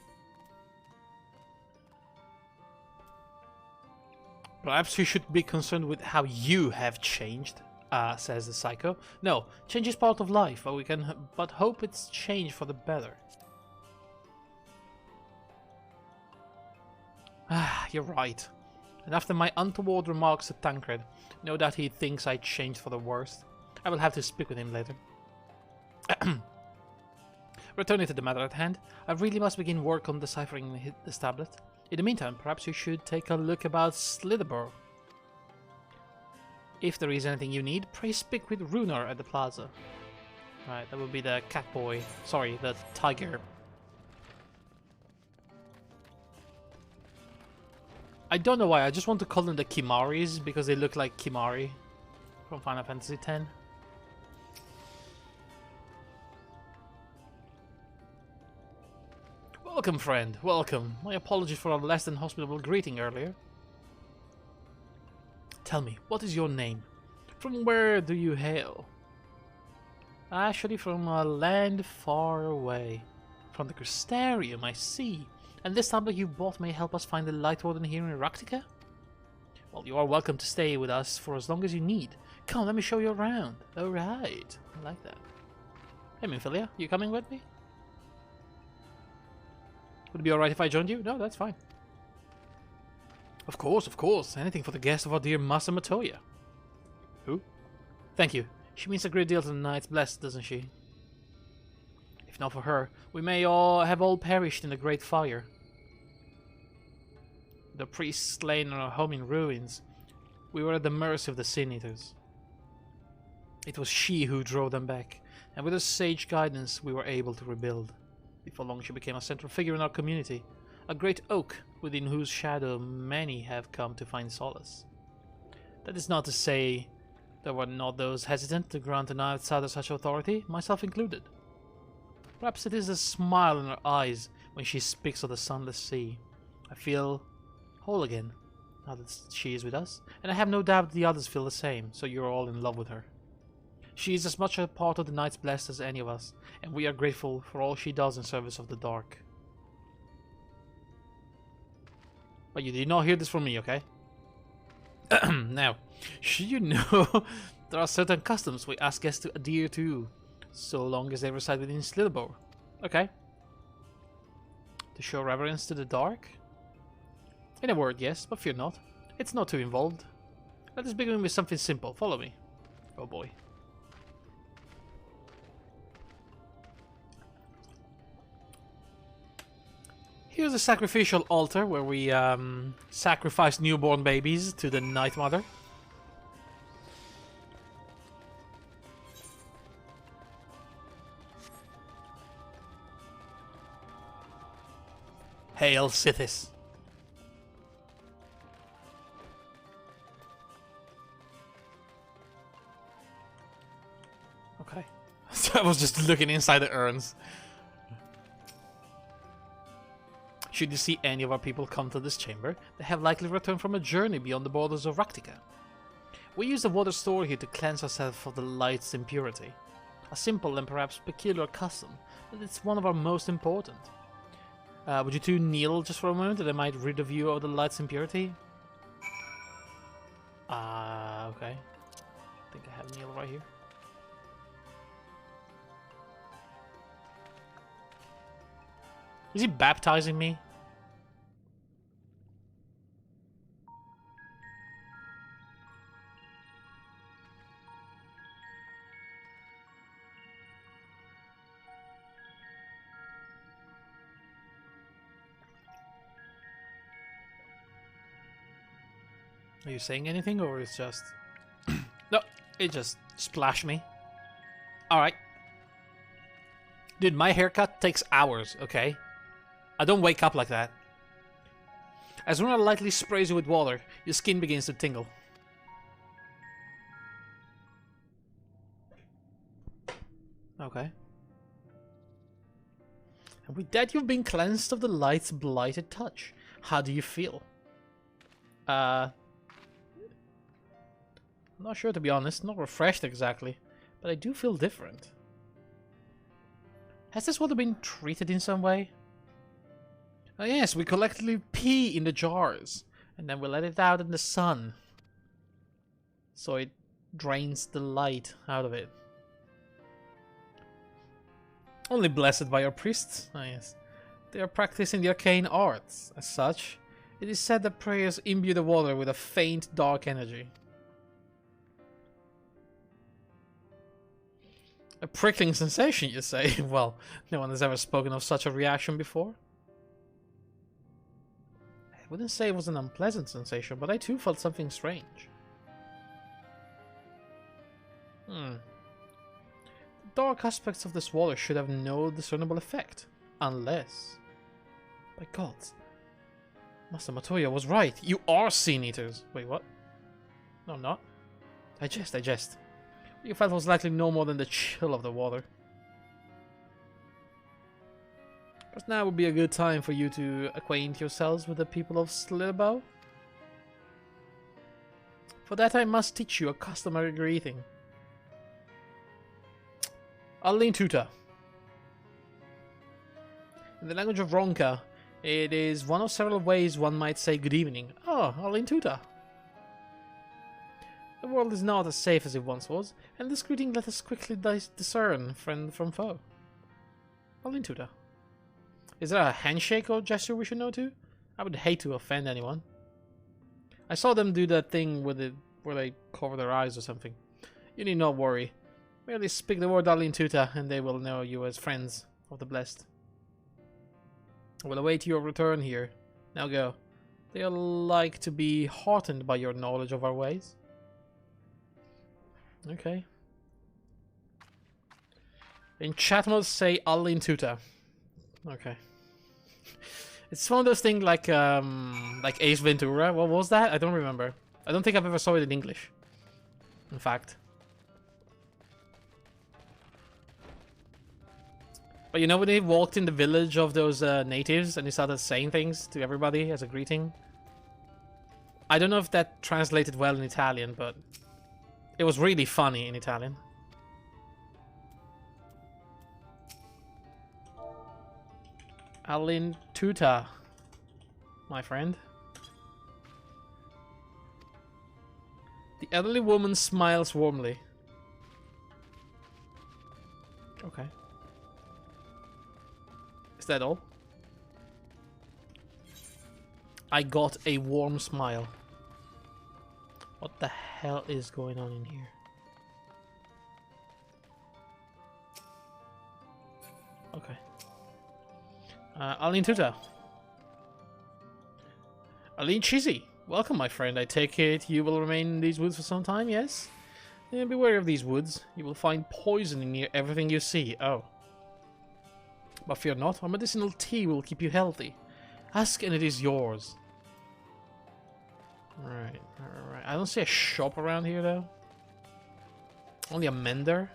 Perhaps you should be concerned with how you have changed, says the Psycho. No, change is part of life, but we can but hope it's changed for the better. Ah, you're right. And after my untoward remarks to Thancred, no doubt he thinks I changed for the worst. I will have to speak with him later. Returning to the matter at hand, I really must begin work on deciphering this tablet. In the meantime, perhaps you should take a look about Slitherburg. If there is anything you need, pray speak with Runar at the plaza. Right, that would be the cat boy. Sorry, the tiger. I don't know why, I just want to call them the Kimaris because they look like Kimari from Final Fantasy X. Welcome, friend. Welcome. My apologies for a less than hospitable greeting earlier. Tell me, what is your name? From where do you hail? Actually from a land far away. From the Crystarium, I see. And this tablet you bought may help us find the Light Warden here in Raktica? Well, you are welcome to stay with us for as long as you need. Come, let me show you around. Alright, I like that. Hey, Minfilia, you coming with me? Would it be alright if I joined you? No, that's fine. Of course. Anything for the guest of our dear Master Matoya. Who? Thank you. She means a great deal to the Knights Blessed, doesn't she? If not for her, we may have all perished in the Great Fire. The priests slain in our home in ruins. We were at the mercy of the Sin Eaters. It was she who drove them back, and with her sage guidance we were able to rebuild. Before long she became a central figure in our community, a great oak within whose shadow many have come to find solace. That is not to say there were not those hesitant to grant an outsider such authority, myself included. Perhaps it is the smile in her eyes when she speaks of the sunless sea. I feel whole again, now that she is with us, and I have no doubt the others feel the same, so you're all in love with her. She is as much a part of the Knights Blessed as any of us, and we are grateful for all she does in service of the dark. But you did not hear this from me, okay? Now, should you know, there are certain customs we ask guests to adhere to, so long as they reside within Slitherbow. Okay. To show reverence to the dark? In a word, yes, but fear not. It's not too involved. Let us begin with something simple. Follow me. Oh boy. Here's a sacrificial altar where we sacrifice newborn babies to the Night Mother. Hail Sithis. Okay. So I was just looking inside the urns. Should you see any of our people come to this chamber, they have likely returned from a journey beyond the borders of Raktica. We use the water stored here to cleanse ourselves of the light's impurity. A simple and perhaps peculiar custom, but it's one of our most important. Would you two kneel just for a moment and I might rid of you of the light's impurity? Okay. I think I have kneel right here. Is he baptizing me? Are you saying anything, or it's just... No, it just splashed me. Alright. Dude, my haircut takes hours, okay? I don't wake up like that. As Runa lightly sprays you with water, your skin begins to tingle. Okay. And with that, you've been cleansed of the light's blighted touch. How do you feel? I'm not sure, to be honest. Not refreshed exactly, but I do feel different. Has this water been treated in some way? Oh yes, we collectively pee in the jars, and then we let it out in the sun, so it drains the light out of it. Only blessed by our priests. Oh yes, they are practicing the arcane arts. As such, it is said that prayers imbue the water with a faint dark energy. A prickling sensation, you say? Well, no one has ever spoken of such a reaction before. I wouldn't say it was an unpleasant sensation, but I too felt something strange. The dark aspects of this water should have no discernible effect, unless... By God, Master Matoya was right. You are Sin Eaters. Wait, what? No, I'm not. I jest. You felt was likely no more than the chill of the water. But now would be a good time for you to acquaint yourselves with the people of Slitherbow. For that I must teach you a customary greeting. Alin Tuta. In the language of Ronka, it is one of several ways one might say good evening. Oh, Alin Tuta. The world is not as safe as it once was, and this greeting let us quickly discern friend from foe. Alin Tuta. Is there a handshake or gesture we should know too? I would hate to offend anyone. I saw them do that thing with it where they cover their eyes or something. You need not worry. Merely speak the word Alin Tuta, and they will know you as friends of the blessed. I will await your return here. Now go. They'll like to be heartened by your knowledge of our ways. Okay. In chat mode, say Alin Tuta. Okay. It's one of those things like Ace Ventura. What was that? I don't remember. I don't think I've ever saw it in English. In fact. But you know when he walked in the village of those natives and he started saying things to everybody as a greeting? I don't know if that translated well in Italian, but it was really funny in Italian. Alin Tuta, my friend. The elderly woman smiles warmly. Okay. Is that all? I got a warm smile. What the hell is going on in here? Okay. Alin Tuta. Alin Cheesy. Welcome, my friend. I take it you will remain in these woods for some time, yes? Beware of these woods. You will find poison in near everything you see. Oh. But fear not, our medicinal tea will keep you healthy. Ask and it is yours. Right. I don't see a shop around here, though. Only a mender.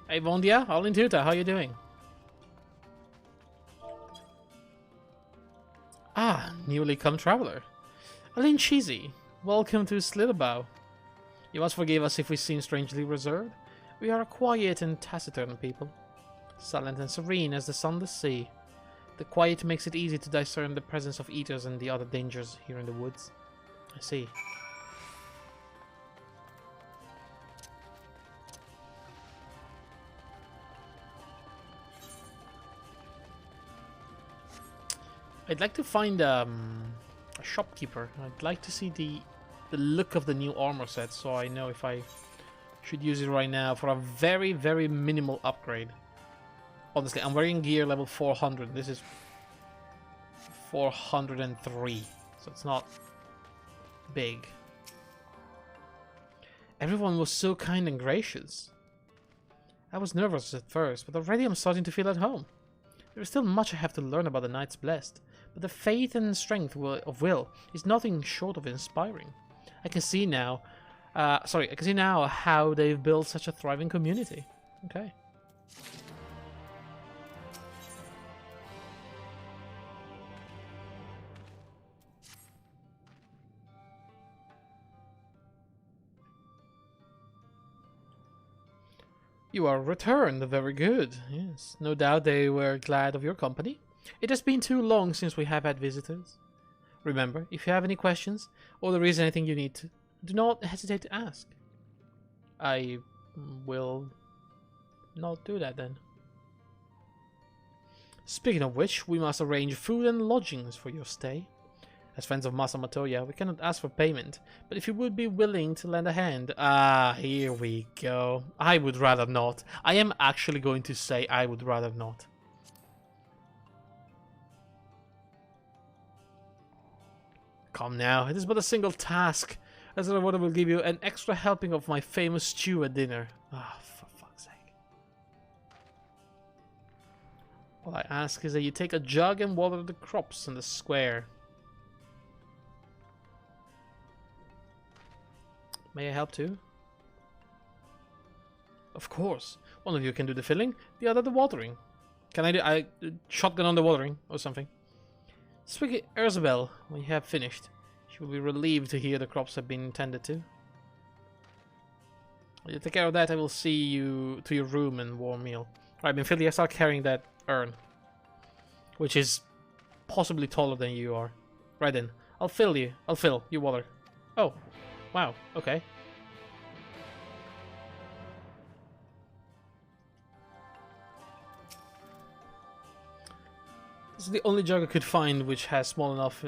Hey Vondia, Alin Tuta, how you doing? Ah, newly come traveler. Alin Cheesy, welcome to Slitherbow. You must forgive us if we seem strangely reserved. We are a quiet and taciturn people, silent and serene as the sunless sea. The quiet makes it easy to discern the presence of eaters and the other dangers here in the woods. I see. I'd like to find a shopkeeper. I'd like to see the look of the new armor set, so I know if I should use it right now for a very, very minimal upgrade. Honestly, I'm wearing gear level 400. This is 403, so it's not big. Everyone was so kind and gracious. I was nervous at first, but already I'm starting to feel at home. There is still much I have to learn about the Knights Blessed, but the faith and strength of will is nothing short of inspiring. I can see now, how they've built such a thriving community. Okay. You are returned, very good. Yes, no doubt they were glad of your company. It has been too long since we have had visitors. Remember, if you have any questions, or there is anything you need to, do not hesitate to ask. I will not do that then. Speaking of which, we must arrange food and lodgings for your stay. As friends of Masa Matoya, we cannot ask for payment, but if you would be willing to lend a hand... Ah, here we go. I would rather not. I am actually going to say I would rather not. Come now, it is but a single task. As a reward I will give you an extra helping of my famous stew at dinner. Ah, for fuck's sake. All I ask is that you take a jug and water the crops in the square. May I help too? Of course. One of you can do the filling, the other the watering. Can I do shotgun on the watering or something? Speak Erzabel when you have finished. She will be relieved to hear the crops have been tended to. While you take care of that, I will see you to your room and warm meal. Alright, Minfilia, start carrying that urn. Which is possibly taller than you are. Right then. I'll fill you. You water. Oh. Wow. Okay. This is the only jug I could find which has small enough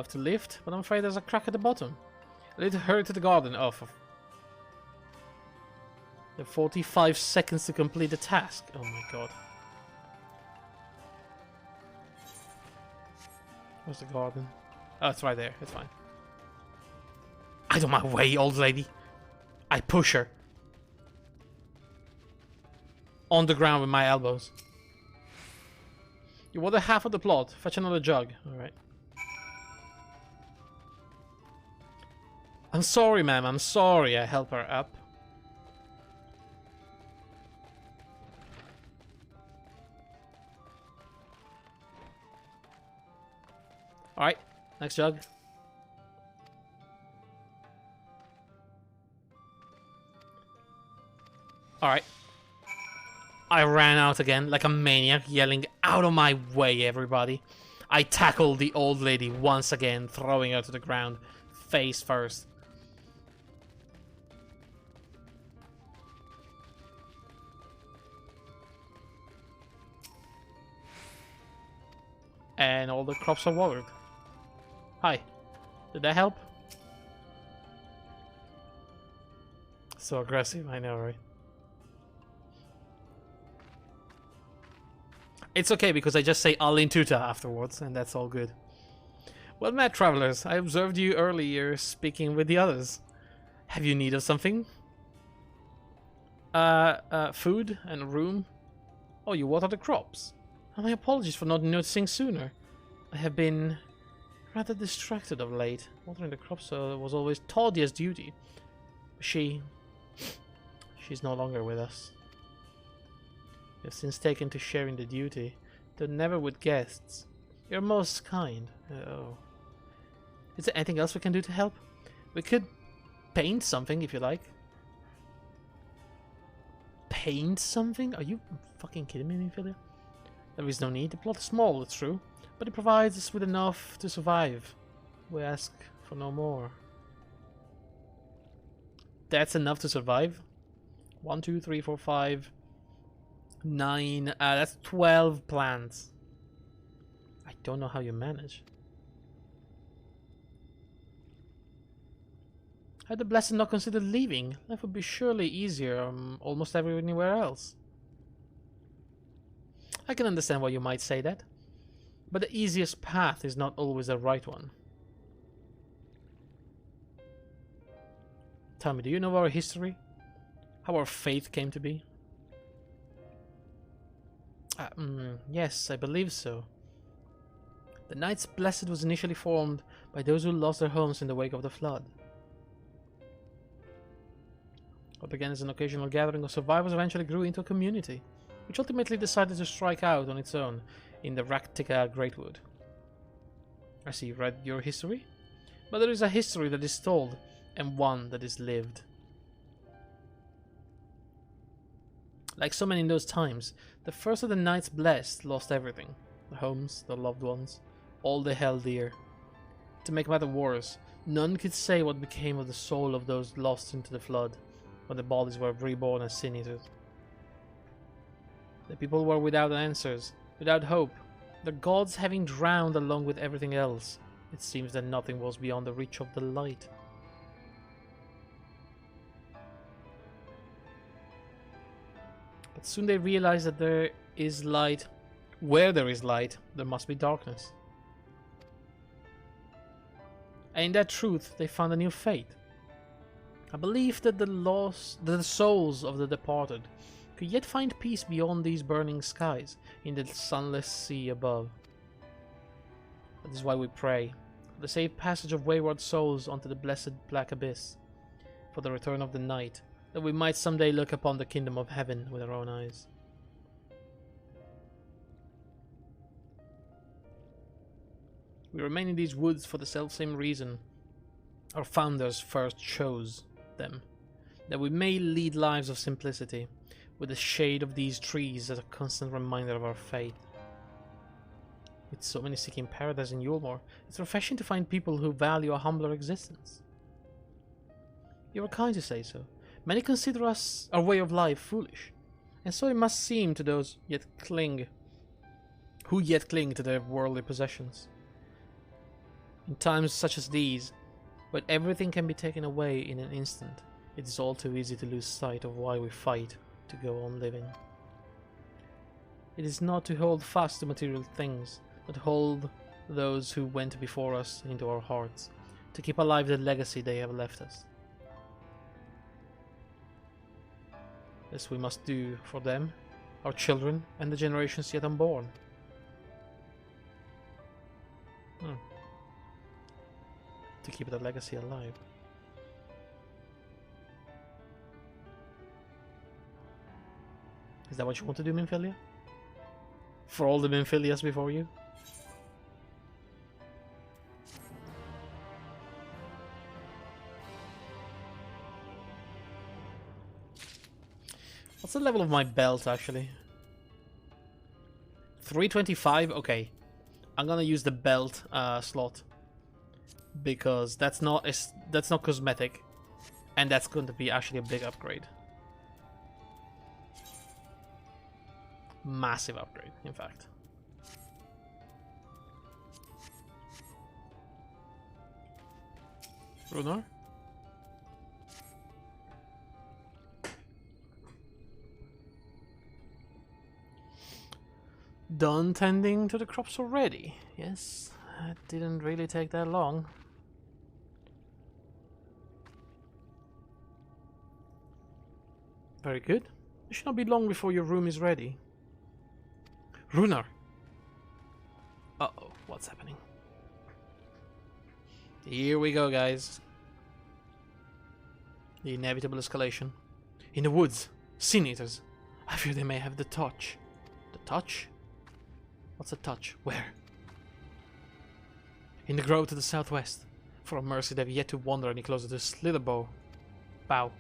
to lift, but I'm afraid there's a crack at the bottom. I need to hurry to the garden. Oh, you have 45 seconds to complete the task. Oh my god. Where's the garden? Oh, it's right there. It's fine. Out of my way, old lady. I push her. On the ground with my elbows. You water half of the plot. Fetch another jug. Alright. I'm sorry, ma'am. I'm sorry. I help her up. Alright. Next jug. Alright. I ran out again like a maniac, yelling, "Out of my way, everybody!" I tackled the old lady once again, throwing her to the ground, face first. And all the crops are watered. Hi. Did that help? So aggressive, I know, right? It's okay because I just say Alin Tuta afterwards, and that's all good. Well met, travelers. I observed you earlier speaking with the others. Have you need of something? Food and room? Oh, you water the crops. Oh, my apologies for not noticing sooner. I have been rather distracted of late. Watering the crops was always Taudia's duty. She's no longer with us. We have since taken to sharing the duty, though never with guests. You're most kind. Oh. Is there anything else we can do to help? We could paint something if you like. Paint something? Are you fucking kidding me, Minfilia? There is no need. The plot is small, it's true, but it provides us with enough to survive. We ask for no more. That's enough to survive? 1, 2, 3, 4, 5, 9. That's 12 plants. I don't know how you manage. Had the Blessed not considered leaving, life would be surely easier almost everywhere else. I can understand why you might say that, but the easiest path is not always the right one. Tell me, do you know our history? How our faith came to be? Yes, I believe so. The Knights Blessed was initially formed by those who lost their homes in the wake of the flood. What began as an occasional gathering of survivors eventually grew into a community, which ultimately decided to strike out on its own in the Raktika Greatwood. I see you read your history? But there is a history that is told, and one that is lived. Like so many in those times, the first of the Knights Blessed lost everything. Their homes, their loved ones, all they held dear. To make matters worse, none could say what became of the soul of those lost into the flood, when the bodies were reborn as sin eaters. The people were without answers, without hope, the gods having drowned along with everything else. It seems that nothing was beyond the reach of the light. But soon they realized that there is light. Where there is light, there must be darkness. And in that truth, they found a new fate. A belief that the souls of the departed could yet find peace beyond these burning skies, in the sunless sea above. That is why we pray, for the safe passage of wayward souls onto the blessed black abyss, for the return of the night, that we might someday look upon the kingdom of heaven with our own eyes. We remain in these woods for the selfsame reason our founders first chose them, that we may lead lives of simplicity, with the shade of these trees as a constant reminder of our fate. With so many seeking paradise in Yulmore, it's refreshing to find people who value a humbler existence. You are kind to say so. Many consider our way of life foolish, and so it must seem to those who yet cling to their worldly possessions. In times such as these, when everything can be taken away in an instant, it is all too easy to lose sight of why we fight to go on living. It is not to hold fast to material things, but hold those who went before us into our hearts, to keep alive the legacy they have left us. This we must do for them, our children, and the generations yet unborn. To keep the legacy alive. Is that what you want to do, Minfilia? For all the Minfilias before you? What's the level of my belt, actually? 325? Okay. I'm gonna use the belt slot. Because that's not cosmetic. And that's going to be actually a big upgrade. Massive upgrade, in fact. Runar? Done tending to the crops already? Yes, that didn't really take that long. Very good. It should not be long before your room is ready. Runar! Uh-oh, what's happening? Here we go, guys. The inevitable escalation. In the woods, Sin Eaters. I fear they may have the touch. The touch? What's a touch? Where? In the grove to the southwest. For a mercy they've yet to wander any closer to Slitherbow. Bow.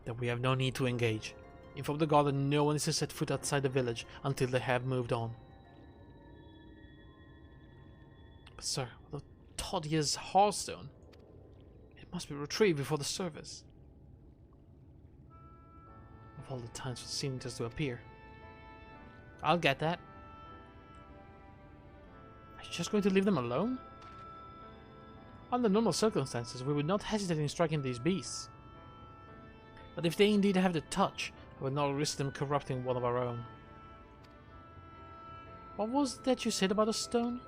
Then we have no need to engage. Inform the guard that no one is to set foot outside the village until they have moved on. But sir, the Todia's Hearthstone. It must be retrieved before the service. Of all the times for Sin Eaters to appear. I'll get that. Are you just going to leave them alone? Under normal circumstances, we would not hesitate in striking these beasts. But if they indeed have the touch, I would not risk them corrupting one of our own. What was that you said about a stone?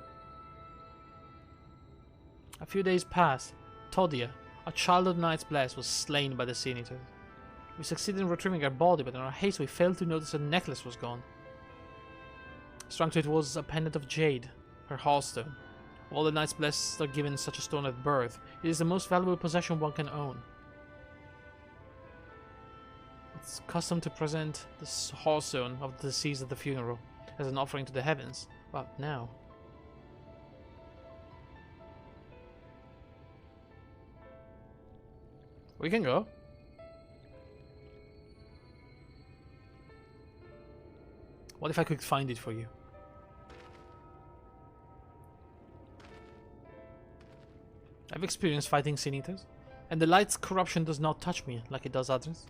A few days passed. Todia, a child of Knight's Blast, was slain by the Sin Eaters. We succeeded in retrieving her body, but in our haste we failed to notice her necklace was gone. Strung to it was a pendant of jade, her Hearthstone. All the Knight's Blessed are given such a stone at birth. It is the most valuable possession one can own. It's custom to present the Hearthstone of the deceased at the funeral as an offering to the heavens, but now... We can go. What if I could find it for you? I've experienced fighting Sin Eaters, and the light's corruption does not touch me like it does others.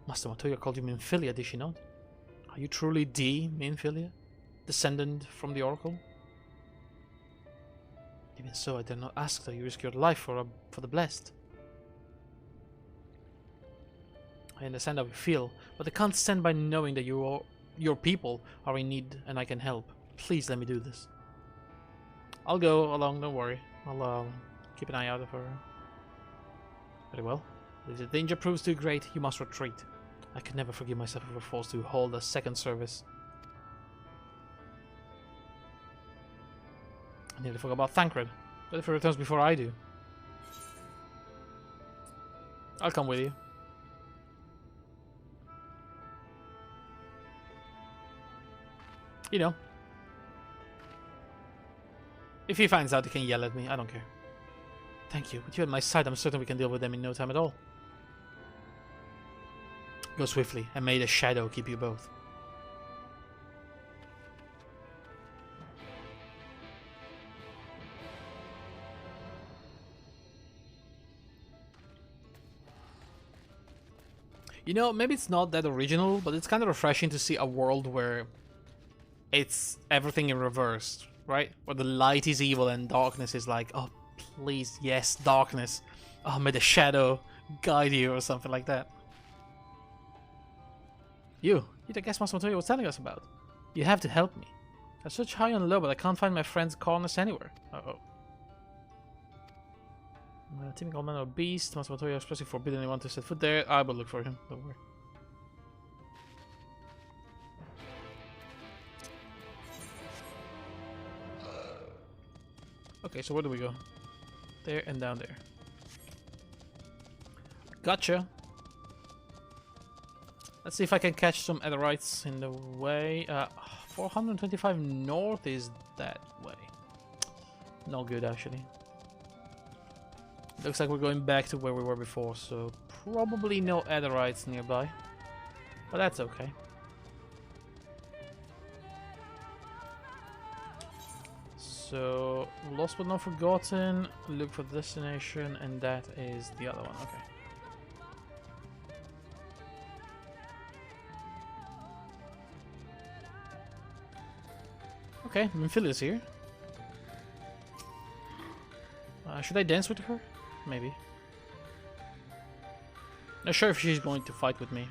Master Matoya called you Minfilia, did she not? Are you truly the Minfilia? Descendant from the Oracle? Even so, I dare not ask that you risk your life for the blessed. I understand how you feel, but I can't stand by knowing that your people are in need and I can help. Please let me do this. I'll go along, don't worry. I'll keep an eye out for her. Very well. If the danger proves too great, you must retreat. I could never forgive myself if we're forced to hold a second service. I nearly forgot about Thancred. But if he returns before I do, I'll come with you. You know. If he finds out, he can yell at me. I don't care. Thank you. With you at my side, I'm certain we can deal with them in no time at all. Go swiftly, and may the shadow keep you both. You know, maybe it's not that original, but it's kind of refreshing to see a world where it's everything in reverse, right? Where the light is evil and darkness is like, oh, please, yes, darkness. Oh, may the shadow guide you or something like that. You're the guest Master Montoya was telling us about. You have to help me. I search high and low, but I can't find my friend's corners anywhere. Uh-oh. Typical man or beast. Master Montoya expressly forbidden anyone to set foot there. I will look for him. Don't worry. Okay, so where do we go? There and down there. Gotcha. Let's see if I can catch some Aetherites in the way. 425 north is that way. Not good, actually. Looks like we're going back to where we were before, so probably no Aetherites nearby. But that's okay. So, lost but not forgotten. Look for the destination, and that is the other one. Okay. Okay, Minfilia's here. Should I dance with her? Maybe. Not sure if she's going to fight with me.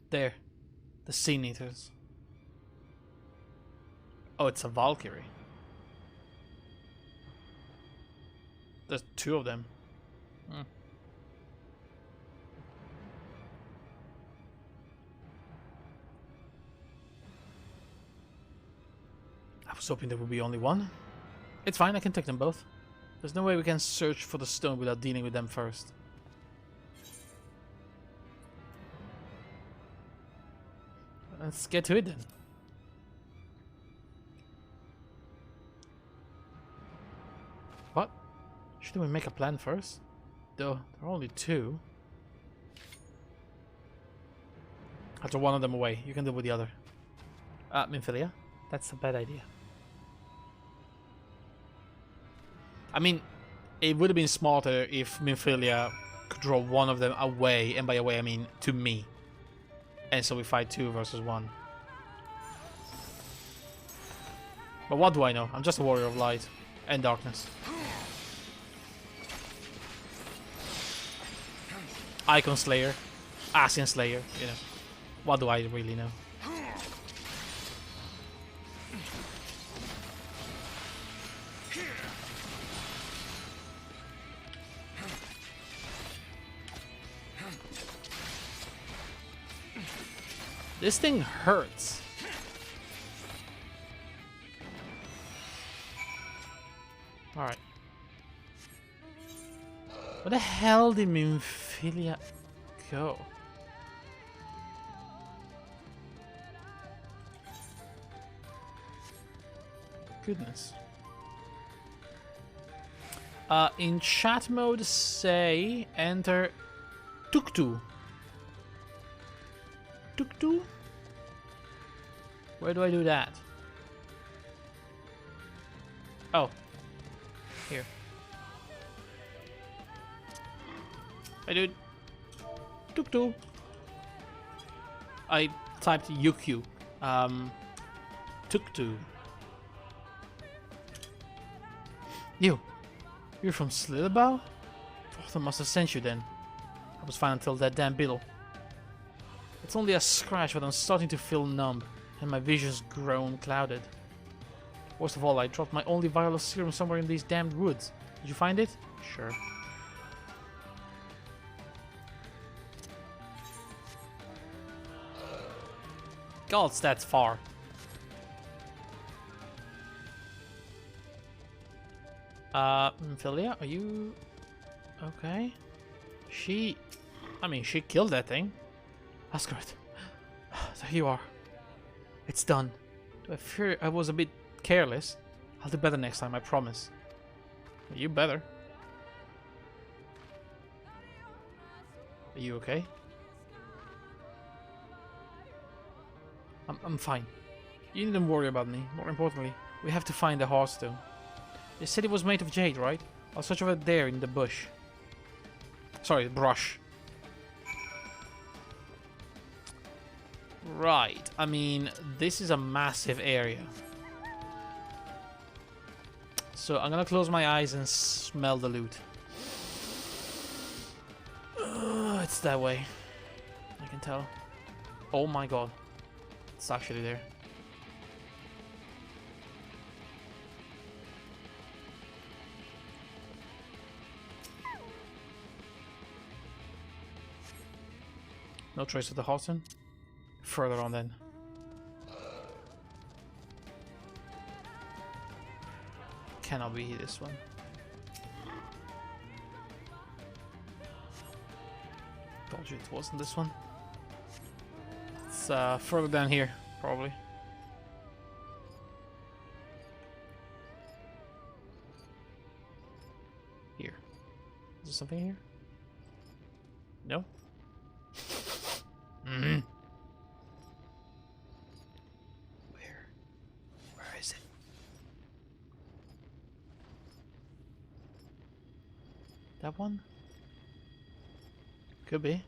There. The Sea Eaters. Oh, it's a Valkyrie. There's two of them. Hmm. I was hoping there would be only one. It's fine, I can take them both. There's no way we can search for the stone without dealing with them first. Let's get to it then. What? Shouldn't we make a plan first? Though, there are only two. I'll throw one of them away. You can deal with the other. Minfilia? That's a bad idea. I mean, it would have been smarter if Minfilia could draw one of them away, and by away I mean to me. And so we fight 2 versus 1. But what do I know? I'm just a warrior of light and darkness. Icon Slayer, Ascian Slayer, you know. What do I really know? This thing hurts. Alright. Where the hell did Minfilia go? Goodness. In chat mode, say enter Tuktu. Tuktu? Where do I do that? Oh. Here. Hey dude. Tuktu. I typed UQ. Tuktu. You're from Slitherbow? Father must have sent you then. I was fine until that damn beetle. It's only a scratch, but I'm starting to feel numb, and my vision's grown clouded. Worst of all, I dropped my only vial of serum somewhere in these damned woods. Did you find it? Sure. Gods, that's far. Philia, are you okay? I mean, she killed that thing. Asgard, there you are. It's done. I fear I was a bit careless. I'll do better next time, I promise. You better. Are you okay? I'm fine. You needn't worry about me. More importantly, we have to find the Hearthstone. They said it was made of jade, right? I'll search over there in the bush. Sorry, brush. Right. I mean, this is a massive area. So I'm gonna close my eyes and smell the loot. It's that way. I can tell. Oh my god. It's actually there. No trace of the Hearthstone. Further on then. Cannot be this one. Told you it wasn't this one. It's further down here, probably. Here. Is there something here? No? Mm-hmm. Where is it? That one? Could be.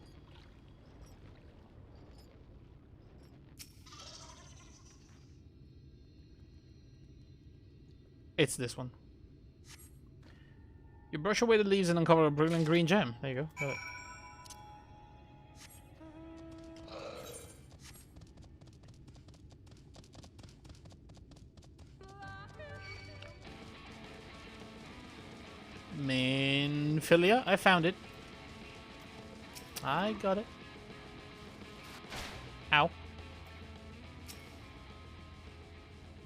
It's this one. You brush away the leaves and uncover a brilliant green gem. There you go. Got it. Minfilia, I found it. I got it. Ow.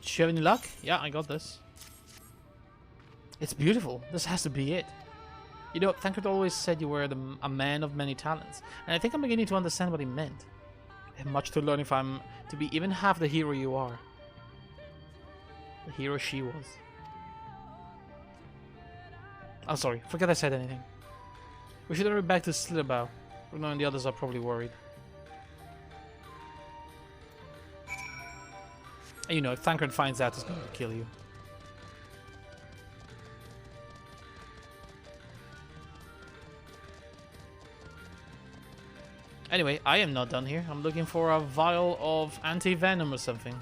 Did you have any luck? Yeah, I got this. It's beautiful. This has to be it. You know, Thancred always said you were a man of many talents, and I think I'm beginning to understand what he meant. I have much to learn if I'm to be even half the hero you are. The hero she was. I'm sorry, forget I said anything. We should hurry back to Slitherbow. Bruno and the others are probably worried. And you know, if Thancred finds out, he's going to kill you. Anyway, I am not done here. I'm looking for a vial of anti-venom or something.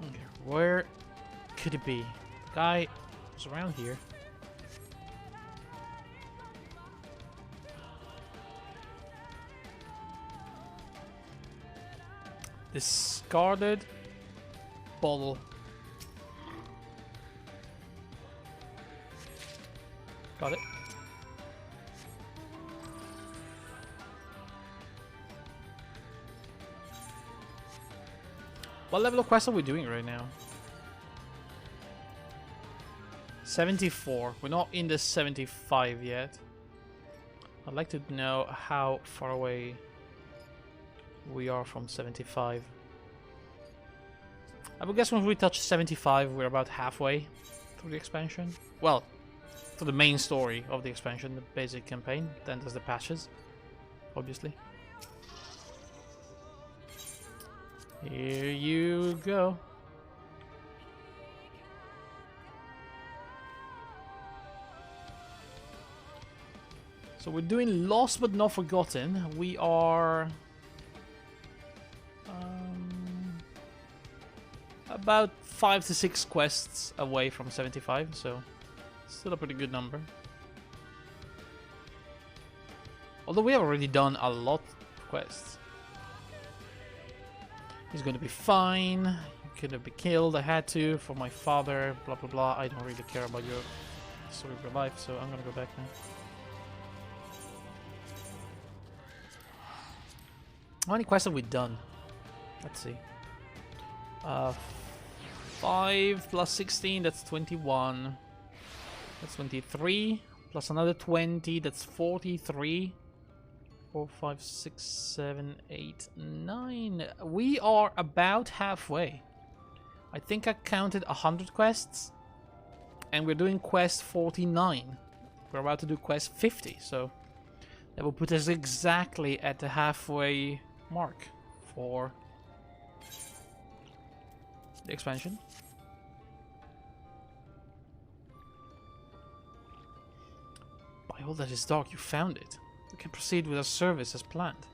Okay, where could it be? The guy was around here. Discarded bottle. Got it. What level of quest are we doing right now? 74. We're not in the 75 yet. I'd like to know how far away we are from 75. I would guess when we touch 75, we're about halfway through the expansion. Well, for the main story of the expansion, the basic campaign. Then there's the patches, obviously. Here you go. So we're doing Lost but Not Forgotten. We are about 5 to 6 quests away from 75, so still a pretty good number. Although we have already done a lot of quests. He's going to be fine. He couldn't be killed. I had to for my father. Blah blah blah. I don't really care about your story of your life, so I'm gonna go back now. How many quests have we done? Let's see. 5 plus 16, that's 21. That's 23. Plus another 20, that's 43. 4, 5, 6, 7, 8, 9. We are about halfway. I think I counted 100 quests. And we're doing quest 49. We're about to do quest 50, so that will put us exactly at the halfway mark for the expansion. By all that is dark, you found it. We can proceed with our service as planned.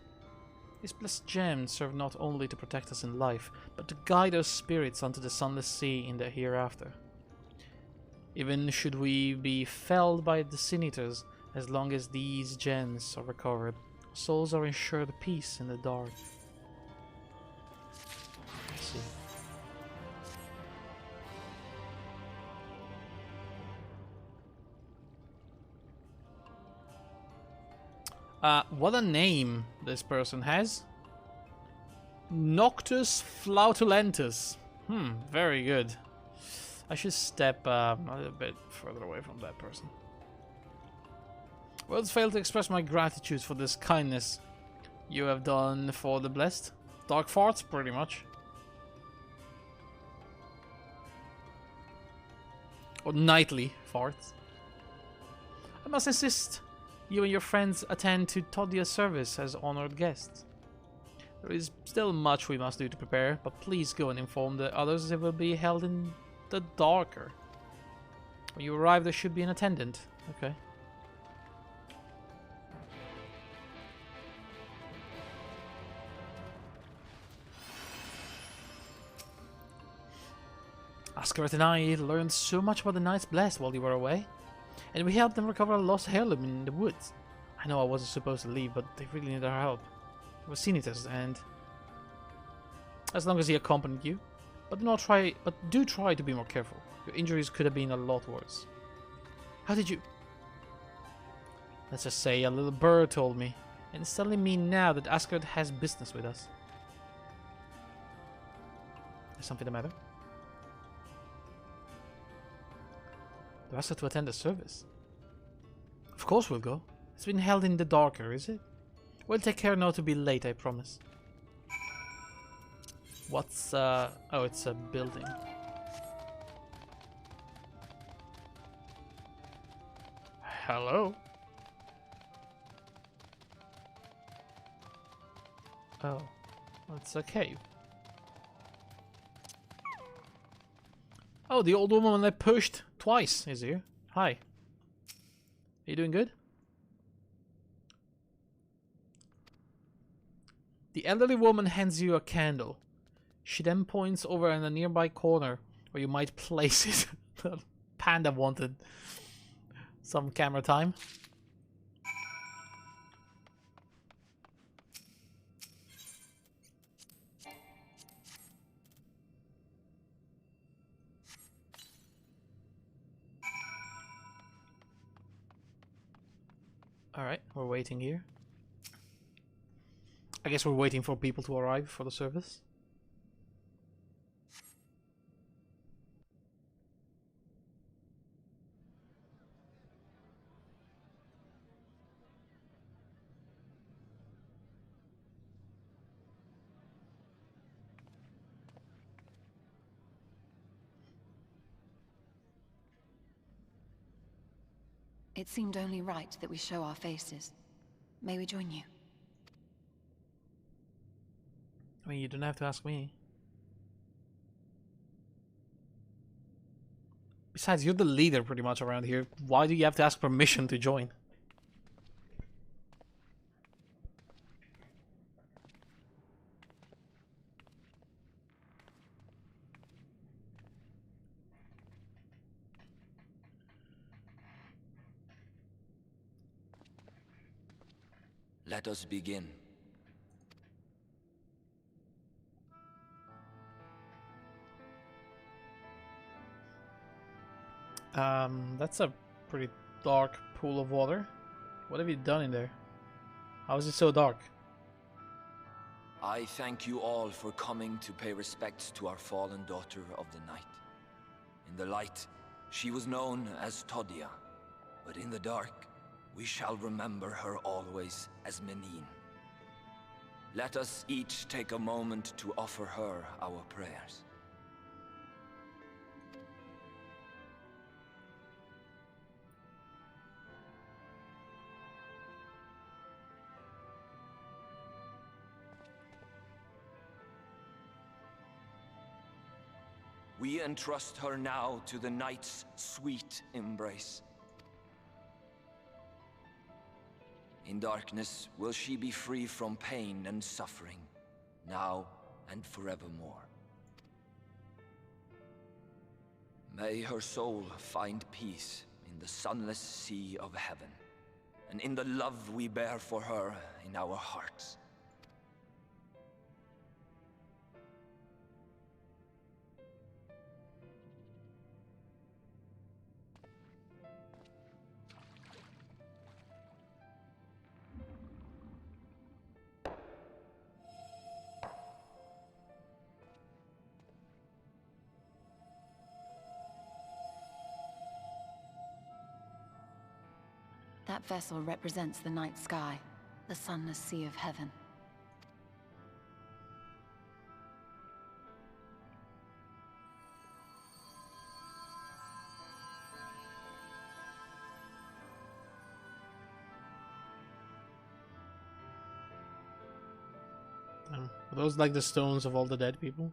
These blessed gems serve not only to protect us in life, but to guide our spirits onto the sunless sea in the hereafter. Even should we be felled by the Sin Eaters, as long as these gems are recovered, souls are ensured peace in the dark. Let's see. What a name this person has. Noctus Flautulentus. Very good. I should step a little bit further away from that person. Words fail to express my gratitude for this kindness you have done for the blessed. Dark farts, pretty much. Or nightly farts. I must insist you and your friends attend to Todia's service as honored guests. There is still much we must do to prepare, but please go and inform the others it will be held in the darker. When you arrive, there should be an attendant. Okay. Askaret and I learned so much about the Knights Blessed while you were away, and we helped them recover a lost heirloom in the woods. I know I wasn't supposed to leave, but they really need our help. It was Sin Eaters, and as long as he accompanied you. But do try to be more careful. Your injuries could have been a lot worse. How did you... Let's just say a little bird told me, and it's telling me now that Askaret has business with us. Is something the matter? Do I have to attend the service? Of course we'll go. It's been held in the darker, is it? We'll take care not to be late, I promise. What's, oh, it's a building. Hello? Oh, it's a cave. Oh, the old woman that pushed twice is here. Hi. Are you doing good? The elderly woman hands you a candle. She then points over in a nearby corner where you might place it. The panda wanted some camera time. Alright, we're waiting here. I guess we're waiting for people to arrive for the service. It seemed only right that we show our faces. May we join you? I mean, you don't have to ask me. Besides, you're the leader pretty much around here. Why do you have to ask permission to join? Let us begin. That's a pretty dark pool of water. What have you done in there? How is it so dark? I thank you all for coming to pay respects to our fallen daughter of the night. In the light, she was known as Todia, but in the dark, we shall remember her always as Menine. Let us each take a moment to offer her our prayers. We entrust her now to the night's sweet embrace. In darkness will she be free from pain and suffering, now and forevermore. May her soul find peace in the sunless sea of heaven, and in the love we bear for her in our hearts. That vessel represents the night sky, the sunless sea of heaven. Are those like the stones of all the dead people?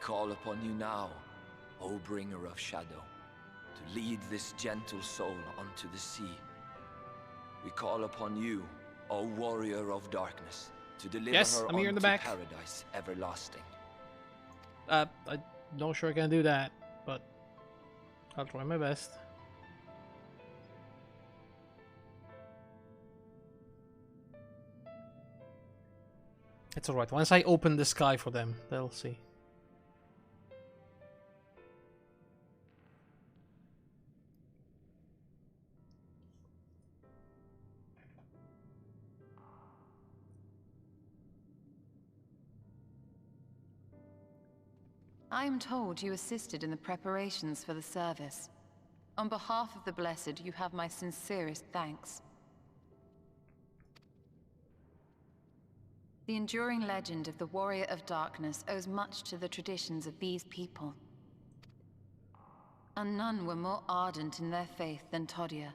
Call upon you now, O bringer of shadow, to lead this gentle soul onto the sea. We call upon you, O warrior of darkness, to deliver her I'm here in the onto back. paradise everlasting. I'm not sure I can do that, but I'll try my best. It's alright, once I open the sky for them, they'll see. I am told you assisted in the preparations for the service. On behalf of the Blessed, you have my sincerest thanks. The enduring legend of the Warrior of Darkness owes much to the traditions of these people. And none were more ardent in their faith than Todia.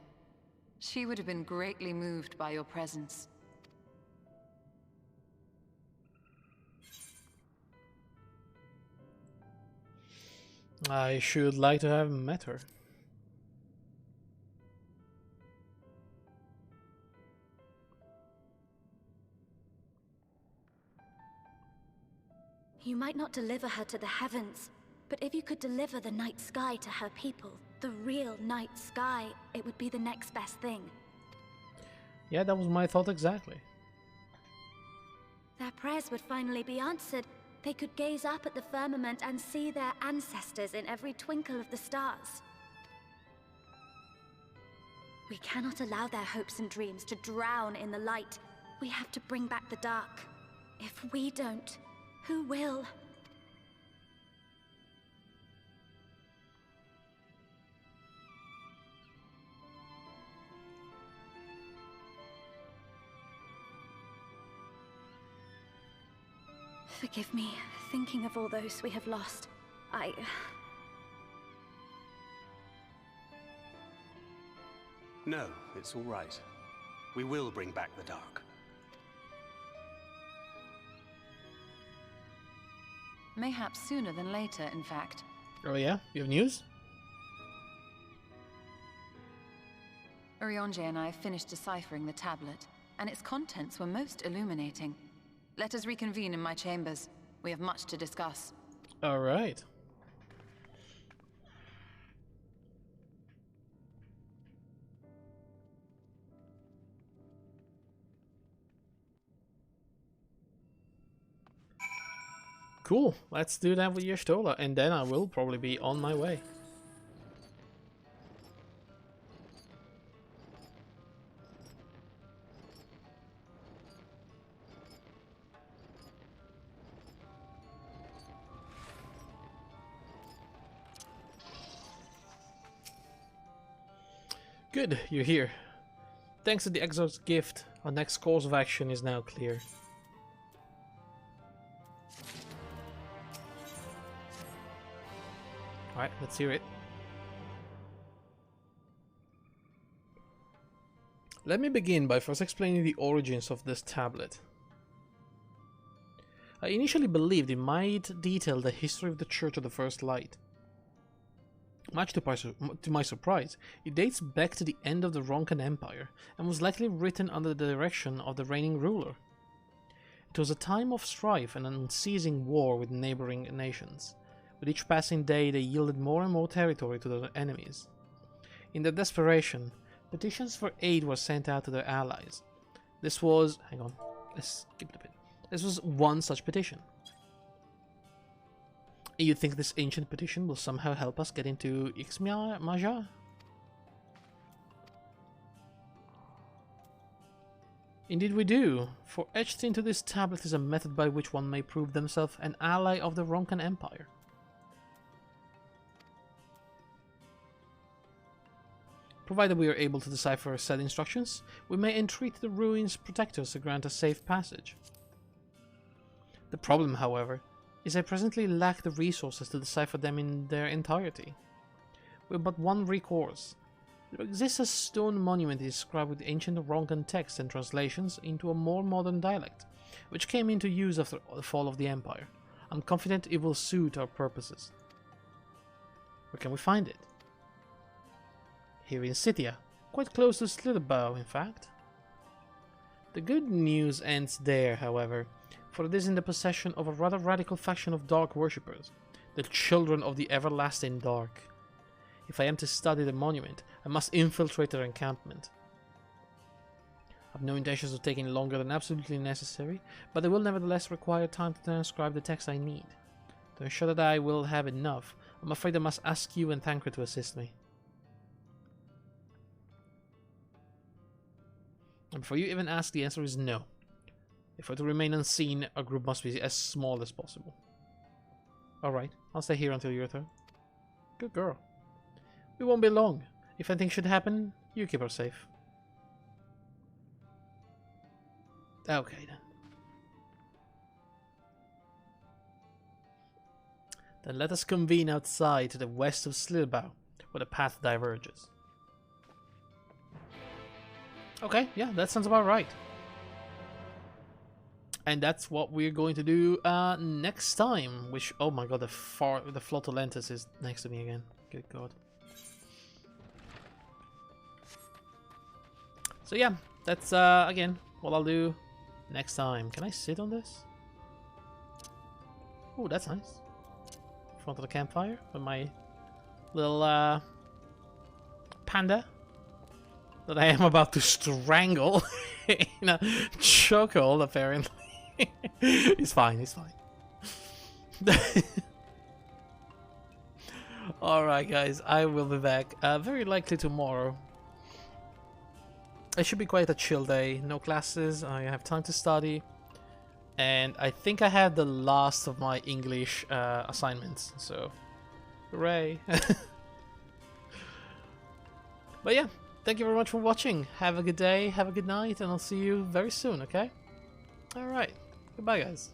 She would have been greatly moved by your presence. I should like to have met her. You might not deliver her to the heavens, but if you could deliver the night sky to her people, the real night sky, it would be the next best thing. Yeah, that was my thought exactly. Their prayers would finally be answered. They could gaze up at the firmament and see their ancestors in every twinkle of the stars. We cannot allow their hopes and dreams to drown in the light. We have to bring back the dark. If we don't, who will? Forgive me, thinking of all those we have lost. No, it's all right. We will bring back the dark. Mayhaps sooner than later, in fact. Oh yeah? You have news? Urianger and I have finished deciphering the tablet, and its contents were most illuminating. Let us reconvene in my chambers. We have much to discuss. Alright. Cool, let's do that with Y'shtola, and then I will probably be on my way. Good, you're here. Thanks to the Exorc's gift, our next course of action is now clear. Alright, let's hear it. Let me begin by first explaining the origins of this tablet. I initially believed it might detail the history of the Church of the First Light. Much to my surprise, it dates back to the end of the Ronkan Empire and was likely written under the direction of the reigning ruler. It was a time of strife and unceasing war with neighboring nations. With each passing day, they yielded more and more territory to their enemies. In their desperation, petitions for aid were sent out to their allies. This was... hang on, let's skip a bit. This was one such petition. You think this ancient petition will somehow help us get into XIV? Indeed we do, for etched into this tablet is a method by which one may prove themselves an ally of the Ronkan Empire. Provided we are able to decipher said instructions, we may entreat the ruins' protectors to grant us safe passage. The problem, however, is I presently lack the resources to decipher them in their entirety. We have but one recourse. There exists a stone monument inscribed with ancient Ronkan texts and translations into a more modern dialect, which came into use after the fall of the Empire. I'm confident it will suit our purposes. Where can we find it? Here in Scythia, quite close to Slitherbow, in fact. The good news ends there, however, for it is in the possession of a rather radical faction of Dark worshippers, the Children of the Everlasting Dark. If I am to study the monument, I must infiltrate their encampment. I have no intentions of taking longer than absolutely necessary, but I will nevertheless require time to transcribe the text I need. To ensure that I will have enough, I'm afraid I must ask you and Thancred to assist me. And before you even ask, the answer is no. If we're to remain unseen, our group must be as small as possible. Alright, I'll stay here until your turn. Good girl. We won't be long. If anything should happen, you keep her safe. Okay then. Then let us convene outside to the west of Slitherbow, where the path diverges. Okay, yeah, that sounds about right. And that's what we're going to do next time. Which, oh my god, the Flotolentus is next to me again. Good god. So yeah, that's again what I'll do next time. Can I sit on this? Oh, that's nice. In front of the campfire with my little panda that I am about to strangle in a chokehold, apparently. He's fine, he's fine. Alright guys, I will be back very likely tomorrow. It should be quite a chill day, no classes, I have time to study. And I think I have the last of my English assignments, so hooray. But yeah, thank you very much for watching. Have a good day, have a good night, and I'll see you very soon, okay? Alright, goodbye guys.